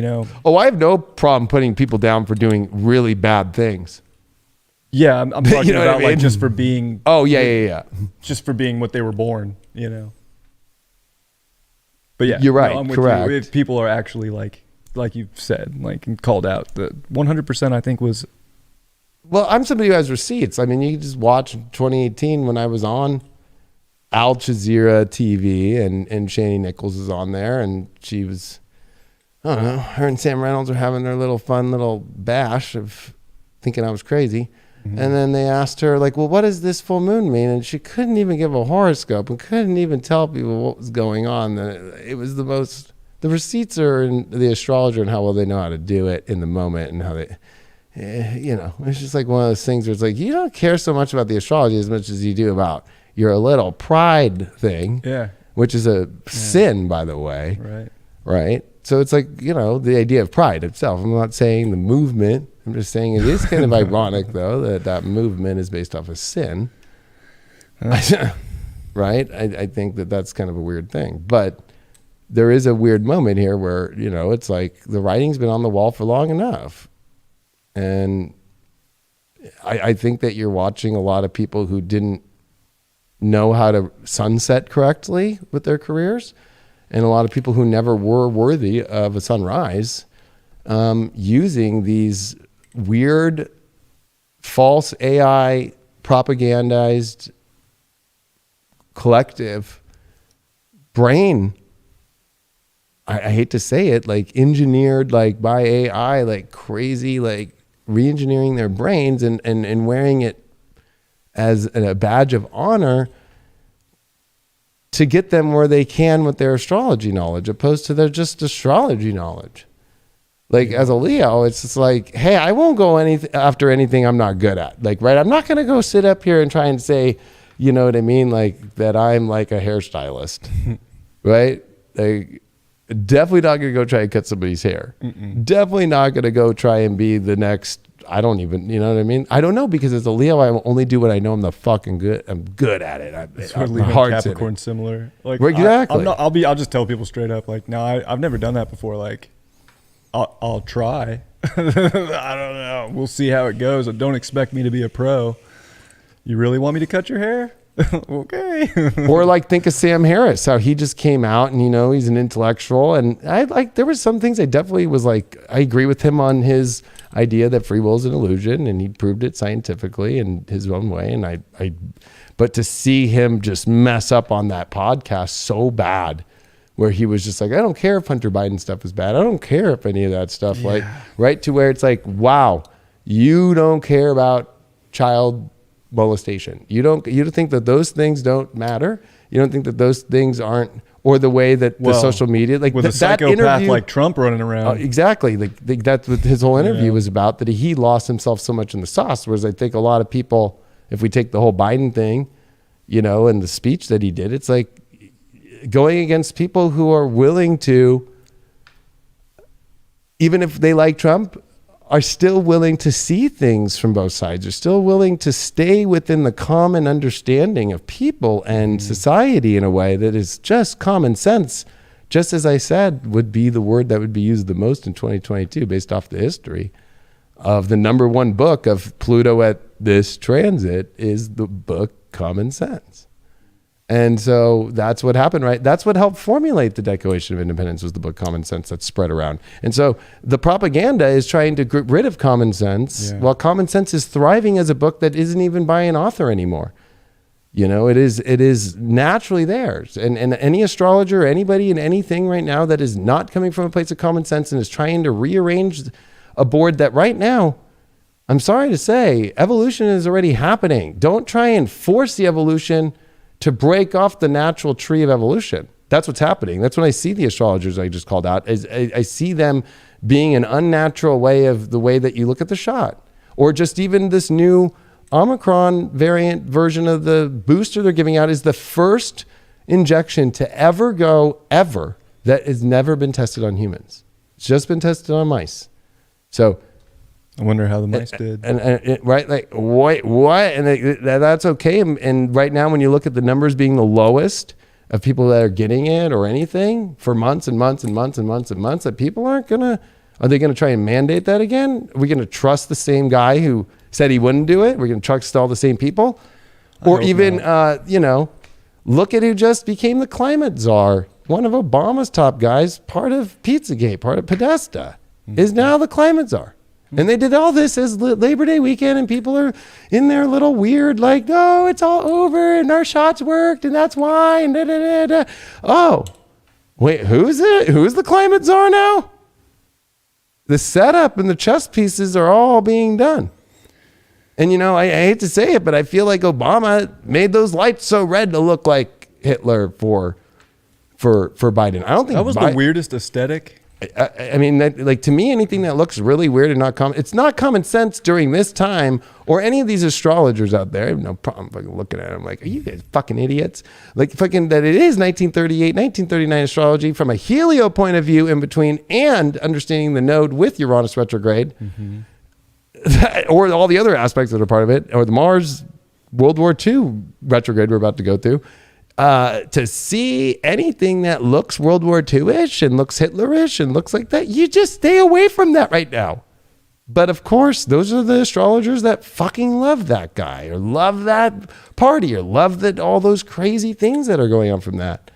Oh, I have no problem putting people down for doing really bad things. Yeah, I'm talking about I mean? like just for being. Oh, yeah. Just for being what they were born, But yeah, you're right. I'm with correct. you. If people are actually like you've said, like called out, the 100% I think was. Well, I'm somebody who has receipts. I mean, you can just watch 2018 when I was on Al Jazeera TV and Shani Nichols was on there, and she was, I don't know, her and Sam Reynolds are having their little fun little bash of thinking I was crazy. Mm-hmm. And then they asked her, like, well, what does this full moon mean? And she couldn't even give a horoscope and couldn't even tell people what was going on. It was the receipts are in the astrologer and how well they know how to do it in the moment and how they, it's just like one of those things where it's like, you don't care so much about the astrology as much as you do about your little pride thing. Yeah. Which is a sin, by the way. Right. So it's like, the idea of pride itself. I'm not saying the movement. I'm just saying it is kind of ironic, though, that movement is based off of sin. Right? I think that's kind of a weird thing. But there is a weird moment here where, it's like the writing's been on the wall for long enough. And I think that you're watching a lot of people who didn't know how to sunset correctly with their careers, and a lot of people who never were worthy of a sunrise, using these weird, false AI propagandized collective brain. I hate to say it, like engineered like by AI, like crazy, like re-engineering their brains and wearing it as a badge of honor to get them where they can with their astrology knowledge, opposed to their just astrology knowledge. Like, as a Leo, it's just like, hey, I won't go after anything I'm not good at. Like, right? I'm not going to go sit up here and try and say, you know what I mean? Like, that I'm like a hairstylist, right? Like, Definitely not going to go try and cut somebody's hair. Definitely not going to go try and be the next. I don't even, you know what I mean? I don't know, because as a Leo, I will only do what I know I'm good at it. It's where Leo and Capricorn similar. Like, exactly. I'll just tell people straight up, like, no, I've never done that before. Like, I'll try. I don't know. We'll see how it goes. Don't expect me to be a pro. You really want me to cut your hair? Okay. Or like, think of Sam Harris, how he just came out and, he's an intellectual. And there were some things I definitely was like, I agree with him on his idea that free will is an illusion, and he proved it scientifically in his own way. And but to see him just mess up on that podcast so bad, where he was just like, I don't care if Hunter Biden stuff is bad. I don't care if any of that stuff, like, right to where it's like, wow, you don't care about child molestation. You don't think that those things don't matter. You don't think that those things aren't, or the way that the social media, like with a psychopath like Trump running around. Exactly. Like that's what his whole interview was about, that he lost himself so much in the sauce. Whereas I think a lot of people, if we take the whole Biden thing, and the speech that he did, it's like going against people who are willing to, even if they like Trump, are still willing to see things from both sides, are still willing to stay within the common understanding of people and society in a way that is just common sense, just as I said, would be the word that would be used the most in 2022 based off the history of the number one book of Pluto at this transit is the book Common Sense. And so that's what happened, right? That's what helped formulate the Declaration of Independence, was the book Common Sense that's spread around. And so the propaganda is trying to get rid of Common Sense, while Common Sense is thriving as a book that isn't even by an author anymore. It is naturally theirs. And any astrologer, anybody in anything right now that is not coming from a place of common sense and is trying to rearrange a board that right now, I'm sorry to say, evolution is already happening. Don't try and force the evolution to break off the natural tree of evolution. That's what's happening. That's when I see the astrologers I just called out. I see them being an unnatural way of the way that you look at the shot. Or just even this new Omicron variant version of the booster they're giving out is the first injection to ever that has never been tested on humans. It's just been tested on mice. So I wonder how the mice did. And right, like, what? And that's okay. And right now, when you look at the numbers being the lowest of people that are getting it or anything for months and months and months and months and months, that people are they going to try and mandate that again? Are we going to trust the same guy who said he wouldn't do it? We're going to trust all the same people? Or even, look at who just became the climate czar. One of Obama's top guys, part of Pizzagate, part of Podesta, is now the climate czar. And they did all this as Labor Day weekend, and people are in their little weird, like, no, it's all over, and our shots worked, and that's why, and da-da-da-da. Oh, wait, who's it? Who's the climate czar now? The setup and the chess pieces are all being done. And, I hate to say it, but I feel like Obama made those lights so red to look like Hitler for Biden. I don't think that was the weirdest aesthetic. I mean, to me, anything that looks really weird and not common, it's not common sense during this time, or any of these astrologers out there. I have no problem fucking looking at them like, are you guys fucking idiots? Like, fucking that it is 1938, 1939 astrology from a helio point of view in between, and understanding the node with Uranus retrograde, or all the other aspects that are part of it, or the Mars World War II retrograde we're about to go through. To see anything that looks World War II-ish and looks Hitler-ish and looks like that, you just stay away from that right now. But of course, those are the astrologers that fucking love that guy, or love that party, or love that all those crazy things that are going on from that.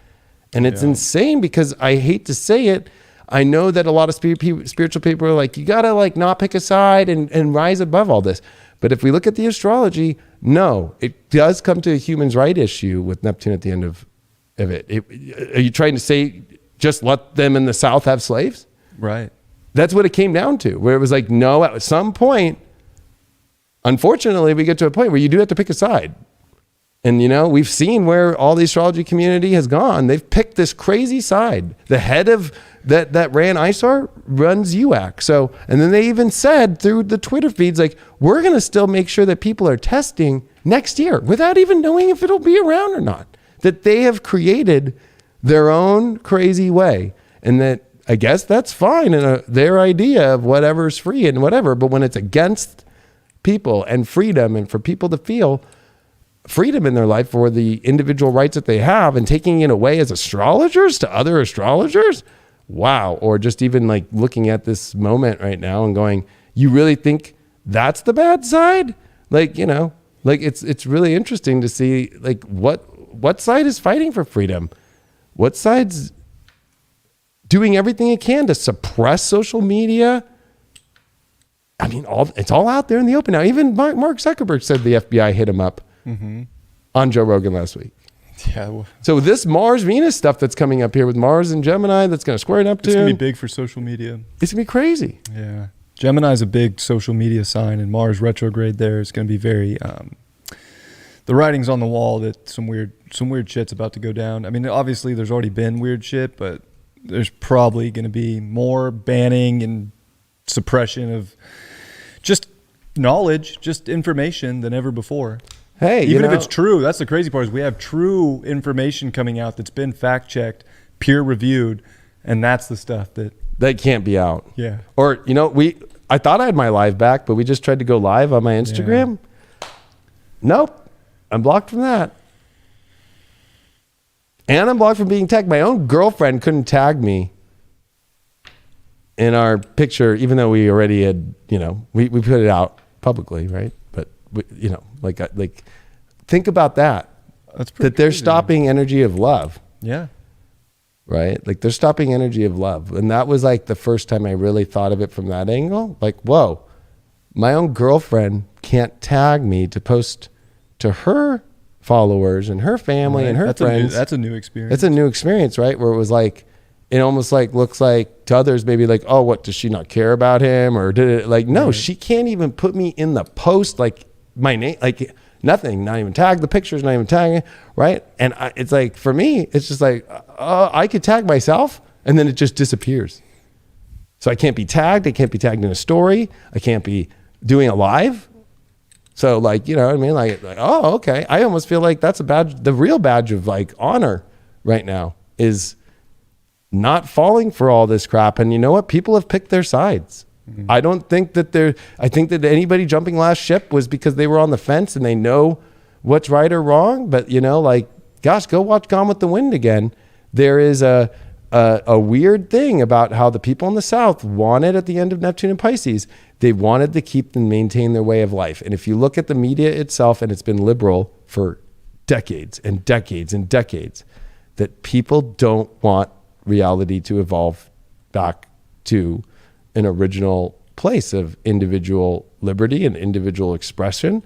And it's insane, because I hate to say it, I know that a lot of spiritual people are like, you gotta like not pick a side and rise above all this. But if we look at the astrology, no, it does come to a human's right issue with Neptune at the end of it. Are you trying to say just let them in the South have slaves? Right. That's what it came down to, where it was like, no, at some point, unfortunately, we get to a point where you do have to pick a side. And, we've seen where all the astrology community has gone. They've picked this crazy side. The head of that ran ISAR runs UAC. So, and then they even said through the Twitter feeds, like, we're going to still make sure that people are testing next year without even knowing if it'll be around or not. That they have created their own crazy way. and that I guess that's fine and their idea of whatever's free and whatever. But when it's against people and freedom and for people to feel freedom in their life for the individual rights that they have and taking it away as astrologers to other astrologers, wow. Or just even like looking at this moment right now and going, you really think that's the bad side? Like, you know, like it's really interesting to see like what side is fighting for freedom? What side's doing everything it can to suppress social media? I mean, it's all out there in the open now. Even Mark Zuckerberg said the FBI hit him up on Joe Rogan last week. Yeah. Well, so this Mars-Venus stuff that's coming up here with Mars and Gemini that's going to square Neptune. it's going to be big for social media. It's going to be crazy. Yeah. Gemini's a big social media sign, and Mars retrograde there is going to be very, the writing's on the wall that some weird shit's about to go down. I mean, obviously there's already been weird shit, but there's probably going to be more banning and suppression of just knowledge, just information than ever before. Hey, even if it's true, that's the crazy part is we have true information coming out that's been fact checked, peer reviewed, and that's the stuff that can't be out. Yeah. Or, you know, I thought I had my live back, but we just tried to go live on my Instagram. Yeah. Nope. I'm blocked from that. And I'm blocked from being tagged. My own girlfriend couldn't tag me in our picture, even though we already had, you know, we put it out publicly, right? But, you know, like think about that. That's pretty that they're crazy. stopping energy of love. Yeah. Right? Like they're stopping energy of love. And that was like the first time I really thought of it from that angle. Like, whoa, my own girlfriend can't tag me to post to her followers and her family and her friends. That's a new experience. It's a new experience, right? Where it was like, it almost like looks like to others maybe like, oh, what, does she not care about him? Or did it like, no, she can't even put me in the post, like my name, like nothing, not even tag the pictures, not even tagging, right? And it's like, for me, it's just like, I could tag myself and then it just disappears. So I can't be tagged. I can't be tagged in a story. I can't be doing a live. So like, you know what I mean? Like, oh, okay. I almost feel like that's a badge. The real badge of like honor right now is not falling for all this crap. And you know what? People have picked their sides. Mm-hmm. I don't think that I think that anybody jumping last ship was because they were on the fence and they know what's right or wrong. But you know, like, gosh, go watch Gone with the Wind again. There is a weird thing about how the people in the South wanted at the end of Neptune and Pisces, they wanted to keep and maintain their way of life. And if you look at the media itself, and it's been liberal for decades and decades and decades, that people don't want reality to evolve back to an original place of individual liberty and individual expression.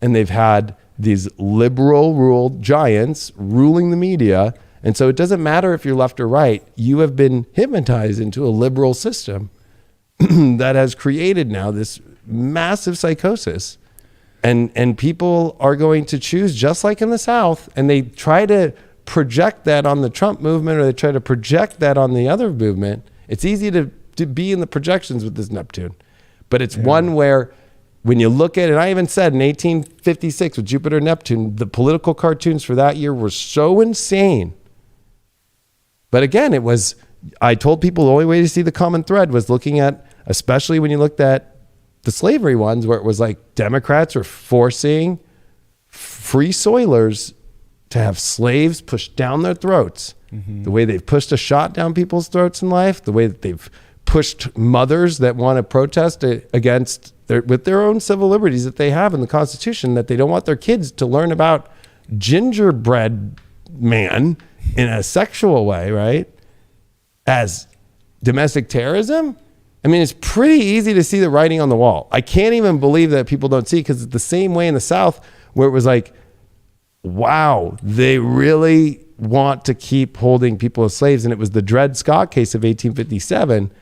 And they've had these liberal ruled giants ruling the media. And so it doesn't matter if you're left or right, you have been hypnotized into a liberal system that has created now this massive psychosis. And people are going to choose just like in the South, and they try to project that on the Trump movement, or they try to project that on the other movement. It's easy to be in the projections with this Neptune, but it's one where when you look at it, I even said in 1856 with Jupiter and Neptune, the political cartoons for that year were so insane. But again, I told people the only way to see the common thread was looking at, especially when you looked at the slavery ones, where it was like Democrats are forcing free soilers to have slaves pushed down their throats. Mm-hmm. The way they've pushed a shot down people's throats in life, the way that they've pushed mothers that want to protest against with their own civil liberties that they have in the Constitution, that they don't want their kids to learn about gingerbread man in a sexual way, right? As domestic terrorism. I mean, it's pretty easy to see the writing on the wall. I can't even believe that people don't see, because it's the same way in the South, where it was like, wow, they really want to keep holding people as slaves. And it was the Dred Scott case of 1857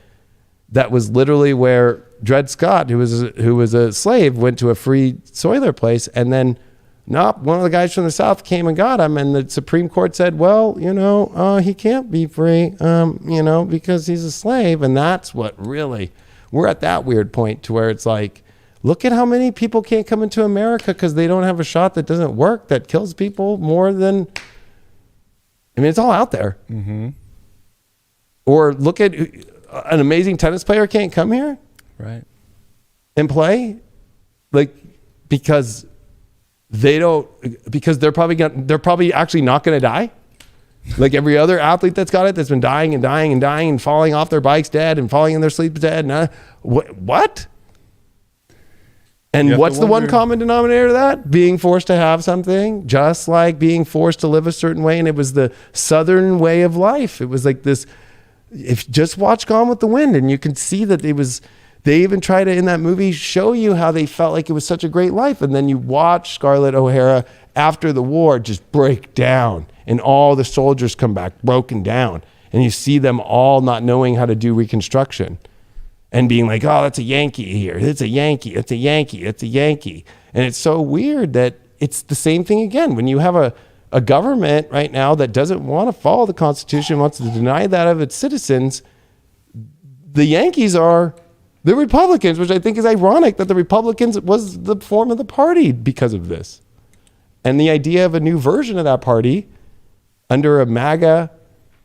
that was literally where Dred Scott, who was a slave, went to a free soiler place, and then one of the guys from the South came and got him, and the Supreme Court said, well, he can't be free, because he's a slave. And that's what really, we're at that weird point to where it's like, look at how many people can't come into America because they don't have a shot that doesn't work, that kills people more than, it's all out there. Mm-hmm. Or look at an amazing tennis player can't come here Right. and play, like, because they're probably actually not going to die. Like every other athlete that's got it, that's been dying and dying and dying and falling off their bikes dead and falling in their sleep dead. And what? And what's the one common denominator to that? Being forced to have something, just like being forced to live a certain way. And it was the Southern way of life. It was like this, if just watch Gone with the Wind, and you can see that they even try to, in that movie, show you how they felt like it was such a great life. And then you watch Scarlett O'Hara after the war just break down, and all the soldiers come back broken down. And you see them all not knowing how to do Reconstruction and being like, oh, that's a Yankee here. It's a Yankee. It's a Yankee. It's a Yankee. And it's so weird that it's the same thing again. When you have a government right now that doesn't want to follow the Constitution, wants to deny that of its citizens, the Yankees are the Republicans, which I think is ironic that the Republicans was the form of the party because of this. And the idea of a new version of that party under a MAGA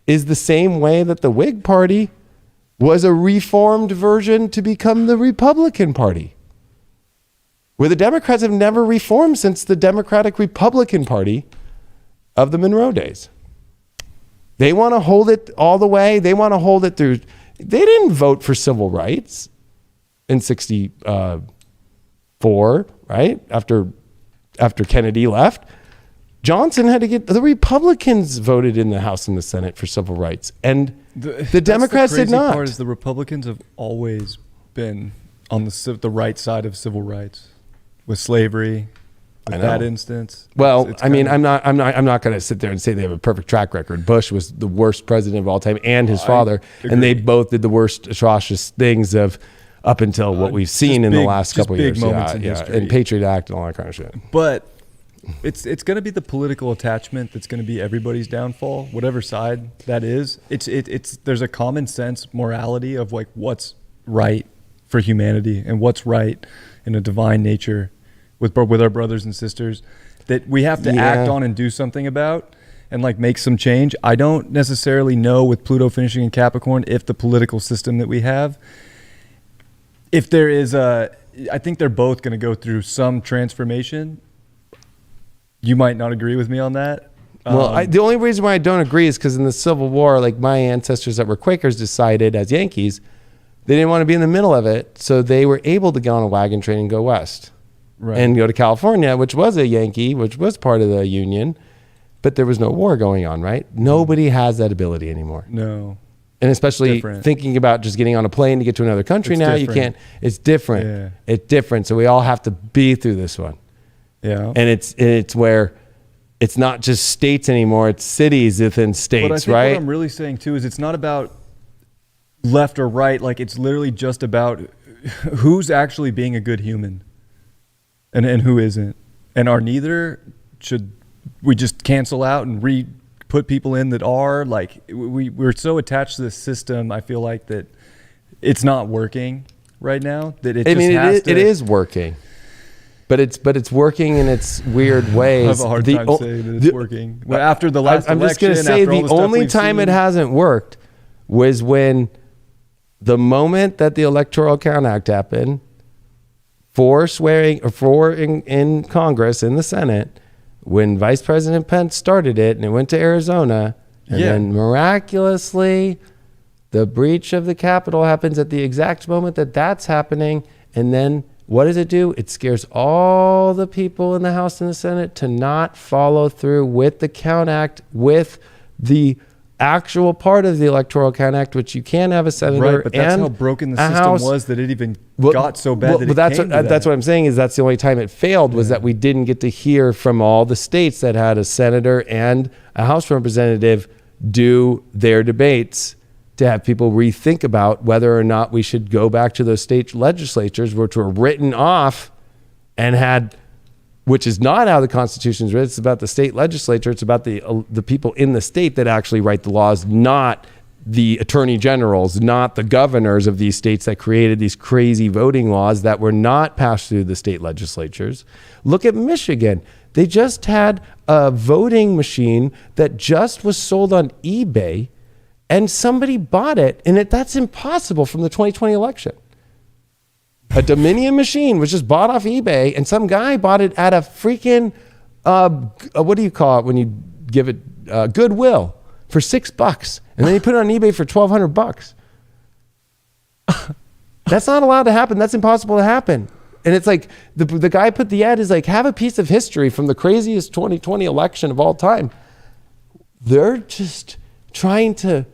is the same way that the Whig Party was a reformed version to become the Republican Party, where the Democrats have never reformed since the Democratic Republican Party of the Monroe days. They want to hold it all the way. They want to hold it through. They didn't vote for civil rights in 64, right? After Kennedy left. Johnson had to get, the Republicans voted in the House and the Senate for civil rights, and the Democrats did not. The part is the Republicans have always been on the right side of civil rights with slavery. In that instance, well, I mean, I'm not going to sit there and say they have a perfect track record. Bush was the worst president of all time, and his father, and they both did the worst atrocious things of up until what we've seen in the last couple of years. And Patriot Act and all that kind of shit. But it's going to be the political attachment that's going to be everybody's downfall, whatever side that is. There's a common sense morality of like what's right for humanity and what's right in a divine nature with our brothers and sisters that we have to act on and do something about and like make some change. I don't necessarily know with Pluto finishing in Capricorn if the political system that we have, if there is I think they're both going to go through some transformation. You might not agree with me on that. Well, the only reason why I don't agree is because in the Civil War, like my ancestors that were Quakers decided as Yankees, they didn't want to be in the middle of it. So they were able to get on a wagon train and go west. Right. And go to California, which was a Yankee, which was part of the Union, but there was no war going on, right? Nobody has that ability anymore. No. And especially thinking about just getting on a plane to get to another country now, you can't. It's different. Yeah. It's different. So we all have to be through this one. Yeah. And it's where it's not just states anymore, it's cities within states, but I think right? What I'm really saying too is it's not about left or right, like it's literally just about who's actually being a good human. And who isn't, and are neither. Should we just cancel out and put people in that are? Like we're so attached to this system. I feel like that it's not working right now. That it is working, but it's working in its weird ways. I have a hard time saying that it's working. Well, after the last election, I'm just going to say the only time it hasn't worked was when the moment that the Electoral Count Act happened. For in Congress, in the Senate, when Vice President Pence started it and it went to Arizona, and then miraculously the breach of the Capitol happens at the exact moment that that's happening. And then what does it do? It scares all the people in the House and the Senate to not follow through with the Count Act, with the actual part of the Electoral Count Act, which you can have a senator, right? But that's and how broken the system was that it even got so bad. That's what I'm saying is that's the only time it failed was that we didn't get to hear from all the states that had a senator and a House representative do their debates to have people rethink about whether or not we should go back to those state legislatures, which were written off and had. Which is not how the Constitution is written. It's about the state legislature. It's about the people in the state that actually write the laws, not the attorney generals, not the governors of these states that created these crazy voting laws that were not passed through the state legislatures. Look at Michigan. They just had a voting machine that just was sold on eBay, and somebody bought it, and that's impossible from the 2020 election. A Dominion machine was just bought off eBay, and some guy bought it at a freaking, what do you call it when you give it, Goodwill for $6, and then he put it on eBay for $1,200. That's not allowed to happen. That's impossible to happen. And it's like the guy put the ad is like, have a piece of history from the craziest 2020 election of all time. They're just trying to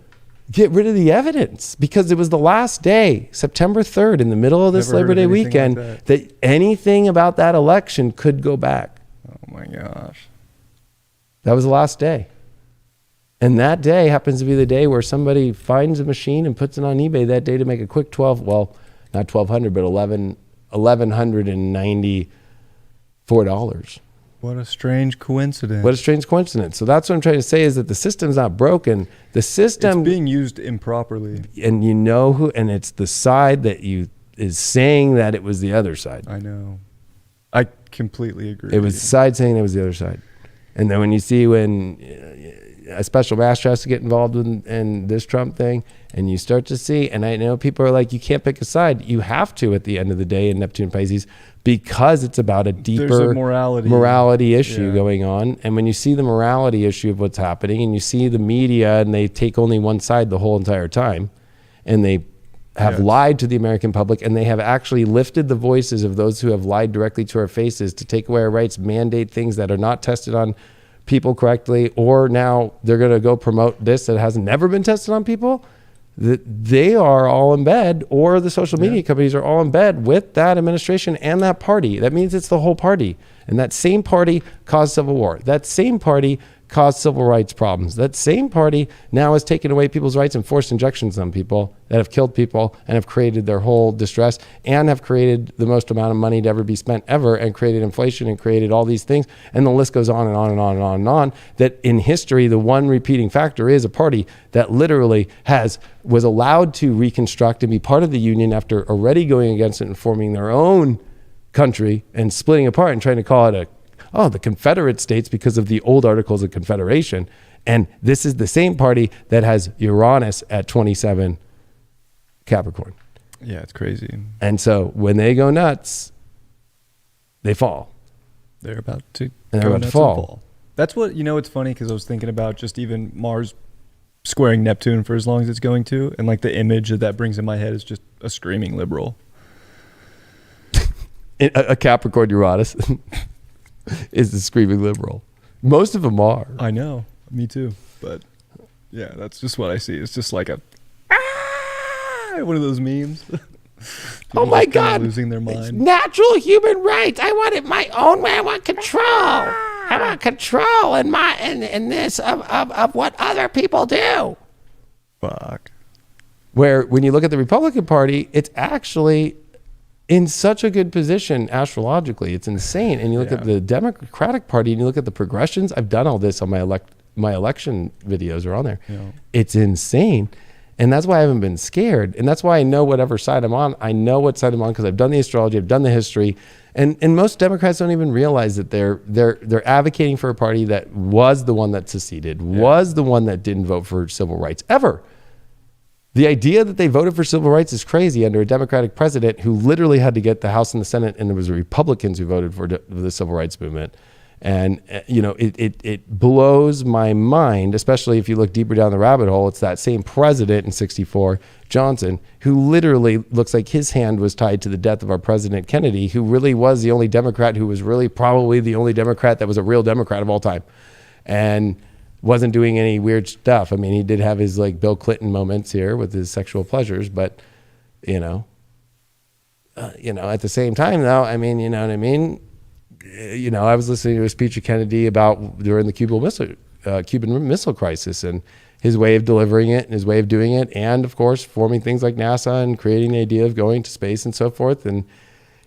get rid of the evidence because it was the last day, September 3rd, in the middle of this Never heard Labor of Day anything weekend, like that anything about that election could go back. Oh my gosh. That was the last day. And that day happens to be the day where somebody finds a machine and puts it on eBay that day to make a quick not 1,200, but $1,194. What a strange coincidence. What a strange coincidence. So that's what I'm trying to say is that the system's not broken. The system It's being used improperly. and you know who, and it's the side that is saying that it was the other side. I know. I completely agree. It was the side saying it was the other side. And then when you see when a special master has to get involved in this Trump thing, and you start to see, and I know people are like, you can't pick a side. You have to at the end of the day in Neptune Pisces, because it's about a deeper There's a morality issue going on. And when you see the morality issue of what's happening, and you see the media, and they take only one side the whole entire time, and they have lied to the American public, and they have actually lifted the voices of those who have lied directly to our faces to take away our rights, mandate things that are not tested on people correctly, or now they're going to go promote this that has never been tested on people. They are all in bed, or the social media companies are all in bed with that administration and that party. That means it's the whole party. And that same party caused civil war. That same party caused civil rights problems. That same party now has taken away people's rights and forced injections on people that have killed people and have created their whole distress and have created the most amount of money to ever be spent ever, and created inflation and created all these things. And the list goes on and on and on and on and on. That in history, the one repeating factor is a party that literally was allowed to reconstruct and be part of the union after already going against it and forming their own country and splitting apart and trying to call it the Confederate States because of the old Articles of Confederation. And this is the same party that has Uranus at 27 Capricorn. Yeah, it's crazy. And so when they go nuts, they fall. They're about to fall. That's what, it's funny because I was thinking about just even Mars squaring Neptune for as long as it's going to. And like the image that brings in my head is just a screaming liberal. A Capricorn Uranus is the screaming liberal. Most of them are. I know. Me too. But yeah, that's just what I see. It's just like one of those memes. Oh my God. Losing their mind. It's natural human rights. I want it my own way. I want control. I want control in this of what other people do. Fuck. Where when you look at the Republican Party, it's actually in such a good position astrologically. It's insane. And you look at the Democratic Party and you look at the progressions. I've done all this on my election videos are on there. Yeah. It's insane. And that's why I haven't been scared. And that's why I know whatever side I'm on. I know what side I'm on because I've done the astrology, I've done the history. And most Democrats don't even realize that they're advocating for a party that was the one that seceded, was the one that didn't vote for civil rights ever. The idea that they voted for civil rights is crazy under a Democratic president who literally had to get the House and the Senate, and there was Republicans who voted for the civil rights movement. And it blows my mind, especially if you look deeper down the rabbit hole. It's that same president in '64, Johnson, who literally looks like his hand was tied to the death of our President Kennedy, who really was the only Democrat who was really probably the only Democrat that was a real Democrat of all time. And wasn't doing any weird stuff. I mean, he did have his like Bill Clinton moments here with his sexual pleasures, but at the same time though, I mean, you know what I mean? I was listening to a speech of Kennedy about during the Cuban Missile Crisis and his way of delivering it and his way of doing it. And of course, forming things like NASA and creating the idea of going to space and so forth. And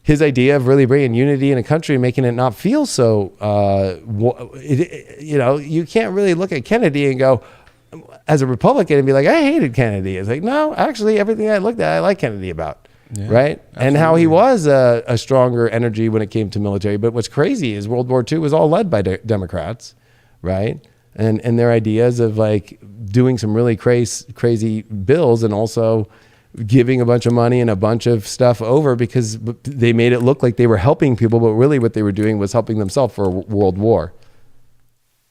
his idea of really bringing unity in a country and making it not feel so, you can't really look at Kennedy and go, as a Republican, and be like, I hated Kennedy. It's like, no, actually, everything I looked at, I like Kennedy about, right? Absolutely. And how he was a stronger energy when it came to military. But what's crazy is World War II was all led by Democrats, right? and their ideas of like doing some really crazy bills, and also giving a bunch of money and a bunch of stuff over because they made it look like they were helping people, but really what they were doing was helping themselves for a world war.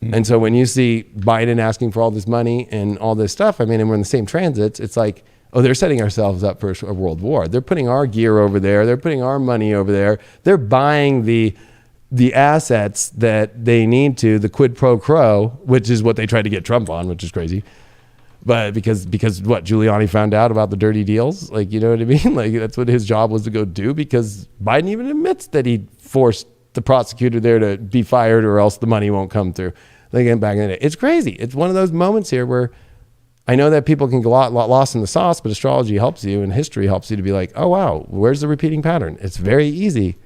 And so when you see Biden asking for all this money and all this stuff, I mean, and we're in the same transits, it's like, oh, they're setting ourselves up for a world war. They're putting our gear over there. They're putting our money over there. They're buying the assets that they need to, the quid pro quo, which is what they tried to get Trump on, which is crazy. But because what, Giuliani found out about the dirty deals? Like, you know what I mean? Like, that's what his job was to go do, because Biden even admits that he forced the prosecutor there to be fired or else the money won't come through. Like, back in the day. It's crazy. It's one of those moments here where I know that people can get a lot lost in the sauce, but astrology helps you and history helps you to be like, oh, wow, where's the repeating pattern? It's very easy.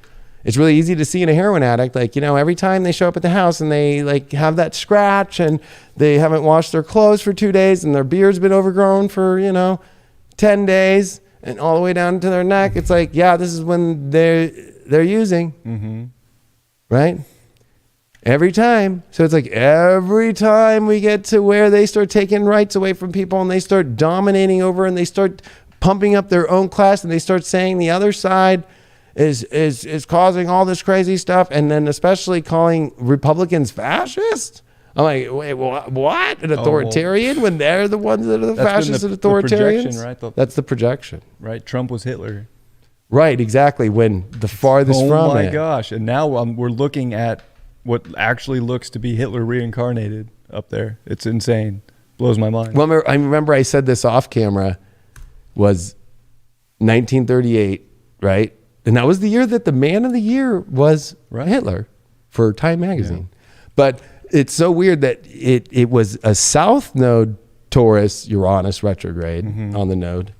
It's really easy to see in a heroin addict, like, you know, every time they show up at the house and they like have that scratch and they haven't washed their clothes for 2 days and their beard's been overgrown for, 10 days and all the way down to their neck. It's like, yeah, this is when they're using, right? Every time. So it's like every time we get to where they start taking rights away from people and they start dominating over and they start pumping up their own class and they start saying the other side is causing all this crazy stuff, and then especially calling Republicans fascist. I'm like, wait, what? An authoritarian when they're the ones that are the fascists and authoritarians? Right? That's the projection. Right? Trump was Hitler. Right, exactly. When the farthest from it. Oh my gosh. And now we're looking at what actually looks to be Hitler reincarnated up there. It's insane. Blows my mind. Well, I remember I said this off camera, was 1938, right? And that was the year that the man of the year was Hitler for Time magazine. Yeah. But it's so weird that it was a South node Taurus Uranus retrograde on the node.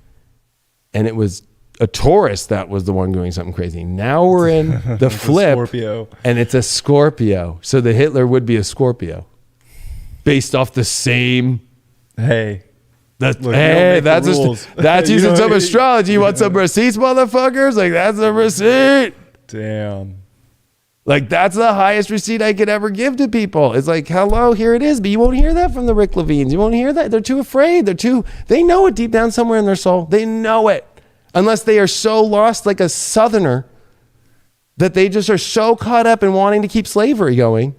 And it was a Taurus that was the one doing something crazy. Now we're in the flip, Scorpio. And it's a Scorpio. So the Hitler would be a Scorpio based off the same. Hey. That's using some astrology. You want some receipts, motherfuckers? Like, that's a receipt. Damn. Like, that's the highest receipt I could ever give to people. It's like, hello, here it is. But you won't hear that from the Rick Levines. You won't hear that. They're too afraid. They know it deep down somewhere in their soul. They know it. Unless they are so lost like a Southerner that they just are so caught up in wanting to keep slavery going.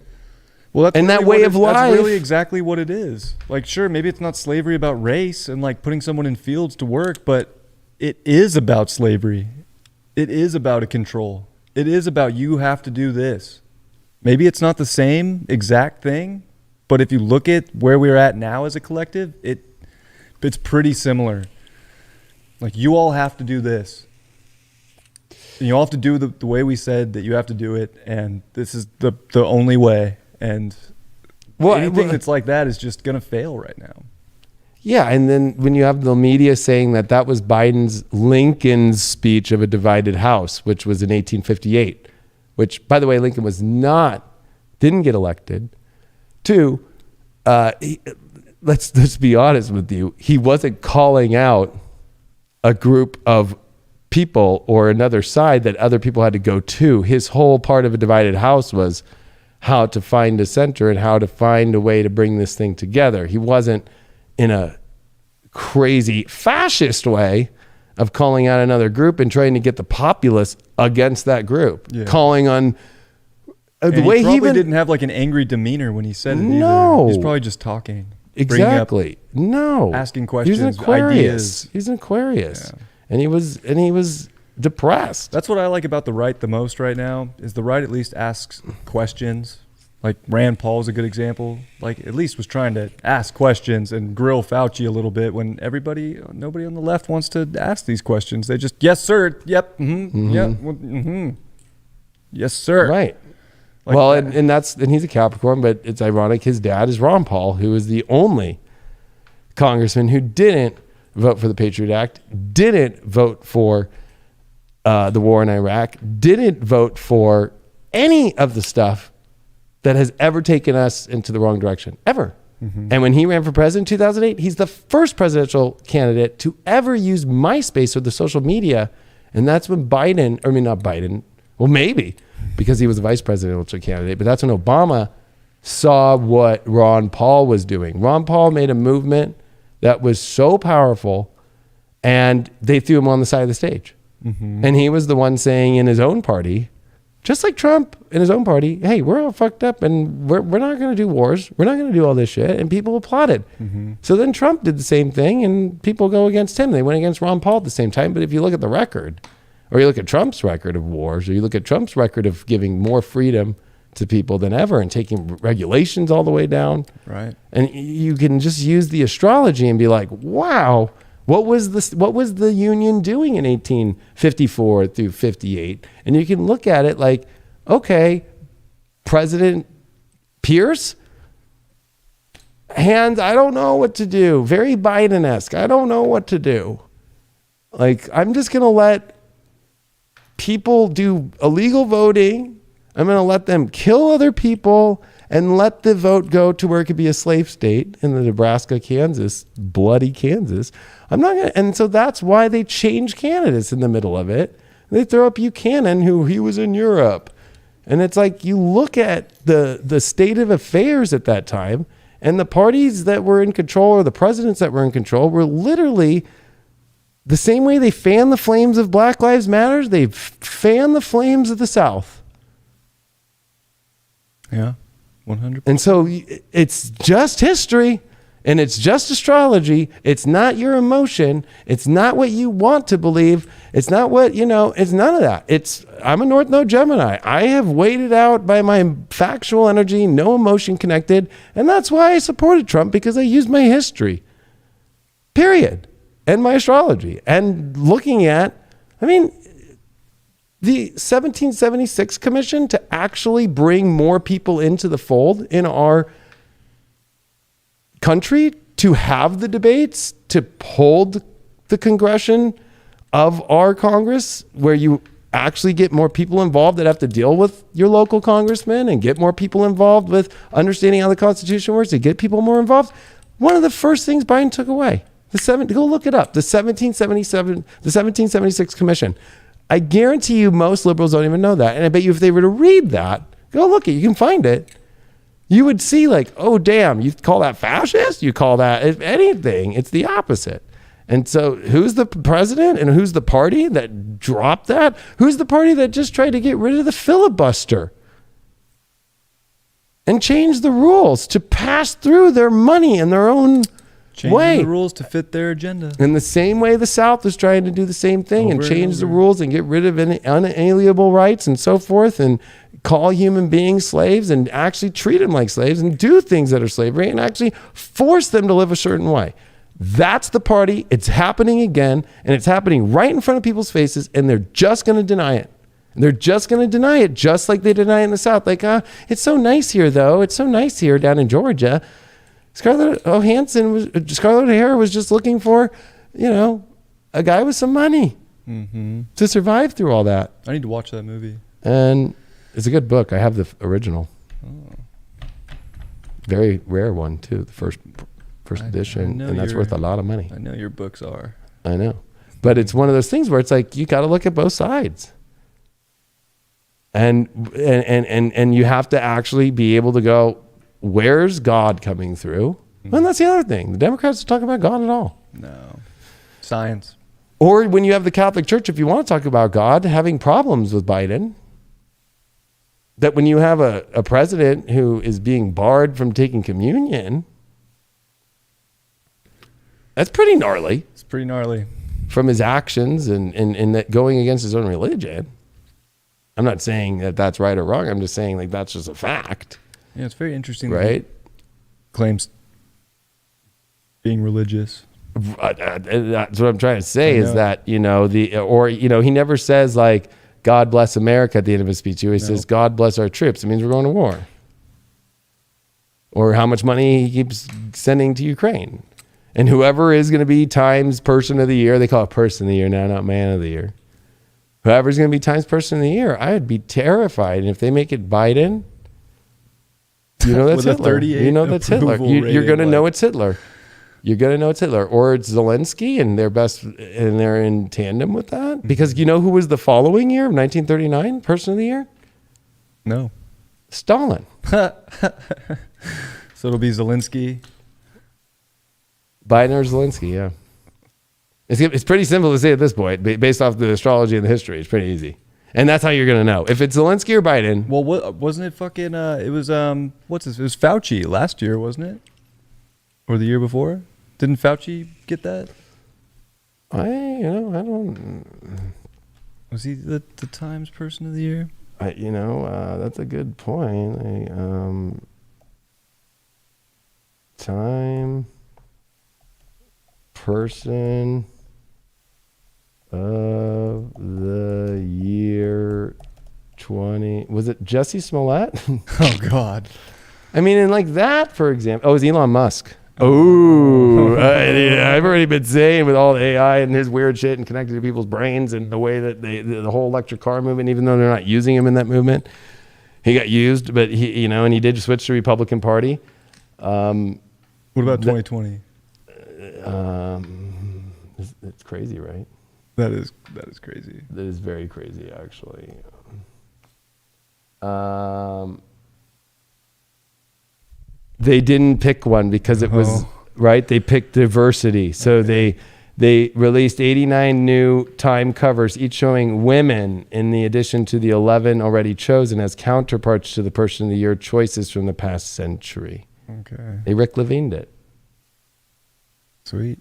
Well, that's and really that way of life. That's really exactly what it is. Like, sure, maybe it's not slavery about race and like putting someone in fields to work, but it is about slavery. It is about a control. It is about you have to do this. Maybe it's not the same exact thing, but if you look at where we're at now as a collective, it's pretty similar. Like, you all have to do this. And you all have to do the way we said that you have to do it, and this is the only way. And anything that's like that is just going to fail right now. Yeah, and then when you have the media saying that was Lincoln's speech of a divided house, which was in 1858, which, by the way, Lincoln didn't get elected. Two, let's be honest with you, he wasn't calling out a group of people or another side that other people had to go to. His whole part of a divided house was how to find a center and how to find a way to bring this thing together. He wasn't in a crazy fascist way of calling out another group and trying to get the populace against that group. Yeah. Calling on the way he probably didn't have like an angry demeanor when he said it either. He's probably just talking. Exactly. Asking questions. He's an Aquarius. Ideas. He's an Aquarius. Yeah. And he was depressed. That's what I like about the right the most right now, is the right at least asks questions. Like Rand Paul's a good example. Like, at least was trying to ask questions and grill Fauci a little bit when nobody on the left wants to ask these questions. They just, yes, sir. Yep. Yes, sir. Right. Like, well, and he's a Capricorn, but it's ironic. His dad is Ron Paul, who is the only congressman who didn't vote for the Patriot Act, didn't vote for the war in Iraq, didn't vote for any of the stuff that has ever taken us into the wrong direction, ever. Mm-hmm. And when he ran for president in 2008, he's the first presidential candidate to ever use MySpace or the social media. And that's when well, maybe, because he was a vice presidential candidate, but that's when Obama saw what Ron Paul was doing. Ron Paul made a movement that was so powerful, and they threw him on the side of the stage. And he was the one saying in his own party, just like Trump in his own party, hey, we're all fucked up and we're not going to do wars. We're not going to do all this shit. And people applauded. So then Trump did the same thing and people go against him. They went against Ron Paul at the same time. But if you look at the record, or you look at Trump's record of wars, or you look at Trump's record of giving more freedom to people than ever and taking regulations all the way down. Right. And you can just use the astrology and be like, wow, what was the Union doing in 1854 through 58? And you can look at it like, okay, President Pierce, hands, I don't know what to do. Very Biden-esque. I don't know what to do. Like, I'm just going to let people do illegal voting. I'm going to let them kill other people and let the vote go to where it could be a slave state in the Nebraska, Kansas, bloody Kansas. I'm not going to, and so that's why they change candidates in the middle of it. They throw up Buchanan, who he was in Europe. And it's like, you look at the state of affairs at that time, and the parties that were in control, or the presidents that were in control, were literally the same way they fan the flames of Black Lives Matter, they fan the flames of the South. Yeah, 100%. And so it's just history, and it's just astrology. It's not your emotion. It's not what you want to believe. It's not what, it's none of that. I'm a North Node Gemini. I have weighted out by my factual energy, no emotion connected. And that's why I supported Trump, because I used my history, period, and my astrology. And looking at, the 1776 Commission, to actually bring more people into the fold in our country, to have the debates, to hold the congression of our Congress, where you actually get more people involved that have to deal with your local congressman, and get more people involved with understanding how the Constitution works, to get people more involved. One of the first things Biden took away, go look it up, the 1776 Commission. I guarantee you most liberals don't even know that. And I bet you if they were to read that, go look it, you can find it. You would see like, oh, damn, you call that fascist? You call that, if anything, it's the opposite. And so who's the president and who's the party that dropped that? Who's the party that just tried to get rid of the filibuster and change the rules to pass through their money in their own way? The rules to fit their agenda. In the same way the South was trying to do the same thing and change the rules and get rid of any unalienable rights and so forth, and call human beings slaves and actually treat them like slaves and do things that are slavery and actually force them to live a certain way. That's the party. It's happening again, and it's happening right in front of people's faces, and they're just going to deny it. They're just going to deny it, just like they deny it in the South. Like, it's so nice here, though. It's so nice here down in Georgia. Scarlett O'Hara was just looking for, a guy with some money to survive through all that. I need to watch that movie. And it's a good book. I have the original. Very rare one too. The first edition, and that's worth a lot of money. I know your books are. I know, but it's one of those things where it's like you got to look at both sides, and you have to actually be able to go, where's God coming through? And that's the other thing. The Democrats don't talk about God at all. No. Science. Or when you have the Catholic Church, if you want to talk about God, having problems with Biden, that when you have a president who is being barred from taking communion, that's pretty gnarly. It's pretty gnarly. From his actions and that going against his own religion. I'm not saying that that's right or wrong. I'm just saying like that's just a fact. Yeah, it's very interesting. Right? Claims being religious. That's what I'm trying to say is that, he never says like, God bless America at the end of his speech. He always says, God bless our troops. It means we're going to war. Or how much money he keeps sending to Ukraine. And whoever is going to be Times Person of the Year, they call it Person of the Year now, not Man of the Year. Whoever's going to be Times Person of the Year, I would be terrified. And if they make it Biden, that's Hitler. That's Hitler. You're going to know it's Hitler. You're going to know it's Hitler. Or it's Zelensky, and they're in tandem with that. Because you know who was the following year, 1939, Person of the Year? No. Stalin. So it'll be Zelensky. Biden or Zelensky, yeah. It's pretty simple to say at this point, based off the astrology and the history. It's pretty easy. And that's how you're going to know. If it's Zelensky or Biden. Well, wasn't it fucking, it was, what's this? It was Fauci last year, wasn't it? Or the year before? Didn't Fauci get that? I don't. Was he the Times Person of the Year? That's a good point. Time Person of the Year 20. Was it Jesse Smollett? Oh, God. I mean, and like that, for example. Oh, it was Elon Musk. Oh, I've already been saying with all the AI and his weird shit and connected to people's brains and the way that the whole electric car movement, even though they're not using him in that movement, he got used, but and he did switch to the Republican Party. What about 2020? It's crazy, right? That is crazy. That is very crazy, actually. They didn't pick one because it was right. They picked diversity, so they released 89 new Time covers, each showing women in the addition to the 11 already chosen as counterparts to the Person of the Year choices from the past century. Okay. They Rick Levined it. Sweet.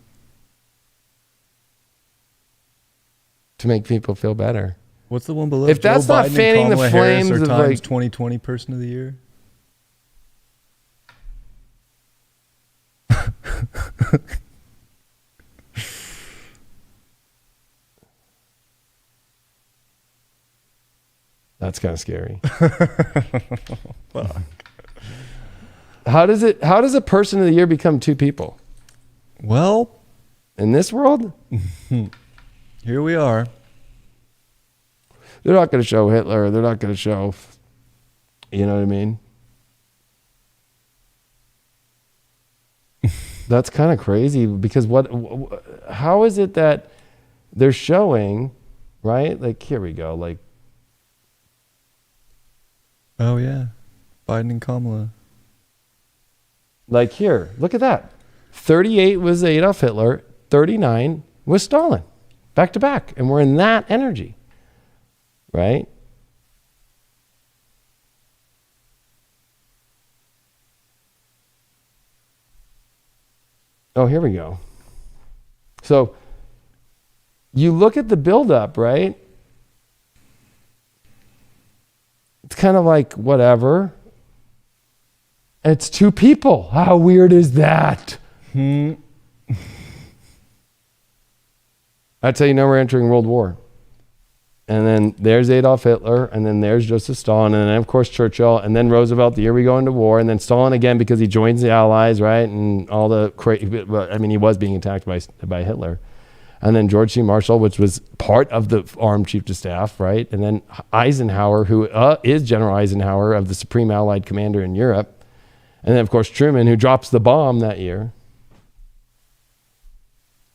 To make people feel better. What's the one below? If that's Joe not Biden fanning and the Kamala flames Harris are of, Times like- 2020 Person of the Year. That's kind of scary. Fuck. How does a Person of the Year become two people Well, in this world? here we are. They're not going to show Hitler. They're not going to show, you know what I mean? That's kind of crazy because how is it that they're showing, right? Like, here we go. Like, Oh, yeah. Biden and Kamala. like here, look at that. 38 was Adolf Hitler. 39 was Stalin. Back to back. And we're in that energy, right? Oh, here we go. So you look at the buildup, right? It's kind of like whatever. It's two people. How weird is that? That's how you know we're entering World War. And then there's Adolf Hitler, and then there's Joseph Stalin, and then of course Churchill, and then Roosevelt, the year we go into war, and then Stalin again because he joins the Allies, right? And all the he was being attacked by Hitler. And then George C. Marshall, which was part of the Armed Chief of Staff, right? And then Eisenhower, who is General Eisenhower of the Supreme Allied Commander in Europe. And then of course Truman, who drops the bomb that year.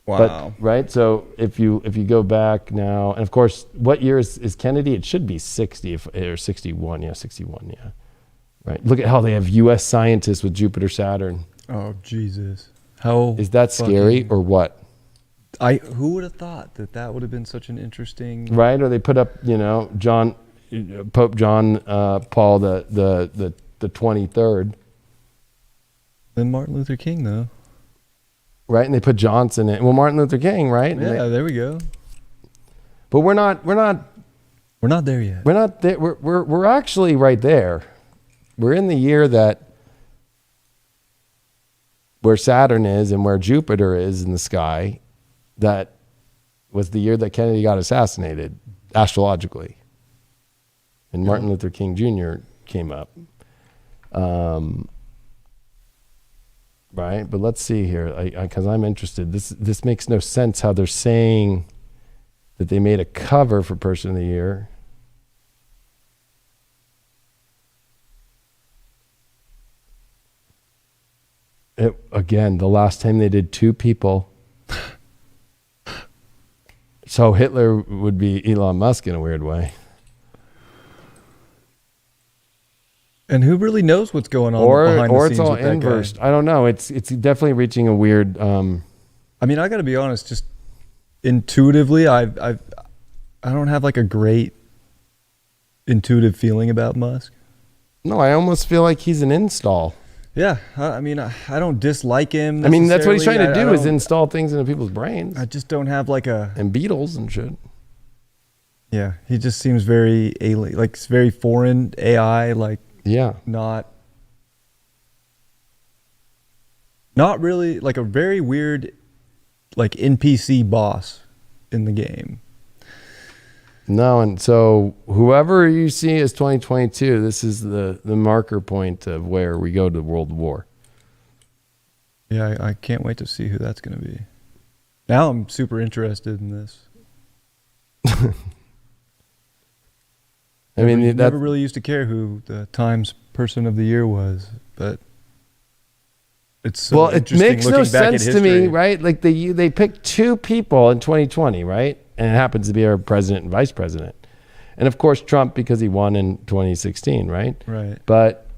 Wow. But, right. So if you go back now, and of course, what year is Kennedy? It should be 60 or 61. Yeah, 61. Yeah. Right. Look at how they have U.S. scientists with Jupiter, Saturn. Oh, Jesus. How Is that scary or what? Who would have thought that would have been such an interesting... Right. Or they put up, Pope John Paul the 23rd. Then Martin Luther King, though. Right, and they put Johnson in. Well, Martin Luther King, right? Yeah, there we go. But we're not We're not there yet. We're not there. We're actually right there. We're in the year where Saturn is and where Jupiter is in the sky. That was the year that Kennedy got assassinated, astrologically. And Martin Luther King Jr. came up. Right, but let's see here, because I'm interested. This makes no sense how they're saying that they made a cover for Person of the Year. Again, the last time they did two people. So Hitler would be Elon Musk in a weird way. And who really knows what's going on or behind the or scenes it's all with that inversed. guy? I don't know. It's definitely reaching a weird. I mean, I got to be honest. Just intuitively, I don't have like a great intuitive feeling about Musk. No, I almost feel like he's an install. Yeah, I mean, I don't dislike him. I mean, that's what he's trying to do, is in. install things into people's brains. I just don't have like a. And Beatles and shit. Yeah, he just seems very alien, like it's very foreign AI, like Yeah. not really, like a very weird, like NPC boss in the game. No, and so whoever you see as 2022, this is the marker point of where we go to World War. Yeah, I can't wait to see who that's going to be. Now I'm super interested in this. I mean, that never really used to care who the Times Person of the Year was, but it's so well, it interesting makes no looking back at sense to me, history. right? Like they picked two people in 2020, right? And it happens to be our president and vice president. And of course, Trump, because he won in 2016, right? Right. But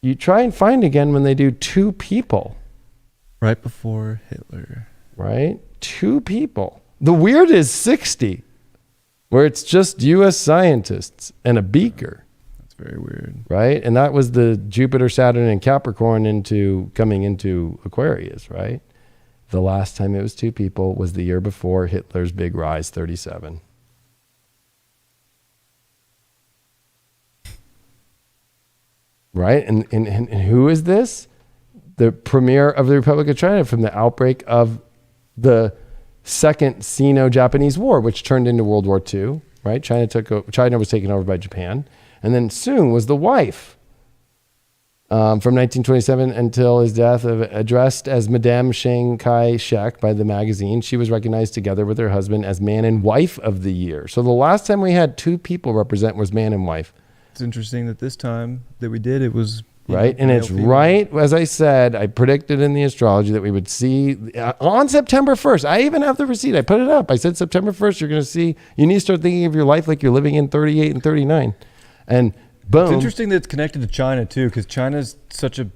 you try and find again when they do two people. Right before Hitler. Right? Two people. The weird is 60, where it's just U.S. scientists and a beaker. That's very weird. Right? And that was the Jupiter, Saturn, and Capricorn coming into Aquarius, right? The last time it was two people was the year before Hitler's big rise, 37. Right? And who is this? The premier of the Republic of China from the outbreak of the Second Sino-Japanese War, which turned into World War II, right? China was taken over by Japan. And then Soong was the wife from 1927 until his death, addressed as Madame Chiang Kai-shek by the magazine. She was recognized together with her husband as man and wife of the year. So the last time we had two people represent was man and wife. It's interesting that this time that we did, it was right. And it's female. right, as I said, I predicted in the astrology that we would see on September 1st. I even have the receipt. I put it up. I said September 1st, you're going to see, you need to start thinking of your life like you're living in 38 and 39. And boom. It's interesting that it's connected to China too, because China's such a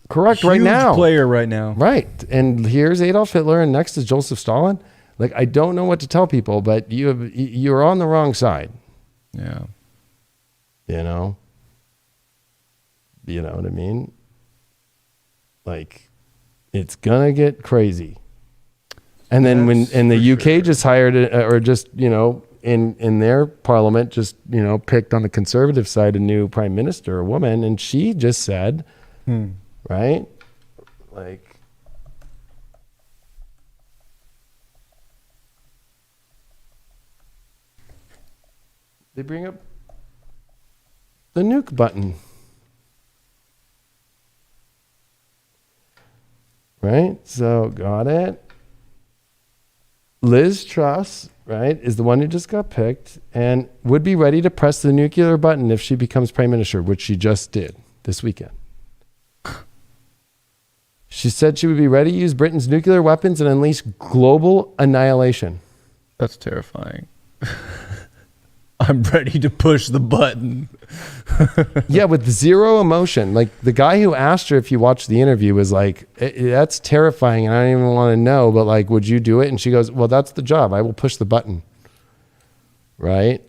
correct huge right now player right now. Right. And here's Adolf Hitler and next is Joseph Stalin. Like, I don't know what to tell people, but you're on the wrong side. Yeah. You know what I mean? Like, it's gonna get crazy. And then the UK just hired or just, in their parliament, just, picked on the conservative side a new prime minister, a woman, and she just said, right? Like, they bring up the nuke button. Right? So, got it. Liz Truss, right, is the one who just got picked and would be ready to press the nuclear button if she becomes prime minister, which she just did this weekend. She said she would be ready to use Britain's nuclear weapons and unleash global annihilation. That's terrifying. I'm ready to push the button. Yeah, with zero emotion. Like, the guy who asked her, if you watch the interview, was like, that's terrifying and I don't even want to know, but like, would you do it? And she goes, well, that's the job. I will push the button. Right?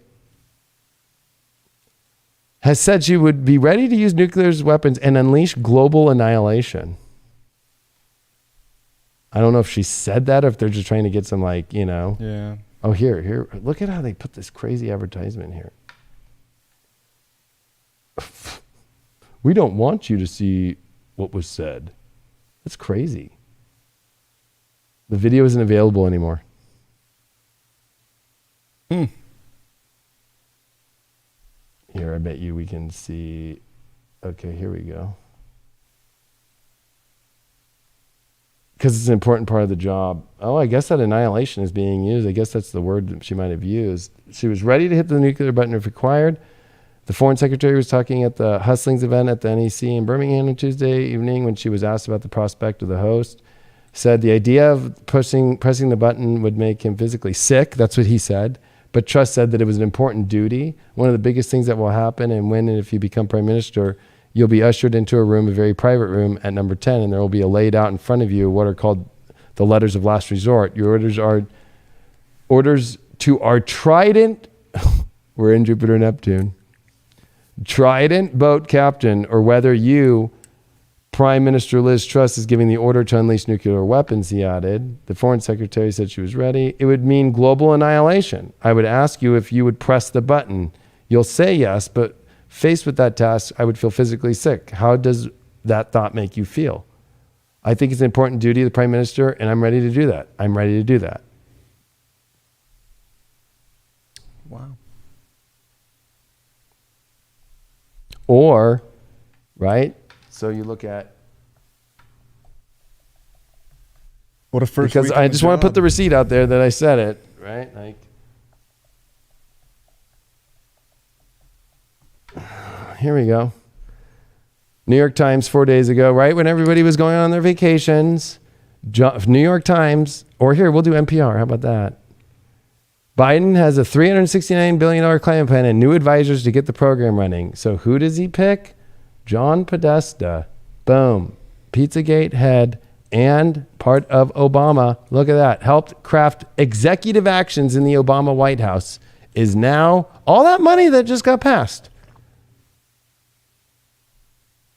Has said she would be ready to use nuclear weapons and unleash global annihilation. I don't know if she said that or if they're just trying to get some, like, Yeah. Oh, here. Look at how they put this crazy advertisement here. We don't want you to see what was said. That's crazy. The video isn't available anymore. Here, I bet you we can see. Okay, here we go. Because it's an important part of the job. Oh, I guess that annihilation is being used. I guess that's the word that she might have used. She was ready to hit the nuclear button if required. The foreign secretary was talking at the Hustlings event at the NEC in Birmingham on Tuesday evening when she was asked about the prospect of the host. Said the idea of pressing the button would make him physically sick. That's what he said. but trust said that it was an important duty. One of the biggest things that will happen, and when and if you become prime minister, you'll be ushered into a room, a very private room at number 10, and there will be laid out in front of you what are called the letters of last resort. Your orders are orders to our trident, we're in Jupiter Neptune, trident boat captain, or whether you, Prime Minister Liz Truss, is giving the order to unleash nuclear weapons, he added. The foreign secretary said she was ready. It would mean global annihilation. I would ask you if you would press the button. You'll say yes, but faced with that task, I would feel physically sick. How does that thought make you feel? I think it's an important duty of the Prime Minister, and I'm ready to do that. I'm ready to do that. Wow. Or, right? So you look at, What a first because week I on the just want to put job. the receipt out there that I said it, right? Like, here we go. New York Times 4 days ago, right when everybody was going on their vacations. New York Times, or here, we'll do NPR. How about that? Biden has a $369 billion climate plan and new advisors to get the program running. So who does he pick? John Podesta. Boom. Pizzagate head and part of Obama. Look at that. Helped craft executive actions in the Obama White House is now all that money that just got passed.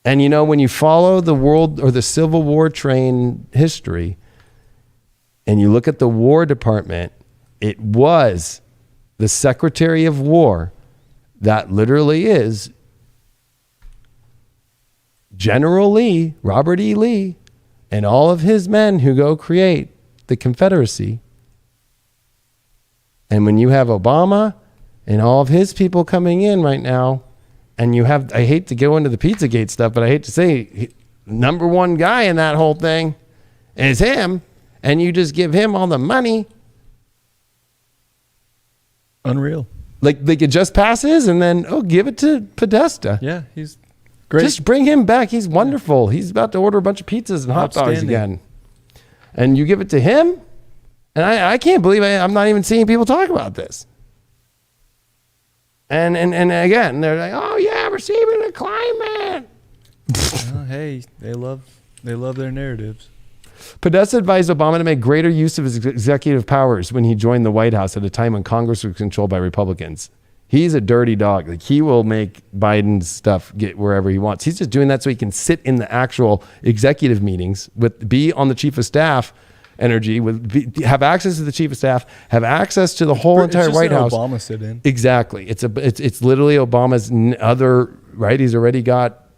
And you know, when you follow the world or the Civil War train history and you look at the War Department, it was the Secretary of War that literally is General Lee, Robert E. Lee, and all of his men who go create the Confederacy. And when you have Obama and all of his people coming in right now, and you have, I hate to go into the Pizzagate stuff, but I hate to say, number one guy in that whole thing is him, and you just give him all the money. Unreal. Like it just passes, and then, give it to Podesta. Yeah, he's great. Just bring him back. He's wonderful. He's about to order a bunch of pizzas and hot dogs again. And you give it to him? And I can't believe I'm not even seeing people talk about this. And again, they're like, oh yeah, we're saving the climate. Hey, they love their narratives. Podesta advised Obama to make greater use of his executive powers when he joined the White House at a time when Congress was controlled by Republicans. He's a dirty dog. Like, he will make Biden's stuff get wherever he wants. He's just doing that so he can sit in the actual executive meetings, be on the chief of staff energy, have access to the chief of staff, have access to the whole entire White House. Obama sit in. Exactly. It's literally Obama's other, right? He's already got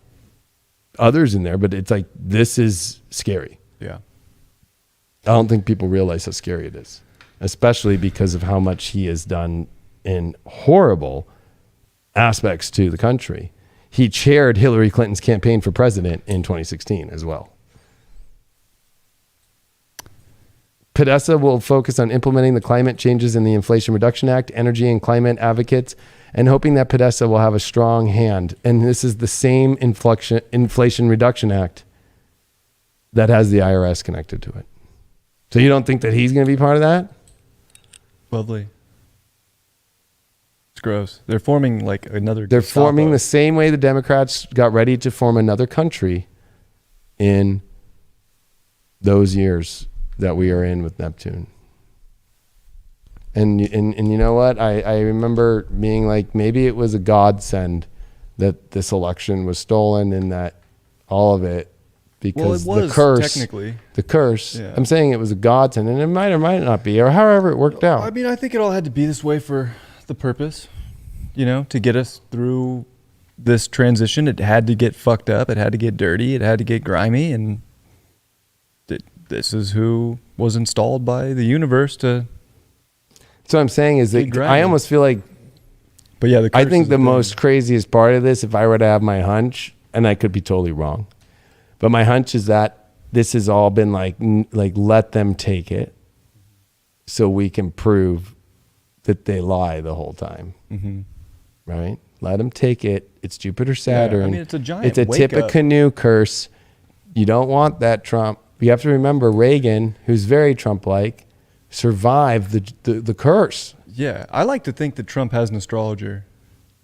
others in there, but it's like, this is scary. Yeah. I don't think people realize how scary it is, especially because of how much he has done in horrible aspects to the country. He chaired Hillary Clinton's campaign for president in 2016 as well. Podesta will focus on implementing the climate changes in the Inflation Reduction Act, energy and climate advocates, and hoping that Podesta will have a strong hand. And this is the same Inflation Reduction Act that has the IRS connected to it. So you don't think that he's going to be part of that? Lovely. It's gross. They're forming like another. They're Gestapo. forming the same way the Democrats got ready to form another country in those years that we are in with Neptune. And you know what? I remember being like, maybe it was a godsend that this election was stolen and that all of it, because well, it was, the curse, technically. the curse, Yeah. I'm saying it was a godsend, and it might or might not be, or however it worked out. I mean, I think it all had to be this way for the purpose, to get us through this transition. It had to get fucked up. It had to get dirty. It had to get grimy. And this is who was installed by the universe to. So what I'm saying is that I almost feel like, but yeah, I think the most craziest part of this, if I were to have my hunch, and I could be totally wrong, but my hunch is that this has all been like let them take it so we can prove that they lie the whole time. Mm-hmm. Right? Let them take it. It's Jupiter, Saturn. Yeah, I mean, it's a giant It's a wake up. Tippecanoe curse. You don't want that, Trump. You have to remember Reagan, who's very Trump-like, survived the curse. Yeah, I like to think that Trump has an astrologer.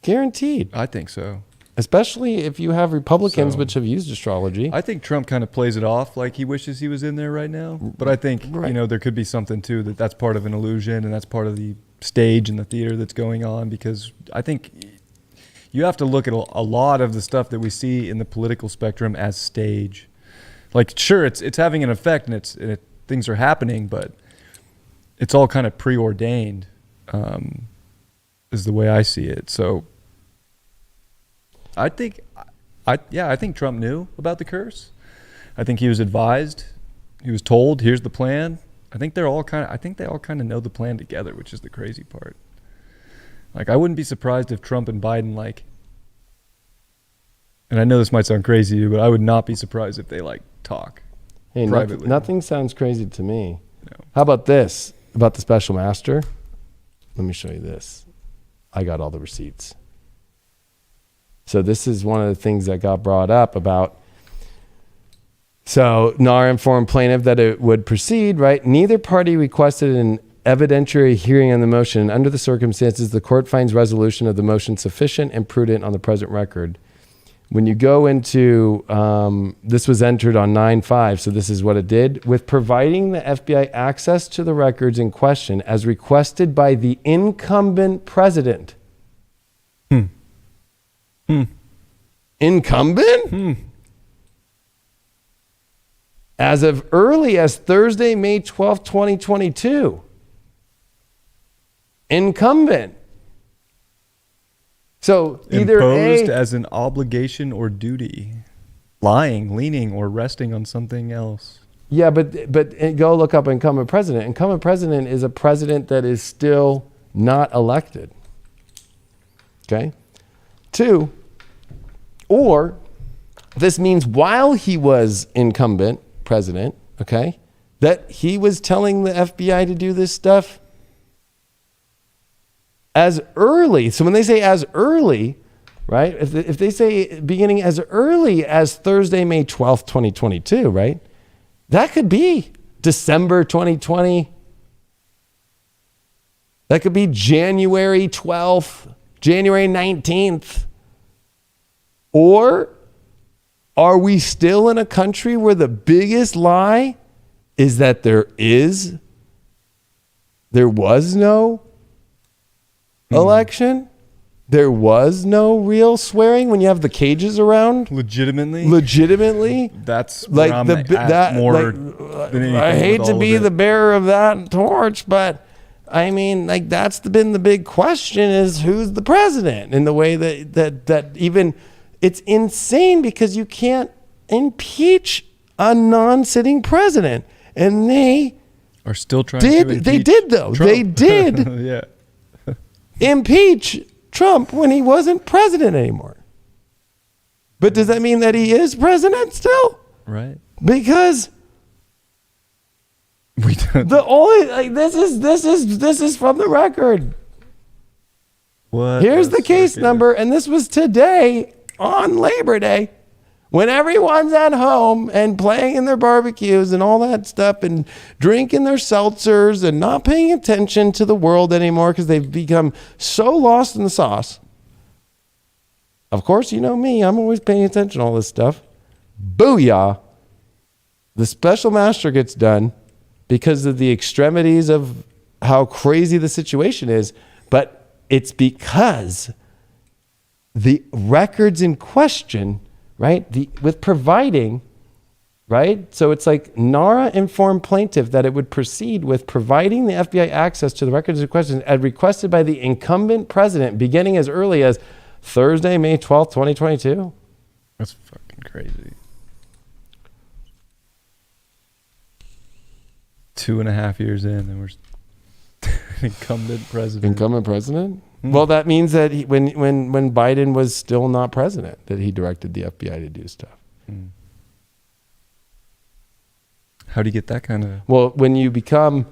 Guaranteed. I think so. Especially if you have Republicans So- which have used astrology. I think Trump kind of plays it off like he wishes he was in there right now. But I think, Right. there could be something too that's part of an illusion and that's part of the stage and the theater that's going on, because I think you have to look at a lot of the stuff that we see in the political spectrum as stage. Like, sure, it's having an effect and things are happening, but it's all kind of preordained, is the way I see it. So I think Trump knew about the curse. I think he was advised. He was told, here's the plan. I think they all kind of know the plan together, which is the crazy part. Like, I wouldn't be surprised if Trump and Biden, and I know this might sound crazy to you, but I would not be surprised if they talk Hey, privately. nothing sounds crazy to me. No. How about this? About the special master? Let me show you this. I got all the receipts. So this is one of the things that got brought up about. So NAR informed plaintiff that it would proceed, right? Neither party requested an evidentiary hearing on the motion. Under the circumstances, the court finds resolution of the motion sufficient and prudent on the present record. When you go into, this was entered on 9/5, so this is what it did. With providing the FBI access to the records in question as requested by the incumbent president. Incumbent? As of early as Thursday, May 12th, 2022. Incumbent. So either Imposed as an obligation or duty, lying, leaning, or resting on something else. Yeah, but go look up incumbent president. Incumbent president is a president that is still not elected. Okay? 2, or this means while he was incumbent president, okay, that he was telling the FBI to do this stuff as early. So when they say as early, right, if they say beginning as early as Thursday, May 12th, 2022, right, that could be December 2020. That could be January 12th, January 19th. Or are we still in a country where the biggest lie is that there was no election? There was no real swearing when you have the cages around? Legitimately? That's where I'm at more than anything. I hate with to all be of the it. bearer of that torch, but I mean, that's been the big question, is who's the president, in the way that even it's insane because you can't impeach a non-sitting president, and they Are still trying to impeach they did though. Trump. They did Yeah. impeach Trump when he wasn't president anymore. But does that mean that he is president still? Right. Because We don't. the only this is from the record. What? Here's a the case circus. number, and this was today on Labor Day, when everyone's at home and playing in their barbecues and all that stuff and drinking their seltzers and not paying attention to the world anymore because they've become so lost in the sauce. Of course, you know me, I'm always paying attention to all this stuff. Booyah. The special master gets done because of the extremities of how crazy the situation is, but it's because the records in question, right? With providing, right? So it's like NARA informed plaintiff that it would proceed with providing the FBI access to the records in question as requested by the incumbent president beginning as early as Thursday, May 12th, 2022. That's fucking crazy. 2.5 years in, and we're incumbent president. Incumbent president? Well, that means that when Biden was still not president, that he directed the FBI to do stuff. How do you get that kind of? Well, when you become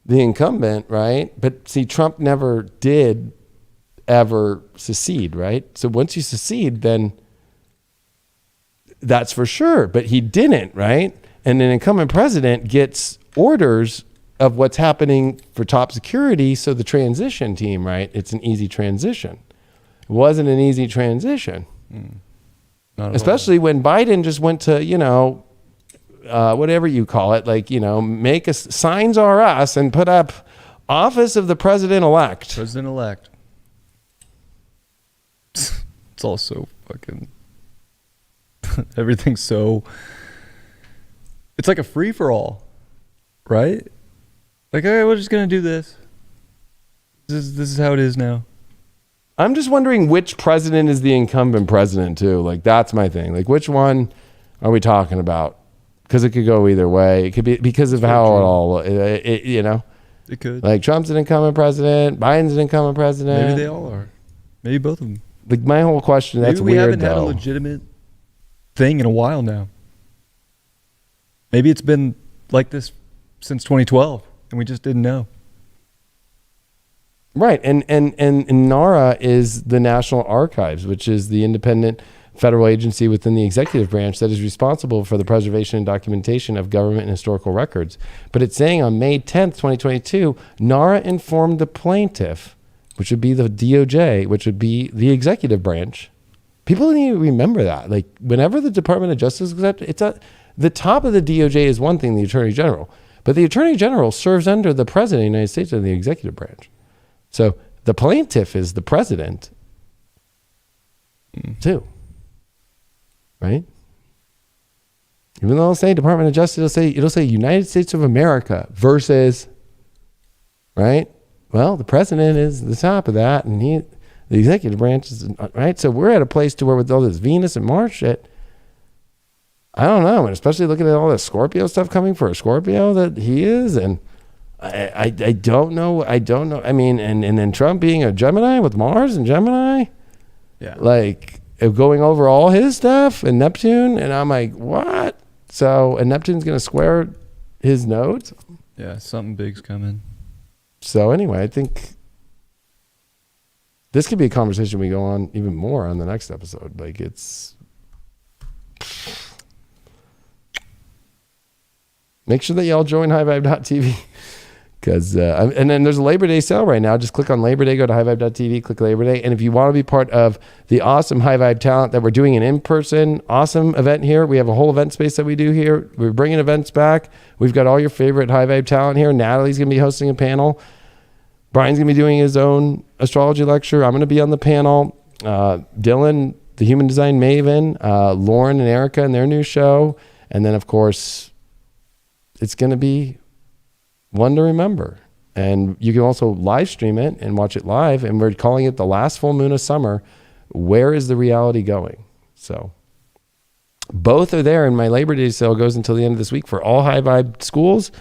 the incumbent, right? But see, Trump never did ever secede, right? So once you secede, then that's for sure. But he didn't, right? And an incumbent president gets orders of what's happening for top security. So the transition team, right? It's an easy transition. It wasn't an easy transition, especially when Biden just went to, you know, whatever you call it, like, you know, make us signs are us and put up office of the president-elect. President-elect. It's all so fucking... Everything's so... It's like a free-for-all, right? Like, okay, we're just going to do this. This is how it is now. I'm just wondering which president is the incumbent president, too. Like, that's my thing. Like, which one are we talking about? Because it could go either way. It could be because of how it all, you know? It could. Like, Trump's an incumbent president. Biden's an incumbent president. Maybe they all are. Maybe both of them. Like, my whole question, Maybe that's we weird, haven't had a though. legitimate thing in a while now. Maybe it's been like this since 2012, and we just didn't know. Right, and NARA is the National Archives, which is the independent federal agency within the executive branch that is responsible for the preservation and documentation of government and historical records. But it's saying on May 10th, 2022, NARA informed the plaintiff, which would be the DOJ, which would be the executive branch. People need to remember that. Like, whenever the Department of Justice the top of the DOJ is one thing, the Attorney General, but the Attorney General serves under the President of the United States and the executive branch. So the plaintiff is the president, too. Right? Even though it'll say Department of Justice, it'll say United States of America versus, right? Well, the president is the top of that, and the executive branch is, right? So we're at a place to where with all this Venus and Mars shit, I don't know, and especially looking at all the Scorpio stuff coming for a Scorpio that he is, and I don't know. I mean, and then Trump being a Gemini with Mars and Gemini, Yeah. like going over all his stuff and Neptune, and I'm like, what? So, and Neptune's going to square his nodes? Yeah, something big's coming. So anyway, I think this could be a conversation we go on even more on the next episode. Like, it's... Make sure that y'all join highvibe.tv because, and then there's a Labor Day sale right now. Just click on Labor Day, go to highvibe.tv, click Labor Day. And if you want to be part of the awesome High Vibe talent that we're doing an in-person awesome event here, we have a whole event space that we do here. We're bringing events back. We've got all your favorite High Vibe talent here. Natalie's going to be hosting a panel. Brian's going to be doing his own astrology lecture. I'm going to be on the panel. Dylan, the human design maven, Lauren and Erica and their new show. And then, of course, it's going to be one to remember. And you can also live stream it and watch it live. And we're calling it the last full moon of summer. Where is the reality going? So both are there. And my Labor Day sale goes until the end of this week for all High Vibe schools,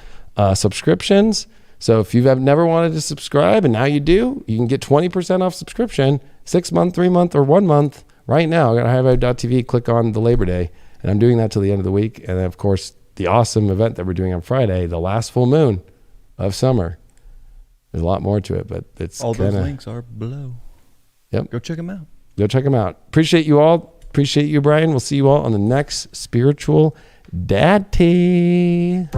subscriptions. So if you've never wanted to subscribe and now you do, you can get 20% off subscription, 6 month, 3 month, or 1 month right now. I got highvibe.tv, click on the Labor Day. And I'm doing that till the end of the week. And then, of course, the awesome event that we're doing on Friday, the last full moon of summer. There's a lot more to it, but it's all those links are below. Yep. Go check them out. Go check them out. Appreciate you all. Appreciate you, Brian. We'll see you all on the next Spiritual Daddy.